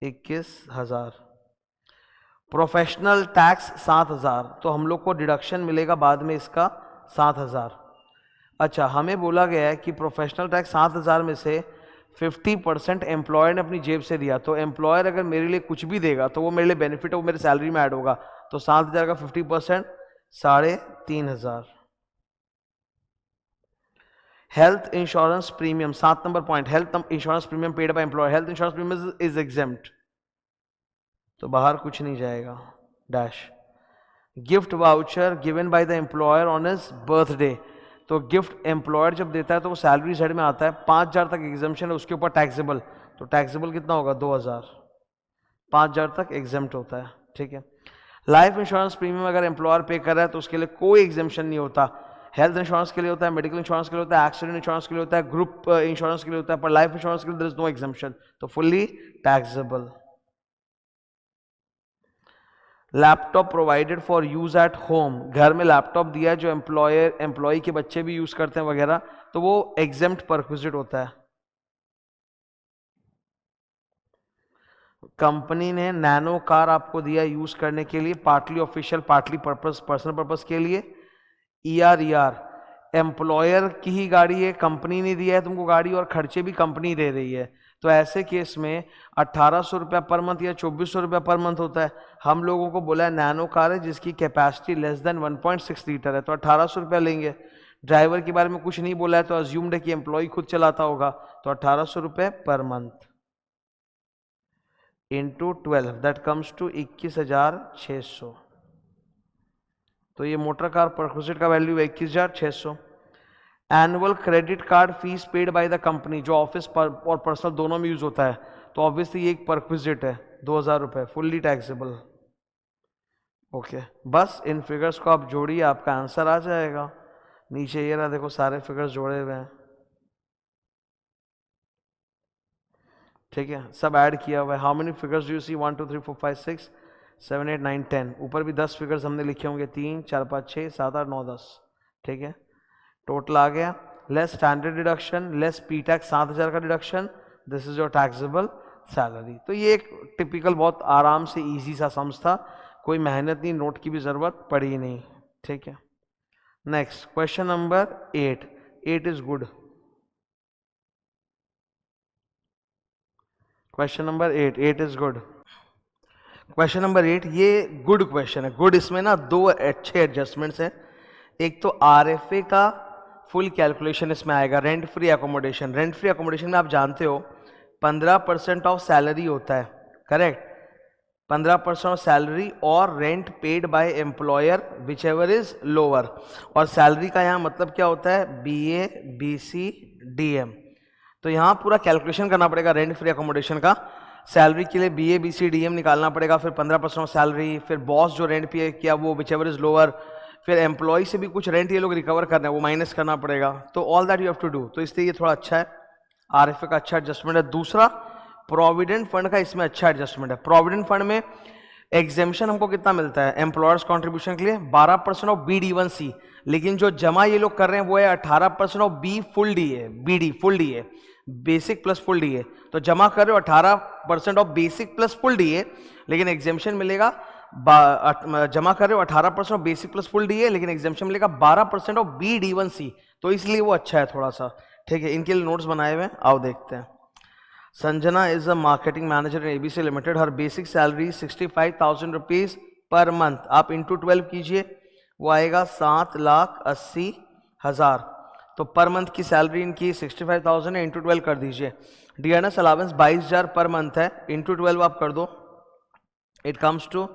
21,000। प्रोफेशनल टैक्स 7,000, तो हम लोग को डिडक्शन मिलेगा बाद में इसका 7,000। अच्छा, हमें बोला गया है कि प्रोफेशनल टैक्स 7,000 में से 50% एम्प्लॉयर ने अपनी जेब से दिया, तो एम्प्लॉयर अगर मेरे लिए कुछ भी देगा तो वो मेरे लिए बेनिफिट है, वो मेरे सैलरी में ऐड होगा, तो 7,000 का 50% 3,500। Health insurance premium 7 number point, health insurance premium paid by employer, health insurance premium is exempt, तो बाहर कुछ नहीं जाएगा, dash. Gift voucher given by the employer on his birthday, तो गिफ्ट एम्प्लॉयर जब देता है तो वो सैलरी साइड में आता है, 5,000 तक एग्जाम्पशन है, उसके ऊपर टैक्सेबल, तो टैक्सेबल कितना होगा 2,000, 5,000 तक एग्जाम्प्ट होता है। ठीक है, लाइफ इंश्योरेंस प्रीमियम अगर एम्प्लॉयर पे कर रहा है तो उसके लिए कोई एग्जाम्पशन नहीं होता, हेल्थ इंश्योरेंस के लिए होता है, मेडिकल इंश्योरेंस के लिए होता है, एक्सीडेंट इंश्योरेंस के लिए होता है, ग्रुप इंश्योरेंस के लिए होता है, पर लाइफ इंश्योरेंस के लिए देयर इज नो एग्जाम्पशन, तो fully taxable. Laptop provided for use at home, घर में लैपटॉप दिया है जो एम्प्लॉय के बच्चे भी यूज करते हैं वगैरह, तो वो एग्जेम्प्ट परक्विजिट होता है। कंपनी ने नैनो कार आपको दिया यूज करने के लिए, partly official partly purpose personal purpose के लिए। ER एम्प्लॉयर की ही गाड़ी है, कंपनी ने दिया है तुमको गाड़ी और खर्चे भी कंपनी दे रही है, तो ऐसे केस में 1800 रुपया पर मंथ या 2400 रुपया पर मंथ होता है। हम लोगों को बोला है नैनो कार है जिसकी कैपेसिटी लेस देन 1.6 लीटर है, तो 1800 रुपया लेंगे। ड्राइवर के बारे में कुछ नहीं बोला है, तो अज्यूम्ड है कि एम्प्लॉय खुद चलाता होगा, तो 1800 रुपये per month into 12 that comes to 21,600। तो ये मोटर कार परक्विजिट का वैल्यू है 21,600। Annual credit card fees paid by the company, जो ऑफिस और पर्सनल दोनों में यूज होता है, तो ऑब्वियसली ये एक परक्विजिट है 2000 रुपये, फुल्ली टैक्सेबल। ओके, बस इन फिगर्स को आप जोड़िए, आपका आंसर आ जाएगा। नीचे ये रहा, देखो सारे फिगर्स जोड़े हुए हैं, ठीक है, सब ऐड किया हुआ है। How many figures do you see? 1 2 3 4 5 6 7 8 9 10। ऊपर भी 10 फिगर्स हमने लिखे होंगे, 3 4 5 6 7 8 9 10, ठीक है, टोटल आ गया। Less standard deduction, less P tax 7000 का deduction, this is your taxable salary. तो ये एक टिपिकल बहुत आराम से इजी सा सम्स था, कोई मेहनत नहीं, नोट की भी जरूरत पड़ी नहीं, ठीक है। Next question number 8। 8 is good. Question number 8, 8 is good. Question number 8 ये गुड क्वेश्चन है। गुड, इसमें ना दो अच्छे एडजस्टमेंट्स हैं। एक तो RFA का फुल कैलकुलेशन इसमें आएगा, rent free accommodation. Rent free accommodation में आप जानते हो 15% ऑफ सैलरी होता है, करेक्ट, 15% ऑफ सैलरी और rent paid by employer which ever is lower. और सैलरी का यहाँ मतलब क्या होता है? BA BC DM। तो यहाँ पूरा कैलकुलेशन करना पड़ेगा रेंट फ्री एकोमोडेशन का। सैलरी के लिए BA BC DM निकालना पड़ेगा, फिर 15% ऑफ सैलरी, फिर बॉस जो रेंट पे किया वो विच एवर इज लोअर, फिर एम्प्लॉय से भी कुछ रेंट ये लोग रिकवर करना है, वो माइनस करना पड़ेगा। तो all that you have to do. तो इसलिए ये थोड़ा अच्छा है, RFA का अच्छा एडजस्टमेंट है। दूसरा, प्रोविडेंट फंड का इसमें अच्छा एडजस्टमेंट है। प्रोविडेंट फंड में एग्जेम्पशन हमको कितना मिलता है एम्प्लॉयर्स कॉन्ट्रीब्यूशन के लिए? 12% ऑफ BD1C, लेकिन जो जमा ये लोग कर रहे हैं वो है 18% of B full DA, BD full DA, basic plus full DA। तो जमा कर रहे हो 18% of basic plus full DA, लेकिन एग्जेम्पशन मिलेगा जमा कर रहे हो 18% of basic plus full DA, लेकिन एग्जेम्पशन मिलेगा 12% ऑफ BD1C। तो इसलिए वो अच्छा है थोड़ा सा, ठीक है। इनके लिए नोट्स बनाए हुए हैं, आओ देखते हैं। Sanjana is a marketing manager in ABC limited, her basic salary 65,000 rupees per month. आप इंटू 12 कीजिए, वो आएगा 7,80,000। तो पर मंथ की सैलरी इनकी 65,000 है, इंटू 12 कर दीजिए। DNS अलावेंस 22,000 पर मंथ है, इंटू 12 आप कर दो, इट कम्स टू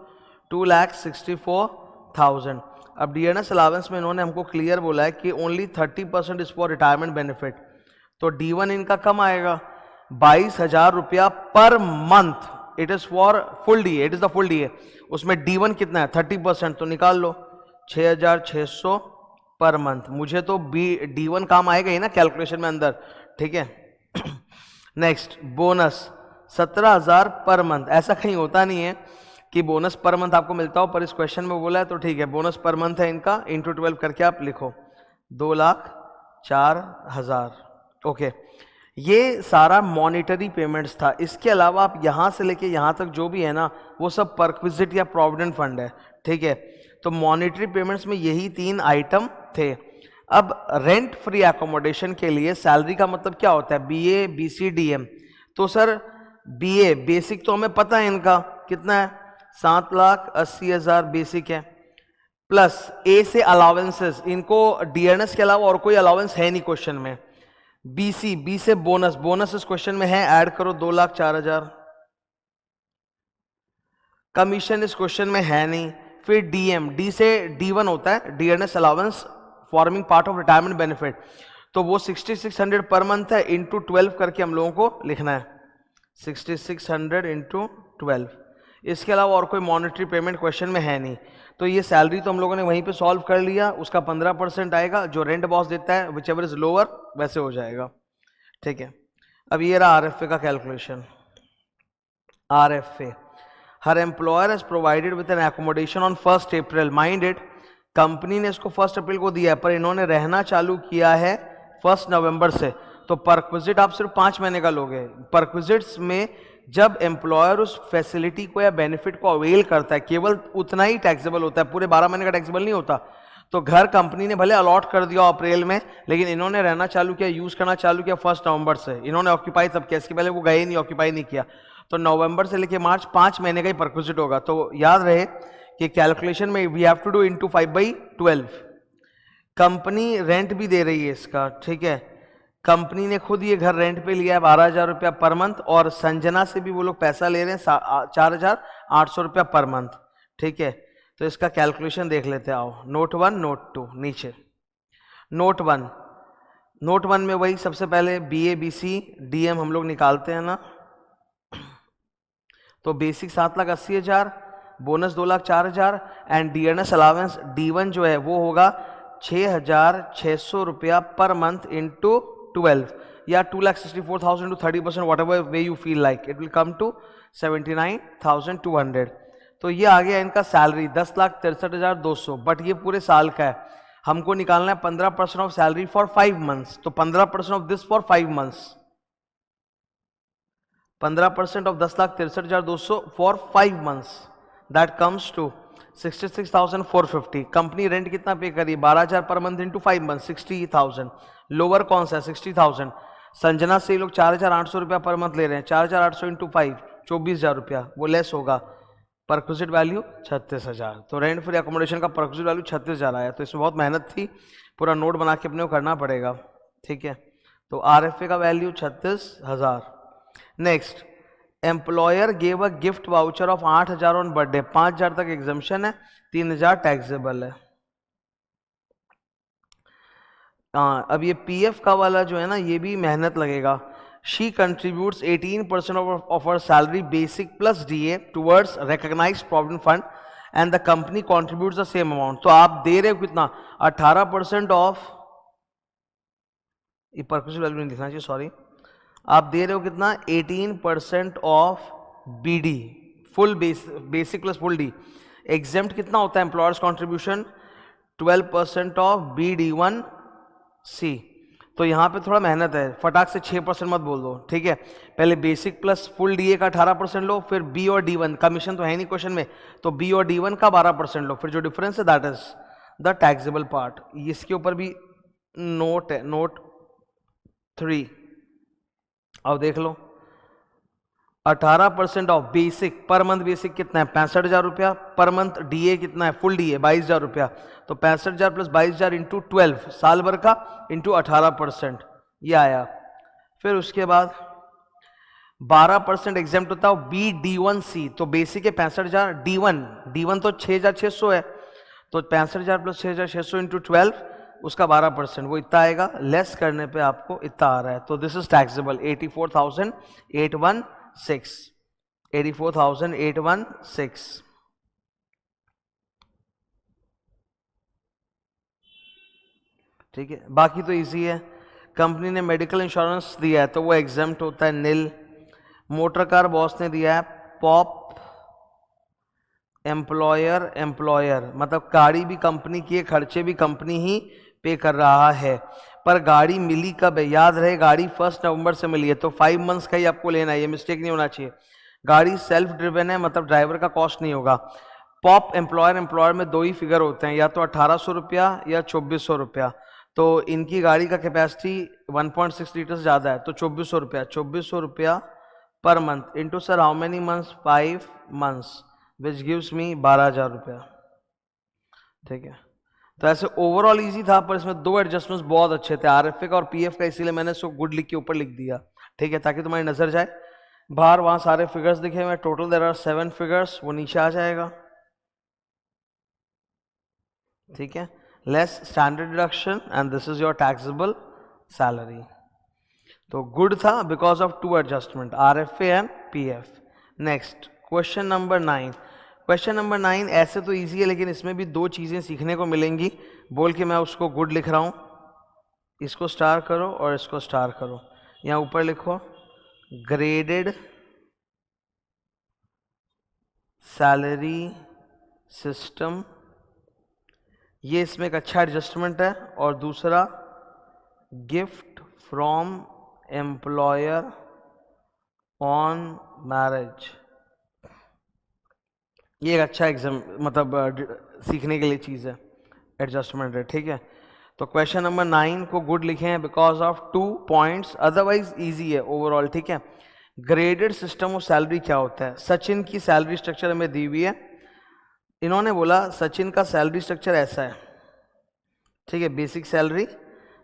2,64,000। अब DNS अलावेंस में इन्होंने हमको क्लियर बोला है कि only 30% is for retirement benefit, तो D1 इनका कम आएगा 22,000 रुपया per month. It is for full DA, it is the full DA। उसमें D1 कितना है? 30%, तो निकाल लो 6,600 पर मंथ। मुझे तो D1 काम आएगा ही ना कैलकुलेशन में अंदर, ठीक है। Next, bonus 17,000 per month. ऐसा कहीं होता नहीं है कि बोनस पर मंथ आपको मिलता हो, पर इस क्वेश्चन में बोला है तो ठीक है, बोनस पर मंथ है इनका, इंटू 12 करके आप लिखो 2,04,000। ओके, ये सारा मॉनिटरी पेमेंट्स था। इसके अलावा आप यहां से लेके यहां तक जो भी है ना, वो सब परक्विजिट या प्रोविडेंट फंड है, ठीक है। तो मॉनिटरी पेमेंट्स में यही 3 आइटम थे। अब रेंट फ्री एकोमोडेशन के लिए सैलरी का मतलब क्या होता है? BA BC DM। तो सर BA बेसिक तो हमें पता है इनका कितना है, 7,80,000 बेसिक है, प्लस A से अलावेंसेस, इनको DNS के अलावा और कोई अलावेंस है नहीं क्वेश्चन में। BC, B से बोनस, बोनस इस क्वेश्चन में है, ऐड करो 2,04,000। कमीशन इस क्वेश्चन में है नहीं। फिर DM, D से D1 होता है, DNS allowance forming part of retirement benefit, तो वो 6,600 पर मंथ है, इंटू 12 करके हम लोगों को लिखना है 6,600 इंटू 12। इसके अलावा और कोई मॉनेटरी पेमेंट क्वेश्चन में है नहीं। तो ये सैलरी तो हम लोगों ने वहीं पे सॉल्व कर लिया, उसका 15% आएगा, जो रेंट बॉस देता है विच एवर इज लोअर वैसे हो जाएगा, ठीक है। अब ये रहा RFA का calculation. RFA, her employer has provided with an accommodation on 1 April. Mind it, company ने इसको 1 अप्रैल को दिया है, पर इन्होंने रहना चालू किया है 1 नवंबर से। तो परक्विजिट आप सिर्फ 5 महीने का लोगे। परक्विजिट्स में जब एम्प्लॉयर उस फैसिलिटी को या बेनिफिट को अवेल करता है केवल उतना ही टैक्सेबल होता है, पूरे 12 महीने का टैक्सेबल नहीं होता। तो घर कंपनी ने भले अलॉट कर दिया अप्रैल में, लेकिन इन्होंने रहना चालू किया, यूज करना चालू किया 1 नवंबर से। इन्होंने ऑक्यूपाई तब किया, इसके पहले वो गए नहीं, ऑक्यूपाई नहीं किया। तो नवंबर से लेकर मार्च 5 महीने का ही परक्विजिट होगा। तो याद रहे कि कैलकुलेशन में we have to do into 5/12। Company rent भी दे रही है इसका, ठीक है। कंपनी ने खुद ये घर रेंट पे लिया है 12,000 रुपया पर मंथ, और संजना से भी वो लोग पैसा ले रहे हैं 4,800 रुपया पर मंथ, ठीक है। तो इसका कैलकुलेशन देख लेते आओ। नोट 1 नोट 2 नीचे। नोट 1 में वही सबसे पहले BA BC DM हम लोग निकालते हैं ना। तो basic 7,80,000, bonus 2,04,000 and DNS allowance D1 जो है वो होगा 6,600 रुपया पर मंथ इंटू 12 या 2,64,000 to 30%, whatever way you feel like, it will come to 79,200। तो ये आ गया इनका सैलरी 10,63,200, बट ये पूरे साल का है। हमको निकालना है 15% ऑफ सैलरी फॉर 5 मंथ्स। तो 15% of this for 5 months, 15% of 10,63,200 for 5 months, that comes to 66,450। Company rent कितना पे करी? 12,000 per month into 5 month, 60,000। Lower कौन सा है? 60,000। संजना से ये लोग 4,800 रुपया पर मंथ ले रहे हैं, 4,800 इंटू 5 24,000 रुपया, वो लेस होगा। Perquisite value 36,000। तो रेंट फ्री अकोमोडेशन का परक्विजिट वैल्यू 36,000 आया। तो इसमें बहुत मेहनत थी, पूरा नोट बना के अपने को करना पड़ेगा, ठीक है। तो RFA का value 36,000। Next, employer gave a gift voucher of 8,000 on birthday. 5,000 तक एग्जम्पशन है, 3,000 टैक्सेबल है। अब ये PF का वाला जो है ना, ये भी मेहनत लगेगा। She contributes 18% of her salary basic plus DA towards recognised provident fund and the company contributes the same amount. तो आप दे रहे हो कितना? 18% ऑफ, ये परक्विजिट वैल्यू नहीं लिखना चाहिए, सॉरी। आप दे रहे हो कितना? 18% of BD, full basic plus full D। Exempt कितना होता है employers contribution? 12% of B D1C। तो यहाँ पे थोड़ा मेहनत है, फटाक से 6% मत बोल दो, ठीक है। पहले बेसिक प्लस फुल DA का 18% लो, फिर B और D1, कमीशन तो है नहीं क्वेश्चन में, तो B और D1 का 12% लो, फिर जो डिफरेंस है that is the taxable part. इसके ऊपर भी नोट है, नोट 3। अब देख लो, 18% of basic per month, basic कितना है? 65,000 रुपया पर मंथ। DA कितना है? फुल DA 22,000 रुपया। तो 65,000 प्लस 22,000 इंटू 12 साल भर का इंटू 18%, ये आया। फिर उसके बाद 12% एग्जेम्प्ट होता है BD1C। तो बेसिक है 65,000, D1 तो 6,600 है, तो 65,000 प्लस 6,600 इंटू 12, उसका 12%, वो इतना आएगा। लेस करने पे आपको इतना आ रहा है। तो दिस इज टैक्सेबल 84,816, 84,816। ठीक है, बाकी तो इजी है। कंपनी ने मेडिकल इंश्योरेंस दिया है तो वो एग्जेम्प्ट होता है नील। मोटर कार बॉस ने दिया है पॉप, एम्प्लॉयर मतलब गाड़ी भी कंपनी की है, खर्चे भी कंपनी ही पे कर रहा है। पर गाड़ी मिली कब है? याद रहे गाड़ी 1 नवंबर से मिली है, तो 5 मंथ्स का ही आपको लेना है, ये मिस्टेक नहीं होना चाहिए। गाड़ी सेल्फ ड्रिवन है, मतलब ड्राइवर का कॉस्ट नहीं होगा। पॉप एम्प्लॉयर में 2 ही फिगर होते हैं, या तो 1,800 रुपया या 2,400 रुपया। तो इनकी गाड़ी का कैपेसिटी 1.6 लीटर से ज़्यादा है, तो 2,400 रुपया पर month into sir how many months? 5 months, which gives me 12,000 रुपया। ठीक है, तो ऐसे ओवरऑल इजी था, पर इसमें 2 एडजस्टमेंट्स बहुत अच्छे थे, RFA का और PF का, इसीलिए मैंने इसको गुड लिख के ऊपर लिख दिया। ठीक है, ताकि तुम्हारी नजर जाए बाहर, वहां सारे फिगर्स दिखे हुए। टोटल देयर आर 7 फिगर्स, वो नीचे आ जाएगा। ठीक है, less standard deduction and this is your taxable salary. तो गुड था because of 2 adjustment, RFA and PF। Next question number 9। Question number 9 ऐसे तो इजी है, लेकिन इसमें भी 2 चीजें सीखने को मिलेंगी, बोल के मैं उसको गुड लिख रहा हूं। इसको स्टार करो और इसको स्टार करो। यहां ऊपर लिखो ग्रेडेड सैलरी सिस्टम, ये इसमें एक अच्छा एडजस्टमेंट है। और दूसरा gift from employer on marriage, ये एक अच्छा एग्जाम मतलब सीखने के लिए चीज़ है, एडजस्टमेंट रेट, ठीक है। तो क्वेश्चन नंबर 9 को गुड लिखे हैं because of 2 points, otherwise easy है ओवरऑल, ठीक है। ग्रेडेड सिस्टम ऑफ सैलरी क्या होता है? सचिन की सैलरी स्ट्रक्चर हमें दी हुई है। इन्होंने बोला सचिन का सैलरी स्ट्रक्चर ऐसा है, ठीक है। Basic salary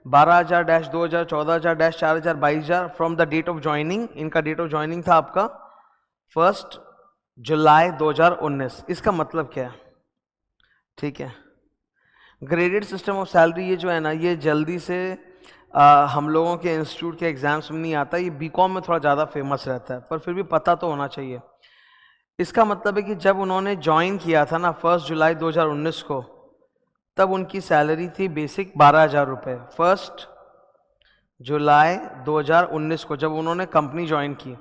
12,000-2,000, 14,000-4,000, 22,000 from the date of joining. इनका डेट ऑफ ज्वाइनिंग था आपका 1 जुलाई 2019। इसका मतलब क्या है? ठीक है, ग्रेडेड सिस्टम ऑफ सैलरी ये जो है ना, ये जल्दी से हम लोगों के इंस्टीट्यूट के एग्जाम्स में नहीं आता, ये बीकॉम में थोड़ा ज़्यादा फेमस रहता है, पर फिर भी पता तो होना चाहिए। इसका मतलब है कि जब उन्होंने ज्वाइन किया था ना 1 जुलाई 2019 को, तब उनकी सैलरी थी बेसिक 12,000 रुपये। 1 जुलाई 2019 को जब उन्होंने कंपनी ज्वाइन की,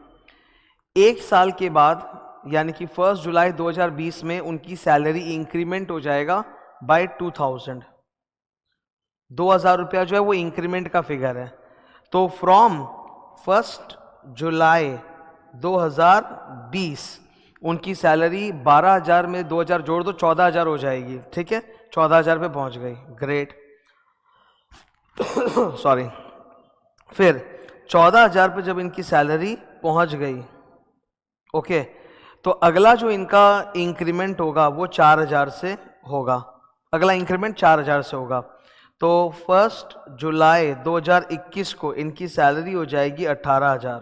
एक साल के बाद यानी कि 1 जुलाई 2020 में उनकी सैलरी इंक्रीमेंट हो जाएगा बाय 2,000 रुपया जो है वो इंक्रीमेंट का फिगर है। तो फ्रॉम 1 जुलाई 2020 उनकी सैलरी 12,000 में 2,000 जोड़ दो 14,000 हो जाएगी, ठीक है। 14,000 पे पहुंच गई, ग्रेट। सॉरी। फिर 14,000 पे जब इनकी सैलरी पहुंच गई, ओके, तो अगला जो इनका इंक्रीमेंट होगा वो 4,000 से होगा। अगला इंक्रीमेंट 4,000 से होगा। तो 1 जुलाई 2021 को इनकी सैलरी हो जाएगी 18,000।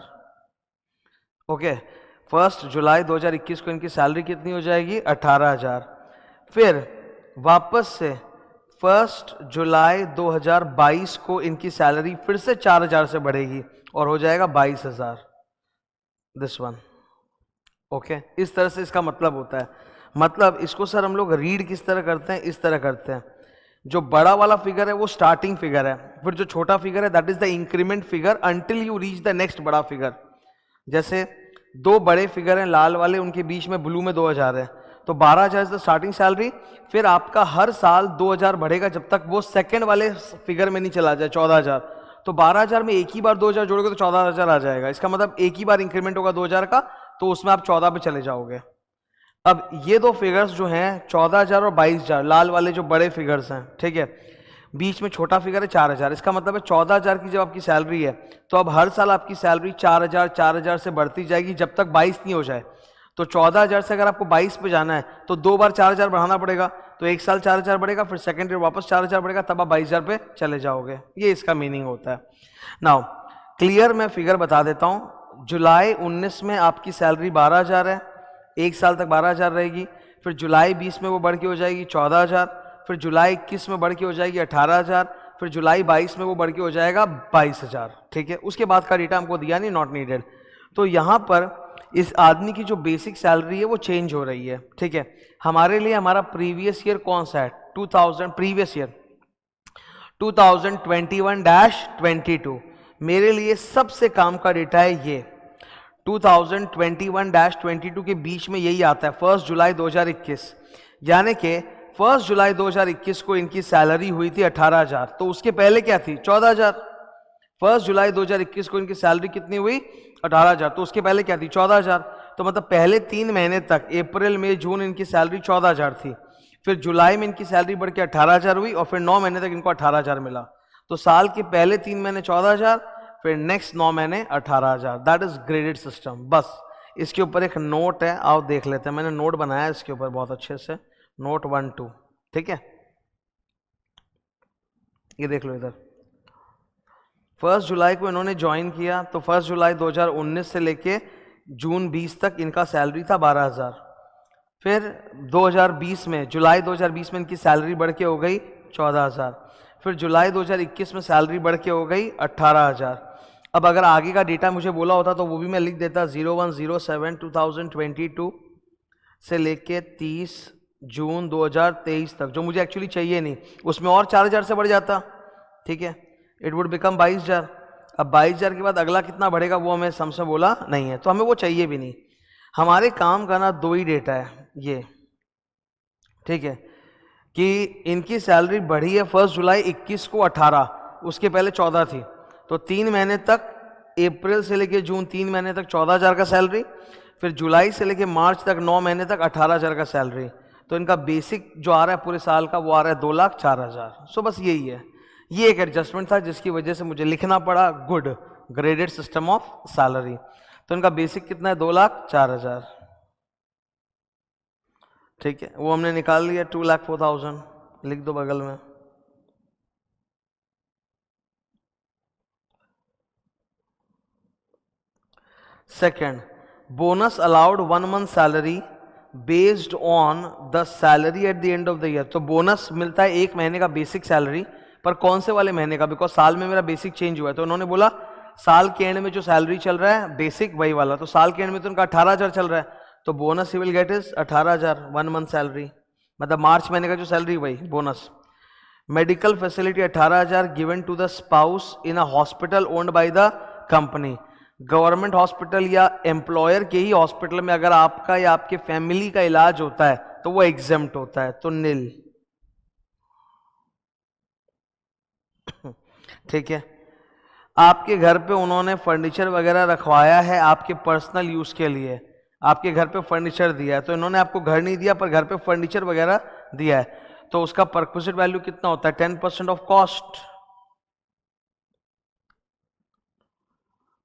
ओके, 1 जुलाई 2021 को इनकी सैलरी कितनी हो जाएगी? 18,000। फिर वापस से 1 जुलाई 2022 को इनकी सैलरी फिर से 4,000 से बढ़ेगी और हो जाएगा 22,000। This one, okay. इस तरह से इसका मतलब होता है। मतलब इसको सर हम लोग रीड किस तरह करते हैं? इस तरह करते हैं, जो बड़ा वाला फिगर है वो स्टार्टिंग फिगर है, फिर जो छोटा फिगर है that is the increment figure until you reach the next बड़ा फिगर। जैसे दो बड़े फिगर हैं लाल वाले, उनके बीच में ब्लू में 2,000 है, तो 12,000 इज द स्टार्टिंग सैलरी। फिर आपका हर साल 2,000 बढ़ेगा जब तक वो सेकंड वाले फिगर में नहीं चला जाए 14,000। तो 12,000 में एक ही बार 2,000 जोड़ोगे तो 14,000 आ जाएगा। इसका मतलब एक ही बार इंक्रीमेंट होगा 2,000 का, तो उसमें आप 14 पे चले जाओगे। अब ये दो फिगर्स जो हैं 14,000 और 22,000, लाल वाले जो बड़े फिगर्स हैं, ठीक है, बीच में छोटा फिगर है 4,000। इसका मतलब है 14,000 की जब आपकी सैलरी है तो अब हर साल आपकी सैलरी 4,000 से बढ़ती जाएगी जब तक 22 नहीं हो जाए। तो 14,000 से अगर आपको 22 पे जाना है तो 2 बार 4,000 बढ़ाना पड़ेगा, तो एक साल 4,000 बढ़ेगा, फिर सेकेंड ईयर वापस 4,000 बढ़ेगा, तब आप 22,000 पे चले जाओगे। ये इसका मीनिंग होता है। नाउ क्लियर मैं फिगर बता देता हूँ। जुलाई 19 में आपकी सैलरी 12,000 है, एक साल तक 12,000 रहेगी। फिर जुलाई 20 में वो बढ़ के हो जाएगी 14,000। फिर जुलाई 21 में बढ़ के हो जाएगी 18,000। फिर जुलाई 22 में वो बढ़ के हो जाएगा 22,000, ठीक है। उसके बाद का डेटा हमको दिया नहीं, नॉट नीडेड। तो यहाँ पर इस आदमी की जो बेसिक सैलरी है वो चेंज हो रही है, ठीक है। हमारे लिए हमारा प्रीवियस ईयर कौन सा है? 2000 प्रीवियस ईयर 2021-22। मेरे लिए सबसे काम का डेटा है ये 2021-22 के बीच में यही आता है 1 जुलाई 2021, यानी कि 1 जुलाई 2021 को इनकी सैलरी हुई थी 18,000, तो उसके पहले क्या थी? 14,000। 1 जुलाई 2021 को इनकी सैलरी कितनी हुई? 18,000, तो उसके पहले क्या थी? 14,000। तो मतलब पहले 3 महीने तक अप्रैल मई जून इनकी सैलरी 14,000 थी। फिर जुलाई में इनकी सैलरी बढ़ के 18,000 हुई और फिर 9 महीने तक इनको 18,000 मिला। तो साल के पहले 3 महीने 14,000, फिर नेक्स्ट 9 महीने 18,000। That is graded system. बस इसके ऊपर एक नोट है, आओ देख लेते हैं। मैंने नोट बनाया इसके ऊपर बहुत अच्छे से, नोट 1 2, ठीक है। ये देख लो इधर। 1 जुलाई को इन्होंने ज्वाइन किया, तो 1 जुलाई 2019 से लेके जून 20 तक इनका सैलरी था 12,000। फिर 2020 में, जुलाई 2020 में इनकी सैलरी बढ़ के हो गई 14,000। फिर जुलाई 2021 में सैलरी बढ़ के हो गई 18,000। अब अगर आगे का डेटा मुझे बोला होता तो वो भी मैं लिख देता 01/07/2022 से लेके 30 जून 2023 तक, जो मुझे एक्चुअली चाहिए नहीं, उसमें और 4,000 से बढ़ जाता, ठीक है, इट वुड बिकम 22,000। अब 22,000 के बाद अगला कितना बढ़ेगा वो हमें समझ में बोला नहीं है, तो हमें वो चाहिए भी नहीं। हमारे काम का ना 2 ही डेटा है ये, ठीक है, कि इनकी सैलरी बढ़ी है 1 जुलाई 21 को 18, उसके पहले 14 थी, तो 3 महीने तक अप्रैल से लेके जून 3 महीने तक 14,000 का सैलरी, फिर जुलाई से लेके मार्च तक 9 महीने तक 18,000 का सैलरी। तो इनका बेसिक जो आ रहा है पूरे साल का वो आ रहा है 2,04,000। सो बस यही है, ये एक एडजस्टमेंट था जिसकी वजह से मुझे लिखना पड़ा good graded system of salary. तो इनका बेसिक कितना है 2,04,000, ठीक है, वो हमने निकाल लिया 2,04,000, लिख दो बगल में। Second, bonus allowed 1 month salary based on the salary at the end of the year. तो बोनस मिलता है 1 महीने का बेसिक सैलरी, पर कौन से वाले महीने का, बिकॉज साल में मेरा बेसिक चेंज हुआ है। तो उन्होंने बोला साल के एंड में जो सैलरी चल रहा है बेसिक वही वाला, तो साल के एंड में तो उनका 18,000 चल रहा है, तो bonus he will get is 18,000 1 month salary, मतलब मार्च महीने का जो सैलरी वही bonus. Medical facility 18,000 given to the spouse in a hospital owned by the company. Government hospital या एम्प्लॉयर के ही हॉस्पिटल में अगर आपका या आपके फैमिली का इलाज होता है तो वो एग्जेम्प्ट होता है, तो नील। ठीक है, आपके घर पे उन्होंने फर्नीचर वगैरह रखवाया है आपके पर्सनल यूज के लिए, आपके घर पे फर्नीचर दिया है, तो इन्होंने आपको घर नहीं दिया पर घर पे फर्नीचर वगैरह दिया है, तो उसका परक्विजिट वैल्यू कितना होता है 10% ऑफ कॉस्ट।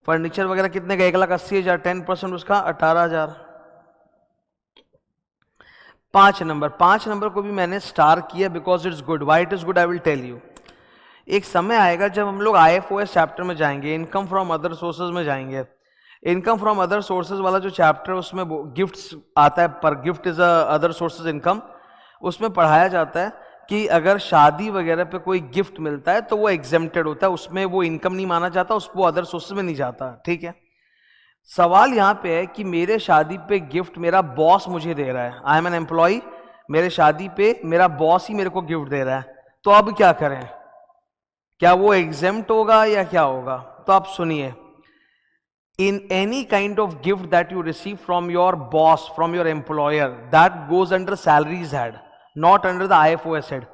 फर्नीचर वगैरह कितने का 1,80,000, 10% उसका 18,000। 5 नंबर को भी मैंने स्टार किया because it's good. Why it is good I will tell you. एक समय आएगा जब हम लोग IFOS चैप्टर में जाएंगे, इनकम फ्रॉम अदर सोर्सेज में जाएंगे। इनकम फ्रॉम अदर सोर्सेज वाला जो चैप्टर है उसमें गिफ्ट्स आता है, पर gift is other sources income. उसमें पढ़ाया जाता है कि अगर शादी वगैरह पे कोई गिफ्ट मिलता है तो वो एग्जेम्प्टेड होता है, उसमें वो इनकम नहीं माना जाता, उसको अदर सोर्सेज में नहीं जाता। ठीक है, सवाल यहाँ पे है कि मेरे शादी पे गिफ्ट मेरा बॉस मुझे दे रहा है, आई एम एन एम्प्लॉय, मेरे शादी पे मेरा बॉस ही मेरे को गिफ्ट दे रहा है, तो अब क्या करें, क्या वो एग्जेम्प्ट होगा या क्या होगा। तो आप सुनिए, in any kind of gift that you receive from your boss, from your employer, that goes under salaries head, not under the IFOS head.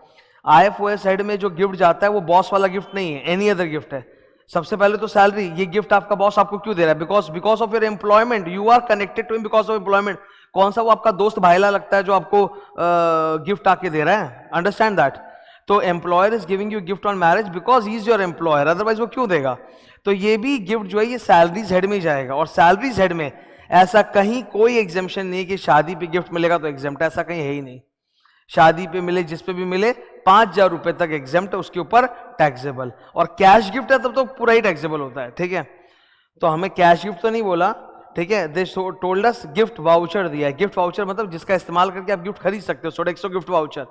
IFOS head में जो गिफ्ट जाता है वो बॉस वाला गिफ्ट नहीं है, एनी अदर गिफ्ट है। सबसे पहले तो सैलरी, ये गिफ्ट आपका बॉस आपको क्यों दे रहा है, because of your employment, you are connected to him because of employment. कौन सा वो आपका दोस्त भाईला लगता है जो आपको गिफ्ट आके दे रहा है, अंडरस्टैंड दैट। तो employer is giving you gift on marriage because he is your employer, otherwise वो क्यों देगा। तो ये भी गिफ्ट जो है ये सैलरीज हेड में ही जाएगा, और सैलरीज हेड में ऐसा कहीं कोई एग्जेम्पशन नहीं है कि शादी पे गिफ्ट मिलेगा तो एग्जेम्प्ट, ऐसा कहीं है ही नहीं। शादी पे मिले, जिस पे भी मिले 5,000 रुपए तक एग्जेम्प्ट है, उसके ऊपर टैक्सेबल। और कैश गिफ्ट है तब तो पूरा ही टैक्सेबल होता है। ठीक है, तो हमें कैश गिफ्ट तो नहीं बोला, ठीक है, they told us gift voucher दिया है। गिफ्ट वाउचर मतलब जिसका इस्तेमाल करके आप गिफ्ट खरीद सकते हो, Sodexo गिफ्ट वाउचर।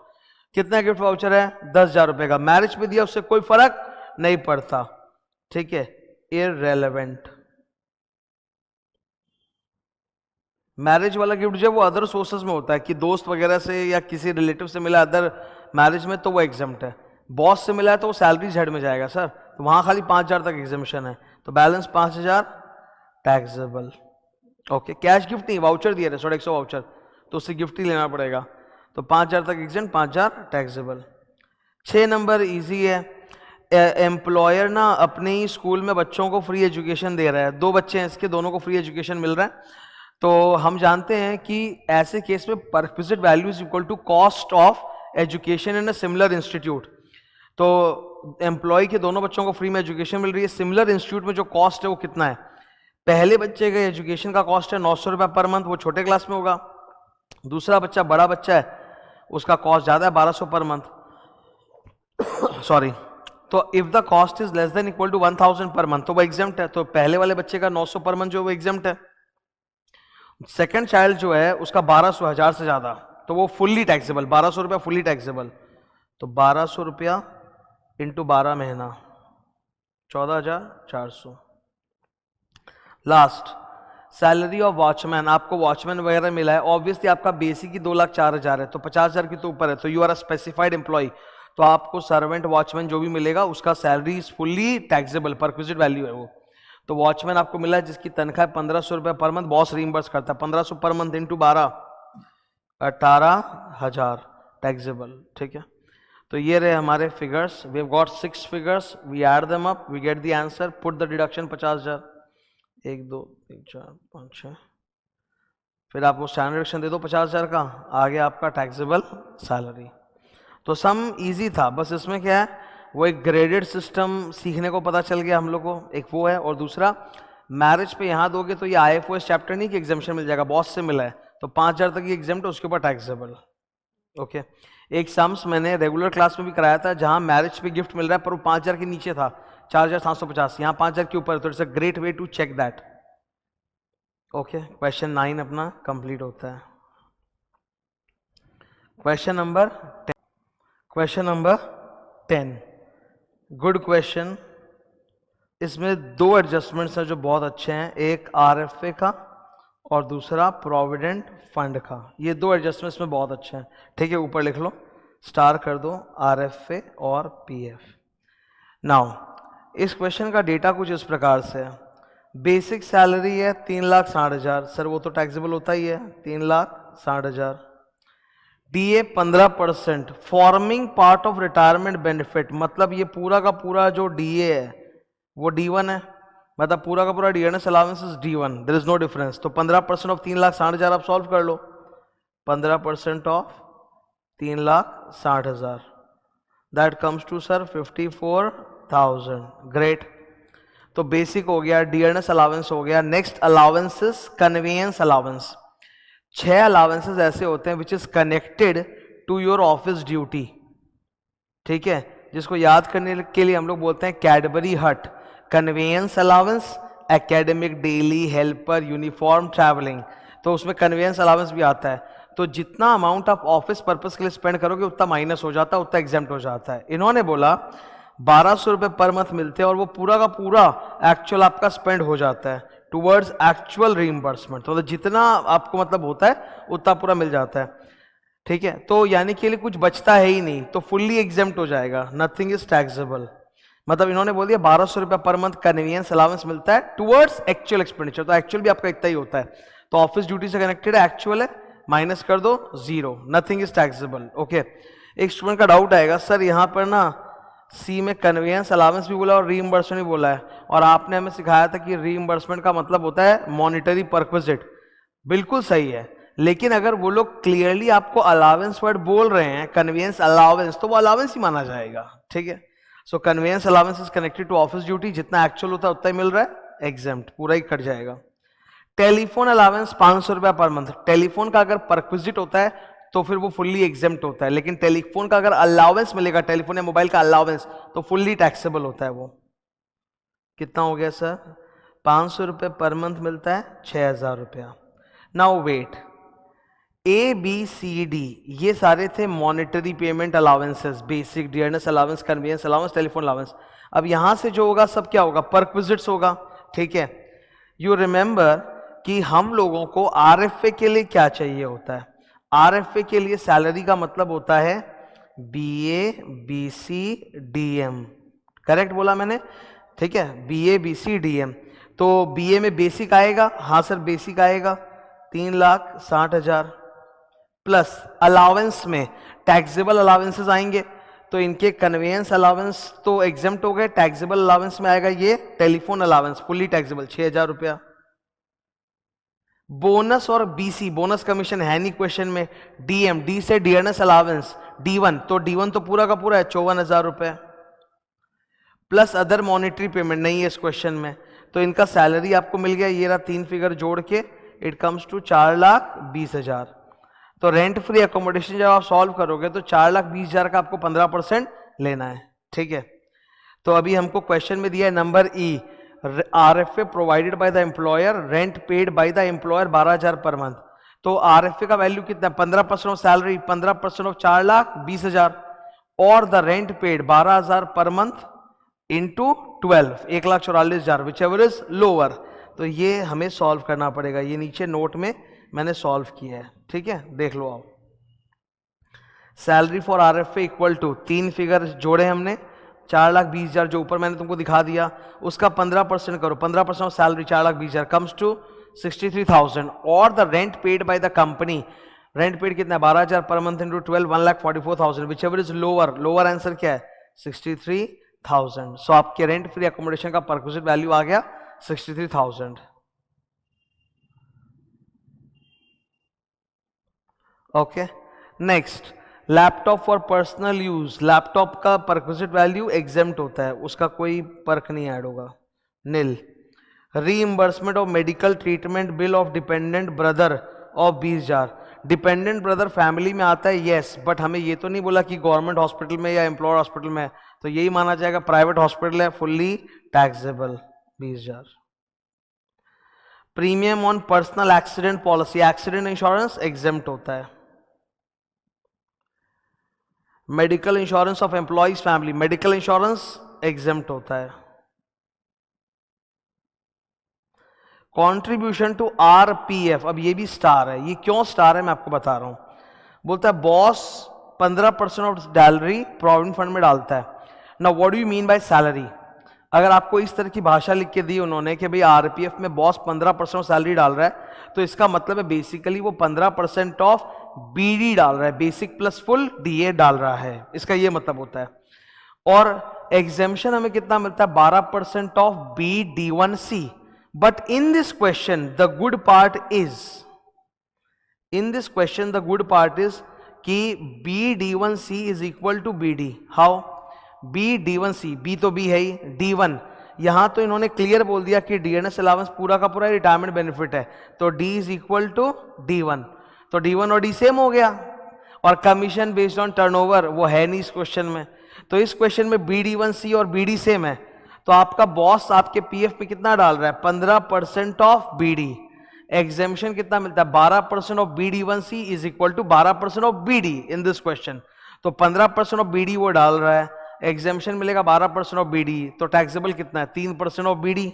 कितना गिफ्ट वाउचर है 10,000 रुपए का, मैरिज पे दिया उससे कोई फर्क नहीं पड़ता। ठीक है, इररेलेवेंट। मैरिज वाला गिफ्ट जो है वो अदर सोर्सेज में होता है कि दोस्त वगैरह से या किसी रिलेटिव से मिला अदर मैरिज में, तो वो एग्जेम्प्ट है। बॉस से मिला है तो वो सैलरीज हेड में जाएगा सर, तो वहां खाली 5,000 तक एग्जेम्पशन है, तो balance 5,000 taxable. Okay, cash gift नहीं, वाउचर दिया है Sodexo वाउचर, तो उससे गिफ्ट ही लेना पड़ेगा, तो 5,000 तक एग्जेम्प्ट, 5,000 टैक्सेबल। 6 नंबर इजी है। एम्प्लॉयर ना अपने ही स्कूल में बच्चों को फ्री एजुकेशन दे रहा है, 2 बच्चे हैं इसके, दोनों को फ्री एजुकेशन मिल रहा है। तो हम जानते हैं कि ऐसे केस में perquisite value is equal to cost of education in a similar institute. तो एम्प्लॉय के दोनों बच्चों को फ्री में एजुकेशन मिल रही है, सिमिलर इंस्टीट्यूट में जो कॉस्ट है वो कितना है, पहले बच्चे के एजुकेशन का कॉस्ट है 900 रुपये पर मंथ, वो छोटे क्लास में होगा। दूसरा बच्चा बड़ा बच्चा है, उसका कॉस्ट ज्यादा है 1,200 पर मंथ, सॉरी। तो if the cost is less than equal to 1,000 per month तो वो एग्जेम्प्ट है, तो पहले वाले बच्चे का 900 पर मंथ जो वो एग्जेम्प्ट है। सेकंड चाइल्ड जो है उसका 1,200, 1,000 से ज्यादा, तो वो फुल्ली टैक्सेबल, 1,200 रुपया फुल्ली टैक्सेबल। तो 1,200 रुपया इंटू 12 महीना, 14,400। लास्ट, सैलरी ऑफ वॉचमैन, आपको वॉचमैन वगैरह मिला है, ऑब्वियसली आपका बेसिक ही 2,04,000 है, तो 50,000 की तो ऊपर है, तो you are a specified employee, तो आपको सर्वेंट वॉचमैन जो भी मिलेगा उसका salary fully taxable, perquisite value है वो। तो वॉचमैन आपको मिला है जिसकी तनख्वाह 1,500 रुपये पर मंथ, बॉस रीइंबर्स करता है, 1,500 पर मंथ इंटू 12, 18,000 टैक्सेबल। ठीक है, तो ये रहे हमारे figures, we have got 6 figures, we add them up, we get the answer, put the deduction 50,000। 1 2 3 4 5 6, फिर आप वो स्टैंडर्ड डिडक्शन दे दो 50,000 का, आ गया आपका टैक्सेबल सैलरी। तो सम इजी था, बस इसमें क्या है, वो एक ग्रेडेड सिस्टम सीखने को पता चल गया हम लोग को, एक वो है। और दूसरा मैरिज पे यहाँ दोगे तो ये IFOS चैप्टर नहीं कि एग्जाम्पशन मिल जाएगा, बॉस से मिला है तो 5,000 तक ये एग्जाम्प्ट, उसके ऊपर टैक्सेबल। ओके, एक सम्स मैंने रेगुलर क्लास में भी कराया था जहां मैरिज पे गिफ्ट मिल रहा है पर वो 5,000 के नीचे था, 4,750, यहाँ 5,000 के ऊपर, तो it's a great way to check that. Okay, question 9 अपना कंप्लीट होता है। Question number 10, good question. इसमें 2 एडजस्टमेंट्स हैं जो बहुत अच्छे हैं, एक RFA का और दूसरा प्रोविडेंट फंड का। ये 2 एडजस्टमेंट्स में बहुत अच्छे हैं, ठीक है, ऊपर लिख लो, स्टार कर दो, RFA और PF। नाउ इस क्वेश्चन का डेटा कुछ इस प्रकार से है। बेसिक सैलरी है 3,60,000, सर वो तो टैक्सेबल होता ही है, 3,60,000। DA 15%, forming part of retirement benefit, मतलब ये पूरा का पूरा जो DA है वो D1 है, मतलब पूरा का पूरा dearness allowance is D1, there is no difference. तो 15% ऑफ 3,60,000 आप सॉल्व कर लो, 15% of 3,60,000, that comes to sir 54,000। Great, तो बेसिक हो गया, डियरनेस अलाउंस हो गया। Next allowances, conveyance allowance. 6 allowances ऐसे होते हैं which is connected to your office duty, ठीक है, जिसको याद करने के लिए हम लोग बोलते हैं कैडबरी हट। Convince allowance, academic, daily, helper, uniform, travelling, तो उसमें कन्वेंस अलाउंस भी आता है। तो जितना अमाउंट आप ऑफिस पर्पस के लिए स्पेंड करोगे उतना माइनस हो जाता है, उतना एग्जेम्प्ट हो जाता है। इन्होंने बोला 1,200 रुपए पर मंथ मिलते हैं और वो पूरा का पूरा एक्चुअल आपका स्पेंड हो जाता है टुवर्ड्स एक्चुअल रीइंबर्समेंट, तो जितना आपको मतलब होता है उतना पूरा मिल जाता है, ठीक है। तो यानी कि लिए कुछ बचता है ही नहीं, तो फुल्ली एग्जेम्प्ट हो जाएगा, नथिंग इज टैक्सेबल। मतलब इन्होंने बोल दिया 1,200 रुपया पर मंथ कन्वीनियंस अलाउंस मिलता है टुवर्ड्स एक्चुअल एक्सपेंडिचर, तो एक्चुअल भी आपका इतना ही होता है। तो ऑफिस ड्यूटी से कनेक्टेड है, एक्चुअल है, माइनस कर दो 0, नथिंग इज टैक्सेबल। ओके, एक स्टूडेंट का डाउट आएगा, सर यहाँ पर ना सी में कन्वेंस अलाउंस भी बोला और रीइंबर्समेंट भी बोला है, और आपने हमें सिखाया था कि रीइंबर्समेंट का मतलब होता है मॉनिटरी परक्विजिट। बिल्कुल सही है, लेकिन अगर वो लोग क्लियरली आपको अलाउंस वर्ड बोल रहे हैं, कन्वेंस अलाउंस, तो वो अलाउंस ही माना जाएगा, ठीक है। So conveyance allowance is connected to office duty, जितना एक्चुअल होता है उतना ही मिल रहा है, एग्जेम्प्ट, पूरा ही कट जाएगा। टेलीफोन अलाउंस 500 रुपया पर मंथ, टेलीफोन का अगर परक्विजिट होता है तो फिर वो फुल्ली एग्जेम्प्ट होता है, लेकिन टेलीफोन का अगर अलाउंस मिलेगा, टेलीफोन या मोबाइल का अलाउंस, तो फुल्ली टैक्सेबल होता है वो। कितना हो गया सर? 500 रुपये पर मंथ मिलता है, 6,000 रुपया। नाउ वेट, ABCD ये सारे थे monetary payment allowances, basic, dearness allowance, convenience allowance, telephone allowance. अब यहां से जो होगा सब क्या होगा? परक्विजिट्स होगा, ठीक है। यू रिमेंबर कि हम लोगों को RFA के लिए क्या चाहिए होता है? RFA के लिए सैलरी का मतलब होता है BA BC DM, करेक्ट बोला मैंने, ठीक है, BA BC DM। तो BA में बेसिक आएगा, हाँ सर बेसिक आएगा 3,60,000, प्लस अलाउंस में टैक्सेबल अलाउंसेस आएंगे, तो इनके कन्वेंस अलाउंस तो एग्जेम्प्ट हो गए, टैक्सेबल अलाउंस में आएगा ये टेलीफोन अलाउंस, फुल्ली टैक्सेबल 6,000 रुपया। बोनस और BC, बोनस कमीशन है नहीं क्वेश्चन में, DM, डी से डियरनेस अलाउंस D1, तो D1 तो पूरा का पूरा है 54,000 रुपए, प्लस अदर मॉनिटरी पेमेंट नहीं है इस क्वेश्चन में, तो इनका सैलरी आपको मिल गया, ये रहा 3 फिगर जोड़ के, इट कम्स टू 4,20,000। तो रेंट फ्री अकोमोडेशन जब आप सॉल्व करोगे तो 4,20,000 का आपको 15% लेना है, ठीक है। तो अभी हमको क्वेश्चन में दिया है number E, RFA provided by the employer, rent paid by the employer 12,000 per month. तो RFA का वैल्यू कितना? 15% ऑफ सैलरी, 15% ऑफ 4,20,000, और the rent paid 12,000 per month into 12, 1,44,000, whichever is lower. तो ये हमें सॉल्व करना पड़ेगा, ये नीचे नोट में मैंने सॉल्व किया है, ठीक है, देख लो आप। Salary for RFA equal to 3 figure जोड़े हमने, 4,20,000 जो ऊपर मैंने तुमको दिखा दिया, उसका 15% करो, 15% ऑफ सैलरी 4,20,000 कम्स टू 63,000, और the rent paid by the company, rent paid कितना? 12,000 per month into 12, 1,44,000, whichever is lower, lower answer क्या है? 63,000। सो आपके रेंट फ्री अकोमोडेशन का परक्विजिट वैल्यू आ गया 63,000, okay, next laptop for personal use, laptop का perquisite value exempt होता है, उसका कोई पर्क नहीं ऐड होगा, nil. Reimbursement of medical treatment bill of dependent brother of 20,000, dependent brother family में आता है, यस, बट हमें ये तो नहीं बोला कि गवर्नमेंट हॉस्पिटल में या एम्प्लॉयर हॉस्पिटल में है, तो यही माना जाएगा प्राइवेट हॉस्पिटल है, fully taxable 20,000। Premium on personal accident policy, accident insurance exempt होता है। Medical insurance of employees family, medical insurance exempt होता है। कंट्रीब्यूशन टू आरपीएफ, अब ये भी स्टार है, ये क्यों स्टार है मैं आपको बता रहा हूं। बोलता है boss 15% of salary provident fund में डालता है। Now what do you mean by salary? अगर आपको इस तरह की भाषा लिख के दी उन्होंने कि भाई आरपीएफ में बॉस 15% ऑफ सैलरी डाल रहा है, तो इसका मतलब है बेसिकली वो 15% ऑफ बीडी डाल रहा है, बेसिक प्लस फुल डीए डाल रहा है, इसका ये मतलब होता है। और एग्जेम्पशन हमें कितना मिलता है? 12% of BD1C। But in this question the good part is, in this question the good part is कि BD1C is equal to BD। How? BD1C, B तो B है ही, D1 यहां तो इन्होंने क्लियर बोल दिया कि डीएनएस अलाउंस पूरा का पूरा रिटायरमेंट बेनिफिट है, तो D is equal to D1, तो D1 और D सेम हो गया। और कमीशन बेस्ड ऑन टर्नओवर वो है नहीं इस क्वेश्चन में, तो इस क्वेश्चन में BD1C और BD सेम है, तो आपका बॉस आपके पीएफ में कितना डाल रहा है? 15% ऑफ BD। एग्जेम्पशन कितना मिलता है? 12% of BD1C is equal to 12% of BD in this question, तो 15% ऑफ BD वो डाल रहा है, एग्जेम्पशन मिलेगा 12% ऑफ BD, तो टैक्सेबल कितना है? 3% ऑफ BD,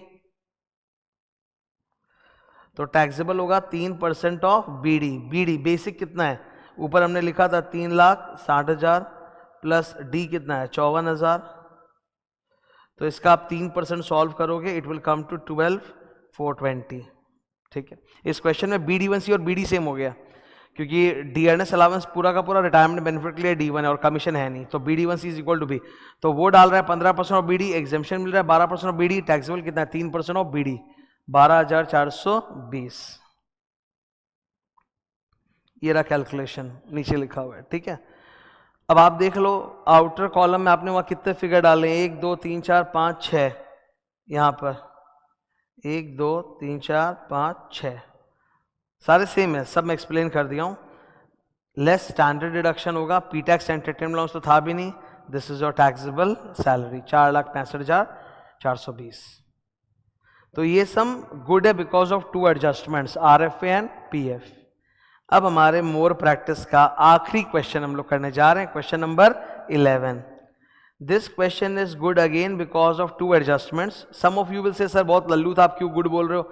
तो टैक्सेबल होगा 3% ऑफ BD। BD बेसिक कितना है? ऊपर हमने लिखा था 3,60,000 प्लस D कितना है? 54,000, तो इसका आप 3% सॉल्व करोगे, इट विल कम टू 12,420। ठीक है, इस क्वेश्चन में BD1C और BD सेम हो गया, क्योंकि डीएनएस अलाउंस पूरा का पूरा रिटायरमेंट बेनिफिट के लिए D1 है और कमीशन है नहीं, तो BD1C is equal to B, तो वो डाल रहा है 15% ऑफ BD, एग्जेम्पशन मिल रहा है 12% ऑफ BD, टैक्सेबल कितना है? 3% ऑफ BD, 12,420। ये रहा कैलकुलेशन, नीचे लिखा हुआ है। ठीक है, अब आप देख लो आउटर कॉलम में आपने वहां कितने फिगर डाले? 1 2 3 4 5 6, यहां पर 1 2 3 4 5 6 सारे सेम है, सब मैं एक्सप्लेन कर दिया हूं। लेस स्टैंडर्ड डिडक्शन होगा, पी टैक्स एंटरटेनमेंट अलाउंस तो था भी नहीं, this is your taxable salary 4,65,420। तो ये सम गुड है because of 2 adjustments, RFA and PF। अब हमारे मोर प्रैक्टिस का आखिरी क्वेश्चन हम लोग करने जा रहे हैं, question number 11। This question is good again because of 2 adjustments. Some of you will say sir बहुत लल्लू था, आप क्यों गुड बोल रहे हो?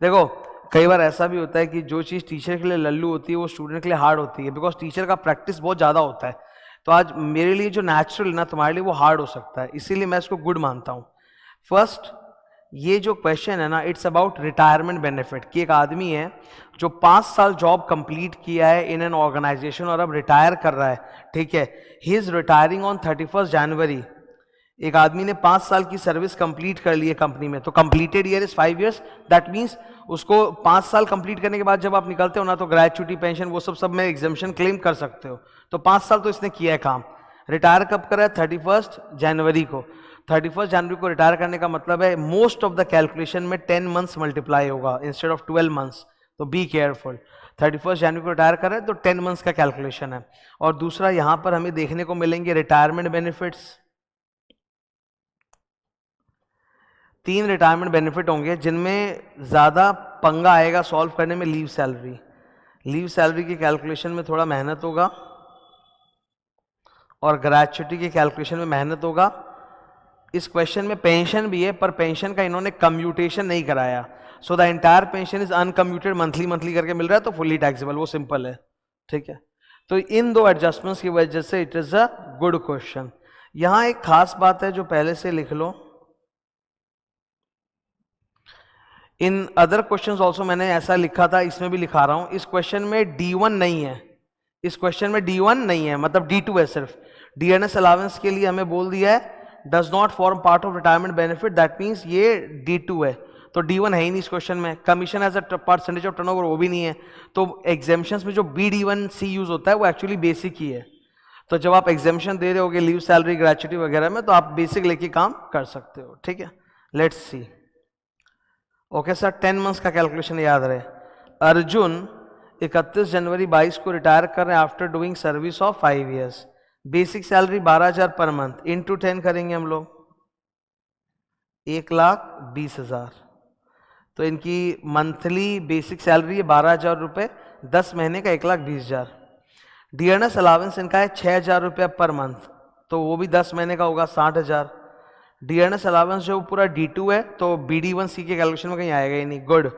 देखो कई बार ऐसा भी होता है कि जो चीज़ टीचर के लिए लल्लू होती है वो स्टूडेंट के लिए हार्ड होती है, बिकॉज टीचर का प्रैक्टिस बहुत ज़्यादा होता है। तो आज मेरे लिए जो नेचुरल ना तुम्हारे लिए वो हार्ड हो सकता है, इसीलिए मैं इसको गुड मानता हूँ। फर्स्ट, ये जो क्वेश्चन है ना, इट्स अबाउट रिटायरमेंट बेनिफिट, कि एक आदमी है जो 5 साल जॉब कंप्लीट किया है इन एन ऑर्गेनाइजेशन और अब रिटायर कर रहा है। ठीक है, ही इज रिटायरिंग ऑन 31 जनवरी। एक आदमी ने 5 साल की सर्विस कंप्लीट कर ली है कंपनी में, तो completed year is 5 years, that means उसको 5 साल कंप्लीट करने के बाद जब आप निकलते हो ना, तो ग्रेचुटी पेंशन वो सब में एग्जेम्पशन क्लेम कर सकते हो। तो 5 साल तो इसने किया है काम। रिटायर कब करा है? 31 जनवरी को। 31 जनवरी को रिटायर करने का मतलब है मोस्ट ऑफ द कैलकुलेशन में 10 मंथ्स मल्टीप्लाई होगा इंस्टेड ऑफ 12 मंथ्स, तो बी केयरफुल। 31 जनवरी को रिटायर कर रहे हैं तो 10 मंथ्स का कैलकुलेशन है। और दूसरा यहां पर हमें देखने को मिलेंगे रिटायरमेंट बेनिफिट्स। 3 रिटायरमेंट बेनिफिट होंगे जिनमें ज्यादा पंगा आएगा सॉल्व करने में लीव सैलरी। लीव सैलरी की कैलकुलेशन में थोड़ा मेहनत होगा और ग्रेचुटी की कैलकुलेशन में मेहनत होगा। इस क्वेश्चन में पेंशन भी है, पर पेंशन का इन्होंने कम्यूटेशन नहीं कराया, so the entire pension is uncommuted, monthly करके मिल रहा है, तो फुल्ली टैक्सेबल, वो सिंपल है। ठीक है, तो इन 2 एडजस्टमेंट्स की वजह से it is a good question. यहां एक खास बात है जो पहले से लिख लो, इन अदर क्वेश्चंस ऑल्सो मैंने ऐसा लिखा था, इसमें भी लिखा रहा हूं। इस क्वेश्चन में D1 नहीं है, इस क्वेश्चन में D1 नहीं है, मतलब D2 है सिर्फ। डीएनएस अलाउंस के लिए हमें बोल दिया है does not form part of retirement benefit, that means ये D2 है। तो D1 है ही नहीं इस क्वेश्चन में। Commission as a percentage of turnover वो भी नहीं है। तो एग्जाम्पशंस में जो BD1C यूज होता है वो एक्चुअली बेसिक ही है। तो जब आप एग्जाम्पशन दे रहे होगे लीव, सैलरी, ग्रेच्युटी वगैरह में, तो आप बेसिक लेके काम कर सकते हो, ठीक है। Let's see. Okay sir, 10 months का कैलकुलेशन याद रहे। अर्जुन 31 जनवरी 22 को रिटायर कर रहे हैं after doing service of 5 years. Basic salary 12,000 per month, into 10 करेंगे हम लोग, 1,20,000। तो इनकी मंथली बेसिक सैलरी है 12,000 रुपये, 10 महीने का 1,20,000। डियरनेस अलावेंस इनका है 6,000 रुपया पर मंथ, तो वो भी 10 महीने का होगा 60,000। डियरनेस अलावेंस जो पूरा D2 है, तो BD1C के कैलकुलेशन में कहीं आएगा ही नहीं। गुड।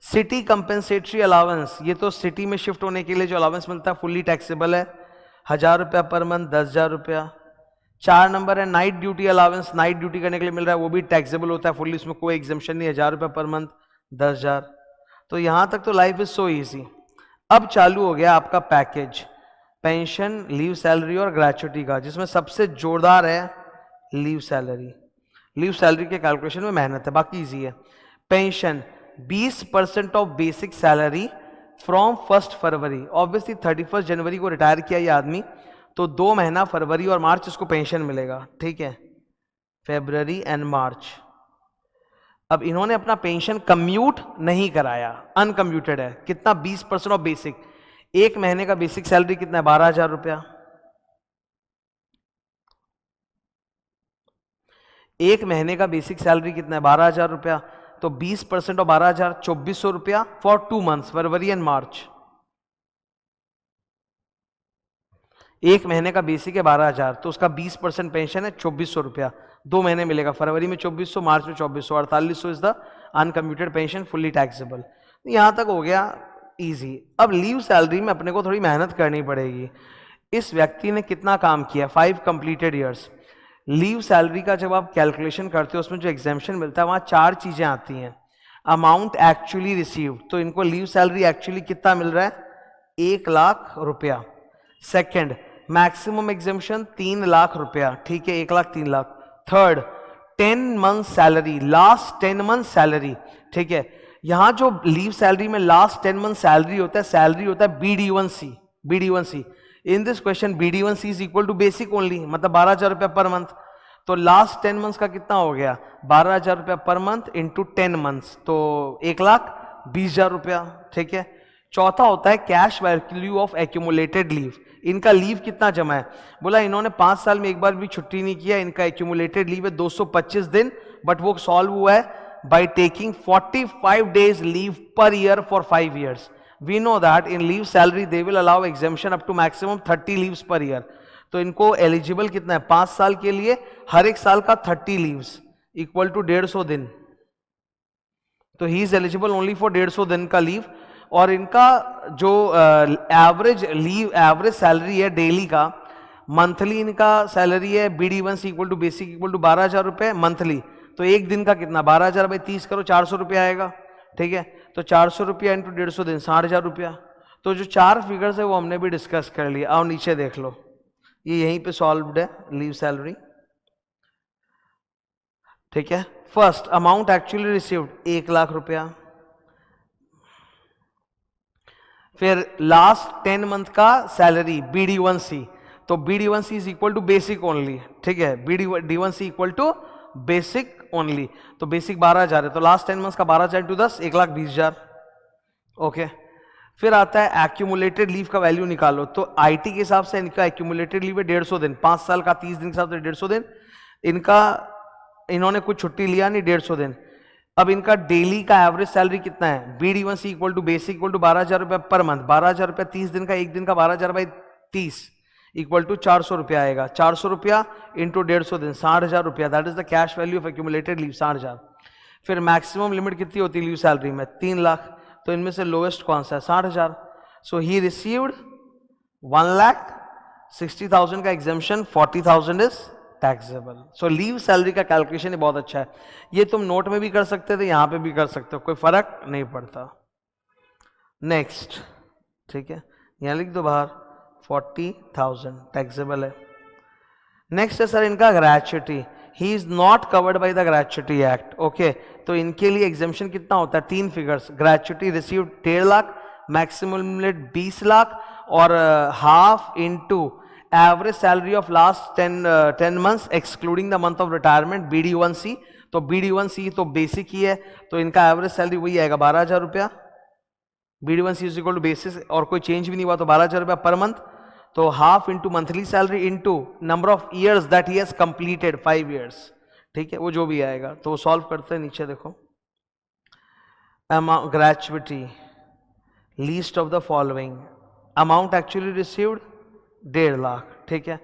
सिटी कंपेंसेटरी अलावेंस, ये तो सिटी में शिफ्ट होने के लिए जो अलावेंस मिलता है फुल्ली टैक्सेबल है, 1,000 रुपया पर मंथ, 10,000 रुपया। 4 नंबर है night duty allowance, night duty करने के लिए मिल रहा है, वो भी टैक्सेबल होता है फुल्ली, उसमें कोई एग्जेम्पशन नहीं, 1,000 रुपया पर मंथ, 10,000। तो यहां तक तो लाइफ इज सो इजी। अब चालू हो गया आपका पैकेज, पेंशन, लीव सैलरी और ग्रेच्युटी का, जिसमें सबसे जोरदार है लीव सैलरी। लीव सैलरी के कैलकुलेशन में मेहनत है, बाकी इजी है। Pension 20% of basic salary from 1 February. Obviously 31 जनवरी को रिटायर किया ये आदमी, तो 2 महीना फरवरी और मार्च इसको पेंशन मिलेगा, ठीक है, फरवरी एंड मार्च। अब इन्होंने अपना पेंशन कम्यूट नहीं कराया, अनकम्यूटेड है। कितना? 20% ऑफ बेसिक। एक महीने का बेसिक सैलरी कितना है? 12,000 रुपया। एक महीने का बेसिक सैलरी कितना है? 12,000 रुपया। तो 20% ऑफ 12,000, 2,400 रुपया फॉर 2 मंथ्स, फरवरी एंड मार्च। एक महीने का बेसिक है 12,000, तो उसका 20% पेंशन है 2,400 रुपया, 2 महीने मिलेगा, फरवरी में 2,400, मार्च में 2,400, 4,800 is the uncomputed pension, fully taxable. यहां तक हो गया इजी। अब लीव सैलरी में अपने को थोड़ी मेहनत करनी पड़ेगी। इस व्यक्ति ने कितना काम किया? 5 कंप्लीटेड ईयर्स। लीव सैलरी का जब आप कैलकुलेशन करते हो उसमें जो एग्जाम्पशन मिलता है वहां 4 चीजें आती हैं। अमाउंट एक्चुअली रिसीव्ड, तो इनको लीव सैलरी एक्चुअली कितना मिल रहा है? 1,00,000 रुपया। सेकेंड, मैक्सिमम एग्जाम्पशन 3,00,000 रुपया, ठीक है, 1,03,00,000। Third, 10 month salary, last 10 month salary, ठीक है। यहां जो लीव सैलरी में लास्ट 10 मंथ सैलरी होता है BD1C। BD1C in this question BD1C is equal to basic only, मतलब 12,000 रुपया पर मंथ। तो लास्ट 10 मंथ्स का कितना हो गया? 12,000 रुपया पर मंथ इंटू 10 मंथ्स, तो 1,20,000 रुपया, ठीक है। चौथा होता है cash value of accumulated leave. इनका लीव कितना जमा है? बोला इन्होंने 5 साल में एक बार भी छुट्टी नहीं किया, इनका एक्यूमुलेटेड लीव है 225 दिन, बट वो सॉल्व हुआ है by taking 45 days leave per year for 5 years. We know that in leave salary they will allow exemption up to maximum 30 leaves per year. तो इनको एलिजिबल कितना है? 5 साल के लिए, हर एक साल का 30 लीव्स इक्वल टू 150 दिन। तो he is eligible only for 150 दिन का लीव। और इनका जो एवरेज लीव, एवरेज सैलरी है डेली का, मंथली इनका सैलरी है BD1C equal to basic equal to 12,000 रुपये मंथली। तो एक दिन का कितना? 12,000 बाई 30 करो, 400 रुपया आएगा, ठीक है। तो 400 रुपया इंटू 150 दिन, 60,000 रुपया। तो जो 4 फिगर्स है वो हमने भी डिस्कस कर लिया। आओ नीचे देख लो, ये यहीं पे सॉल्व्ड है लीव सैलरी, ठीक है। फर्स्ट, अमाउंट एक्चुअली रिसीव्ड 1,00,000 रुपया। फिर लास्ट 10 मंथ का सैलरी BD1C, तो BD1C is equal to basic only, ठीक है। BD1C equal to basic only, तो बेसिक 12,000 है, तो लास्ट 10 मंथ का 12,000 इंटू 10, 1,20,000, ओके। फिर आता है एक्यूमुलेटेड लीव का वैल्यू निकालो। तो IT के हिसाब से इनका एक्यूमुलेटेड लीव है 150 दिन, 5 साल का 30 दिन के हिसाब से 150 दिन। इनका, इन्होंने कुछ छुट्टी लिया नहीं, 150 दिन। अब इनका डेली का एवरेज सैलरी कितना है? BD1C equal to basic equal to 12,000 रुपया पर मंथ, 12,000 रुपया 30 दिन का, एक दिन का 12,000 बाई 30 इक्वल टू 400 रुपया आएगा। 400 रुपया इंटू 150 दिन, 60,000 रुपया, that is the cash value of accumulated leave, 60,000। फिर मैक्सिमम लिमिट कितनी होती है लीव सैलरी में? 3,00,000। तो इनमें से लोएस्ट कौन सा है? 60,000। सो ही रिसीव्ड 1,60,000 का exemption, 40,000 is taxable. So leave salary का कैलकुलेशन बहुत अच्छा है। ये तुम नोट में भी कर सकते थे, यहां पे भी कर सकते हो, कोई फर्क नहीं पड़ता। नेक्स्ट, ठीक है, यहां लिख दो बाहर 40,000 टैक्सेबल है। नेक्स्ट है सर इनका gratuity. He is not covered by the gratuity act. Okay, तो इनके लिए एग्जेम्पशन कितना होता है? 3 figures, gratuity received 1.5 lakh, maximum limit 20 lakh, और half into average salary of last 10 months excluding the month of retirement, BD1C। तो BD1C तो बेसिक ही है, तो इनका एवरेज सैलरी वही आएगा 12,000 रुपया। BD1C is equal to basis, और कोई चेंज भी नहीं हुआ तो 12,000 रुपया पर मंथ। तो half into monthly salary into number of years that he has completed, 5 years. ठीक है, वो जो भी आएगा तो वो सॉल्व करते हैं। नीचे देखो, gratuity least of the following, amount actually received 1.5 lakh. ठीक है,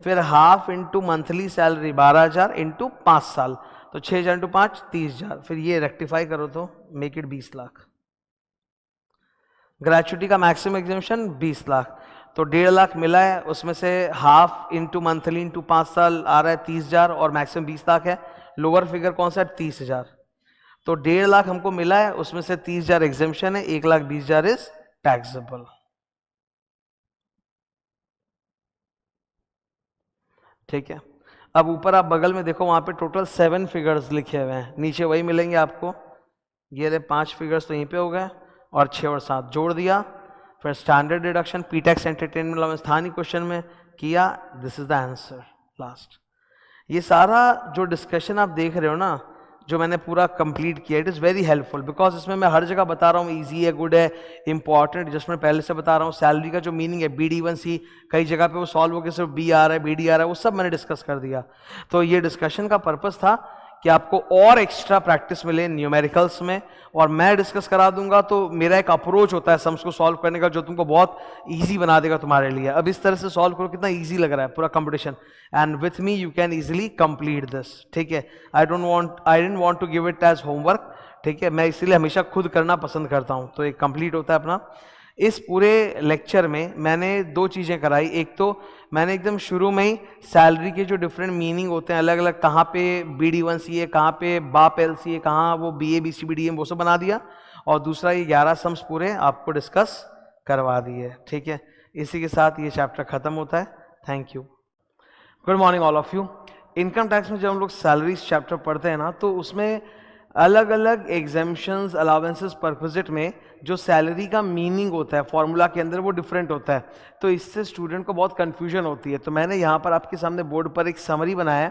फिर half into monthly salary 12,000 into 5 साल, तो 6,000 इंटू 5 30,000। फिर ये रेक्टिफाई करो तो मेक इट 20 लाख। ग्रेचुटी का मैक्सिमम एग्जेम्पशन 20 लाख, तो 1.5 लाख मिला है, उसमें से हाफ इंटू मंथली इंटू 5 साल आ रहा है 30,000, और मैक्सिमम 20 लाख है। लोअर फिगर कौन सा है? 30,000। तो 1.5 लाख हमको मिला है, उसमें से 30,000 एग्जेम्पशन है, 1,20,000 इज टैक्सेबल। ठीक है, अब ऊपर आप बगल में देखो, वहां पे टोटल 7 फिगर्स लिखे हुए हैं, नीचे वही मिलेंगे आपको। ये रहे 5 फिगर्स तो यहीं पे हो गए, और 6 और 7 जोड़ दिया। फिर standard deduction, P tax entertainment allowance था नहीं क्वेश्चन में, किया, this is the answer last. ये सारा जो डिस्कशन आप देख रहे हो ना, जो मैंने पूरा कंप्लीट किया, it is very helpful, because इसमें मैं हर जगह बता रहा हूँ इजी है, गुड है, इंपॉर्टेंट, जिसमें पहले से बता रहा हूँ। सैलरी का जो मीनिंग है BD1C, कई जगह पे वो सॉल्व होकर सिर्फ B आ रहा है, BD आ रहा है, वो सब मैंने डिस्कस कर दिया। तो ये डिस्कशन का पर्पस था कि आपको और एक्स्ट्रा प्रैक्टिस मिले न्यूमेरिकल्स में, और मैं डिस्कस करा दूंगा। तो मेरा एक अप्रोच होता है सम्स को सॉल्व करने का, जो तुमको बहुत इजी बना देगा तुम्हारे लिए। अब इस तरह से सॉल्व करो, कितना इजी लग रहा है पूरा competition, and with me you can easily complete this. ठीक है, I didn't want to give it as homework. ठीक है, मैं इसीलिए हमेशा खुद करना पसंद करता हूँ, तो एक कंप्लीट होता है अपना। इस पूरे लेक्चर में मैंने 2 चीज़ें कराई। एक तो मैंने एकदम शुरू में ही सैलरी के जो डिफरेंट मीनिंग होते हैं अलग अलग, कहाँ पे BD1C है, कहाँ पे बाप LC है, कहाँ वो BA BC BD वो सब बना दिया। और दूसरा ये 11 सम्स पूरे आपको डिस्कस करवा दिए। ठीक है, इसी के साथ ये चैप्टर खत्म होता है। Thank you, good morning all of you. Income tax में जब हम लोग सैलरीज चैप्टर पढ़ते हैं ना, तो उसमें अलग अलग एग्जेम्पशंस, अलाउंसेस, परक्विजिट में जो सैलरी का मीनिंग होता है फॉर्मूला के अंदर, वो डिफरेंट होता है। तो इससे स्टूडेंट को बहुत कन्फ्यूजन होती है। तो मैंने यहाँ पर आपके सामने बोर्ड पर एक समरी बनाया है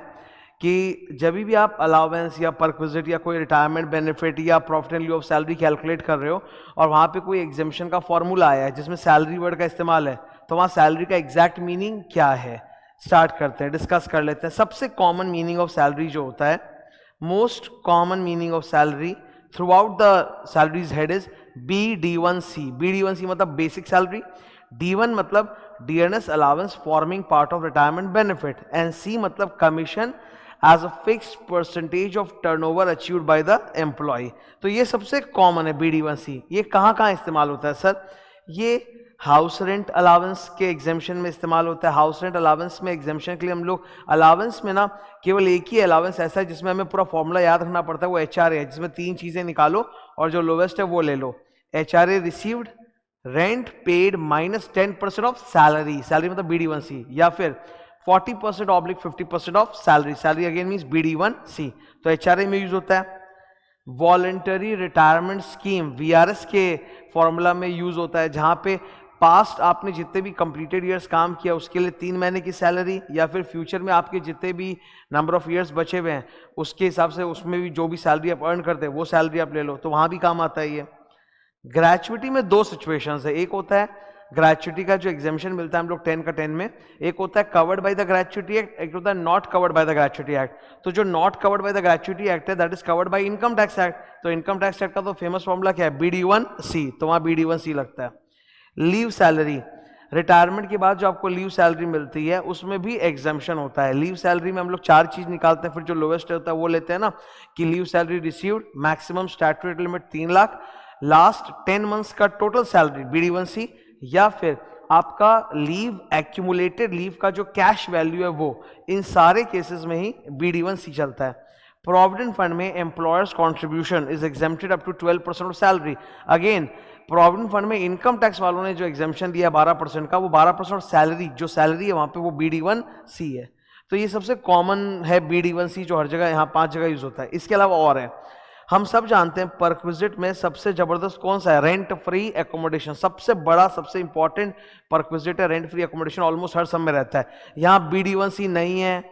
कि जब भी आप अलाउंस या परक्विजिट या कोई रिटायरमेंट बेनिफिट या profit and leave of salary calculate कर रहे हो, और वहाँ पे कोई एग्जेम्पशन का फॉर्मूला आया है जिसमें सैलरी वर्ड का इस्तेमाल है, तो वहाँ सैलरी का एग्जैक्ट मीनिंग क्या है, स्टार्ट करते हैं, डिस्कस कर लेते हैं। सबसे कॉमन मीनिंग ऑफ सैलरी जो होता है, most common meaning of salary throughout the salaries head is BD1C। BD1C मतलब बेसिक सैलरी, D1 मतलब dearness allowance forming part of retirement benefit, and C मतलब commission as a fixed percentage of turnover achieved by the employ. तो ये सबसे common है BD1C। ये कहाँ कहाँ इस्तेमाल होता है सर? ये हाउस रेंट अलाउंस के एग्जेम्पशन में इस्तेमाल होता है। हाउस रेंट अलाउंस में एग्जेम्पशन के लिए हम लोग, अलाउंस में ना केवल एक ही अलाउंस ऐसा है जिसमें हमें पूरा फॉर्मूला याद रखना पड़ता है, वो HRA है, जिसमें 3 चीजें निकालो और जो लोवेस्ट है वो ले लो। HRA received, rent paid minus 10% of salary, salary मतलब BD1C, या फिर 40% oblique 50% of salary, salary again means BD1C। तो HRA में यूज होता है। वॉलंटरी रिटायरमेंट स्कीम VRS के फॉर्मूला में यूज होता है, जहां पे पास्ट आपने जितने भी कंप्लीटेड ईयर्स काम किया उसके लिए 3 महीने की सैलरी, या फिर फ्यूचर में आपके जितने भी नंबर ऑफ ईयर्स बचे हुए हैं उसके हिसाब से उसमें भी जो भी सैलरी आप अर्न करते हैं वो सैलरी आप ले लो, तो वहां भी काम आता है ये। ग्रेचुइटी में 2 सिचुएशंस है, एक होता है ग्रेचुइटी का जो एग्जेम्पशन मिलता है हम लोग 10 का 10 में, एक होता है covered by the gratuity act, एक होता है not covered by the gratuity act. तो जो not covered by the gratuity act है that is covered by income tax act. तो इनकम टैक्स एक्ट का तो फेमस फॉर्मूला क्या है? BD1C, तो वहां BD1C लगता है। लीव सैलरी, रिटायरमेंट के बाद जो आपको लीव सैलरी मिलती है उसमें भी एग्जाम्पशन होता है। लीव सैलरी में हम लोग 4 चीज निकालते हैं, फिर जो लोवेस्ट होता है वो लेते हैं ना, कि leave salary received, maximum statutory limit 3 lakh, last 10 months का टोटल सैलरी BD1C, या फिर आपका लीव एक्यूमुलेटेड लीव का जो कैश वैल्यू है वो, इन सारे केसेस में ही BD1C चलता है। प्रोविडेंट फंड में employer's contribution is exempted up to 12% of salary. Again provident fund में इनकम टैक्स वालों ने जो एग्जेम्पशन दिया 12% का, वो 12% ऑफ सैलरी, जो सैलरी है वहां पे वो BD1C है। तो ये सबसे कॉमन है BD1C जो हर जगह, यहाँ 5 जगह यूज होता है। इसके अलावा और है, हम सब जानते हैं परक्विजिट में सबसे जबरदस्त कौन सा है, रेंट फ्री एकोमोडेशन। सबसे बड़ा सबसे इंपॉर्टेंट परक्विजिट है रेंट फ्री एकोमोडेशन, ऑलमोस्ट हर सब में रहता है। यहाँ BD1C नहीं है।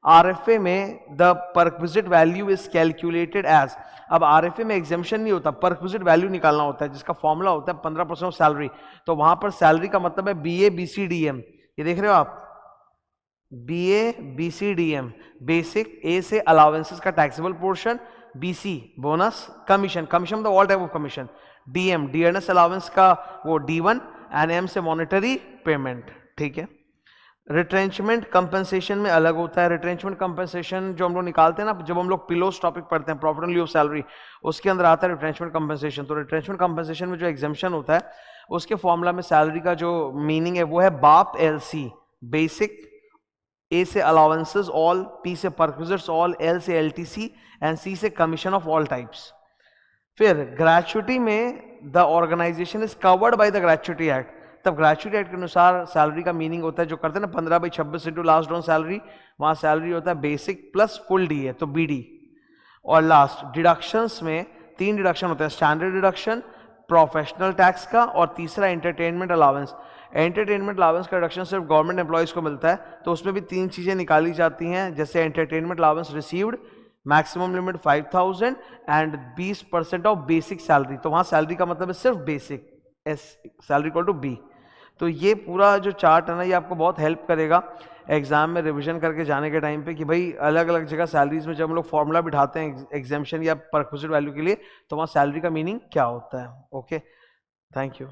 RFA में the perquisite value is calculated as, अब RFA में एग्जेम्पशन नहीं होता, परक्विजिट वैल्यू निकालना होता है जिसका फॉर्मूला होता है 15% ऑफ सैलरी। तो वहां पर सैलरी का मतलब है BA BCDM, ये देख रहे हो आप, BA BCDM, बेसिक, A से अलाउंसेस का taxable portion, BC bonus, commission, commission मतलब all type of commission, DM dearness allowance का वो D1 एंड M से मॉनेटरी पेमेंट। ठीक है, रिट्रेंचमेंट कंपनसेशन में अलग होता है। रिट्रेंचमेंट कंपनसेशन जो हम लोग निकालते हैं ना, जब हम लोग पिलोस टॉपिक पढ़ते हैं, profit and lieu of salary, उसके अंदर आता है रिट्रेंचमेंट कंपनसेशन। तो रिट्रेंचमेंट कंपनसेशन में जो एग्जेम्पशन होता है, उसके फॉर्मूला में सैलरी का जो मीनिंग है वो है बाप LC, बेसिक, A से अलाउंसेस ऑल, P से परक्विजिट्स ऑल, L से LTC एंड C से कमीशन ऑफ ऑल टाइप्स। फिर ग्रेचुटी में the organisation is covered by the gratuity act. तब ग्रेचुटी एक्ट के अनुसार सैलरी का मीनिंग होता है, जो करते हैं ना 15/26 इंटू लास्ट ऑन सैलरी, वहां सैलरी होता है बेसिक प्लस फुल DA, तो BD। और लास्ट डिडक्शंस में 3 डिडक्शन होते हैं, स्टैंडर्ड डिडक्शन, प्रोफेशनल टैक्स का, और तीसरा एंटरटेनमेंट अलाउंस। एंटरटेनमेंट अलाउंस का डिडक्शन सिर्फ गवर्नमेंट एम्प्लॉइज को मिलता है, तो उसमें भी 3 चीजें निकाली जाती हैं, जैसे entertainment allowance received, maximum limit 5000 and 20% of basic salary. तो वहां सैलरी का मतलब है सिर्फ basic, salary equal to B। तो ये पूरा जो चार्ट है ना, ये आपको बहुत हेल्प करेगा एग्जाम में रिवीजन करके जाने के टाइम पे, कि भाई अलग अलग जगह सैलरीज में जब हम लोग फॉर्मूला बिठाते हैं एग्जेम्पशन या परक्विजिट वैल्यू के लिए, तो वहाँ सैलरी का मीनिंग क्या होता है। Okay, thank you.